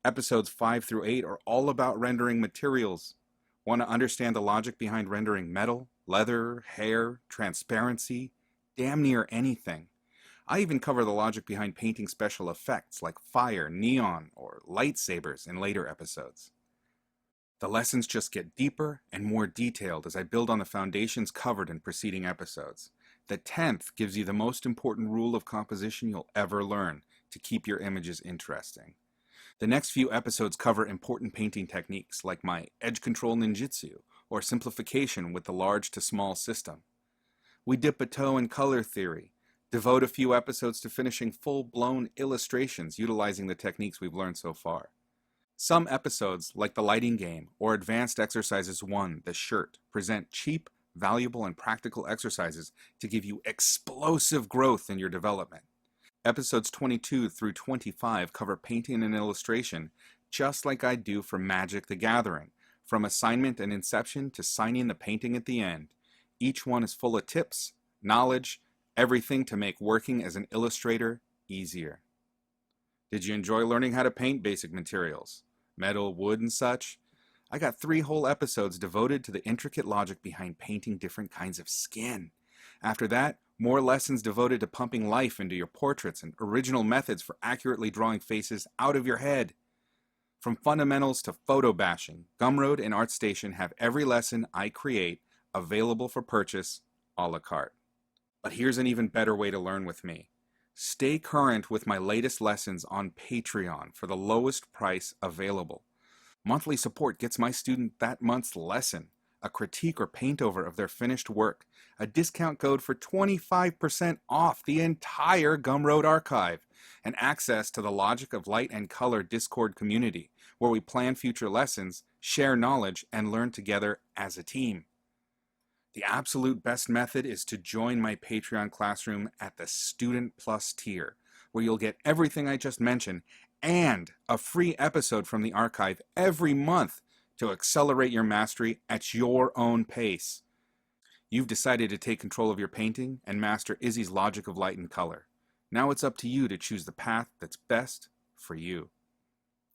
Speaker 1: Episodes 5 through 8 are all about rendering materials. Want to understand the logic behind rendering metal, leather, hair, transparency, damn near anything. I even cover the logic behind painting special effects like fire, neon, or lightsabers in later episodes. The lessons just get deeper and more detailed as I build on the foundations covered in preceding episodes. The 10th gives you the most important rule of composition you'll ever learn to keep your images interesting. The next few episodes cover important painting techniques like my edge control ninjutsu or simplification with the large to small system. We dip a toe in color theory, devote a few episodes to finishing full-blown illustrations utilizing the techniques we've learned so far. Some episodes, like the lighting game or Advanced Exercises 1, the shirt, present cheap, valuable, and practical exercises to give you explosive growth in your development. Episodes 22 through 25 cover painting and illustration, just like I do for Magic the Gathering, from assignment and inception to signing the painting at the end. Each one is full of tips, knowledge, everything to make working as an illustrator easier. Did you enjoy learning how to paint basic materials? Metal, wood, and such? I got 3 whole episodes devoted to the intricate logic behind painting different kinds of skin. After that, more lessons devoted to pumping life into your portraits and original methods for accurately drawing faces out of your head. From fundamentals to photo bashing, Gumroad and ArtStation have every lesson I create available for purchase a la carte. But here's an even better way to learn with me. Stay current with my latest lessons on Patreon for the lowest price available. Monthly support gets my student that month's lesson, a critique or paint over of their finished work, a discount code for 25% off the entire Gumroad archive, and access to the Logic of Light and Color Discord community, where we plan future lessons, share knowledge, and learn together as a team. The absolute best method is to join my Patreon classroom at the Student Plus tier, where you'll get everything I just mentioned and a free episode from the archive every month to accelerate your mastery at your own pace. You've decided to take control of your painting and master Izzy's logic of light and color. Now it's up to you to choose the path that's best for you.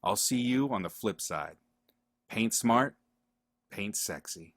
Speaker 1: I'll see you on the flip side. Paint smart, paint sexy.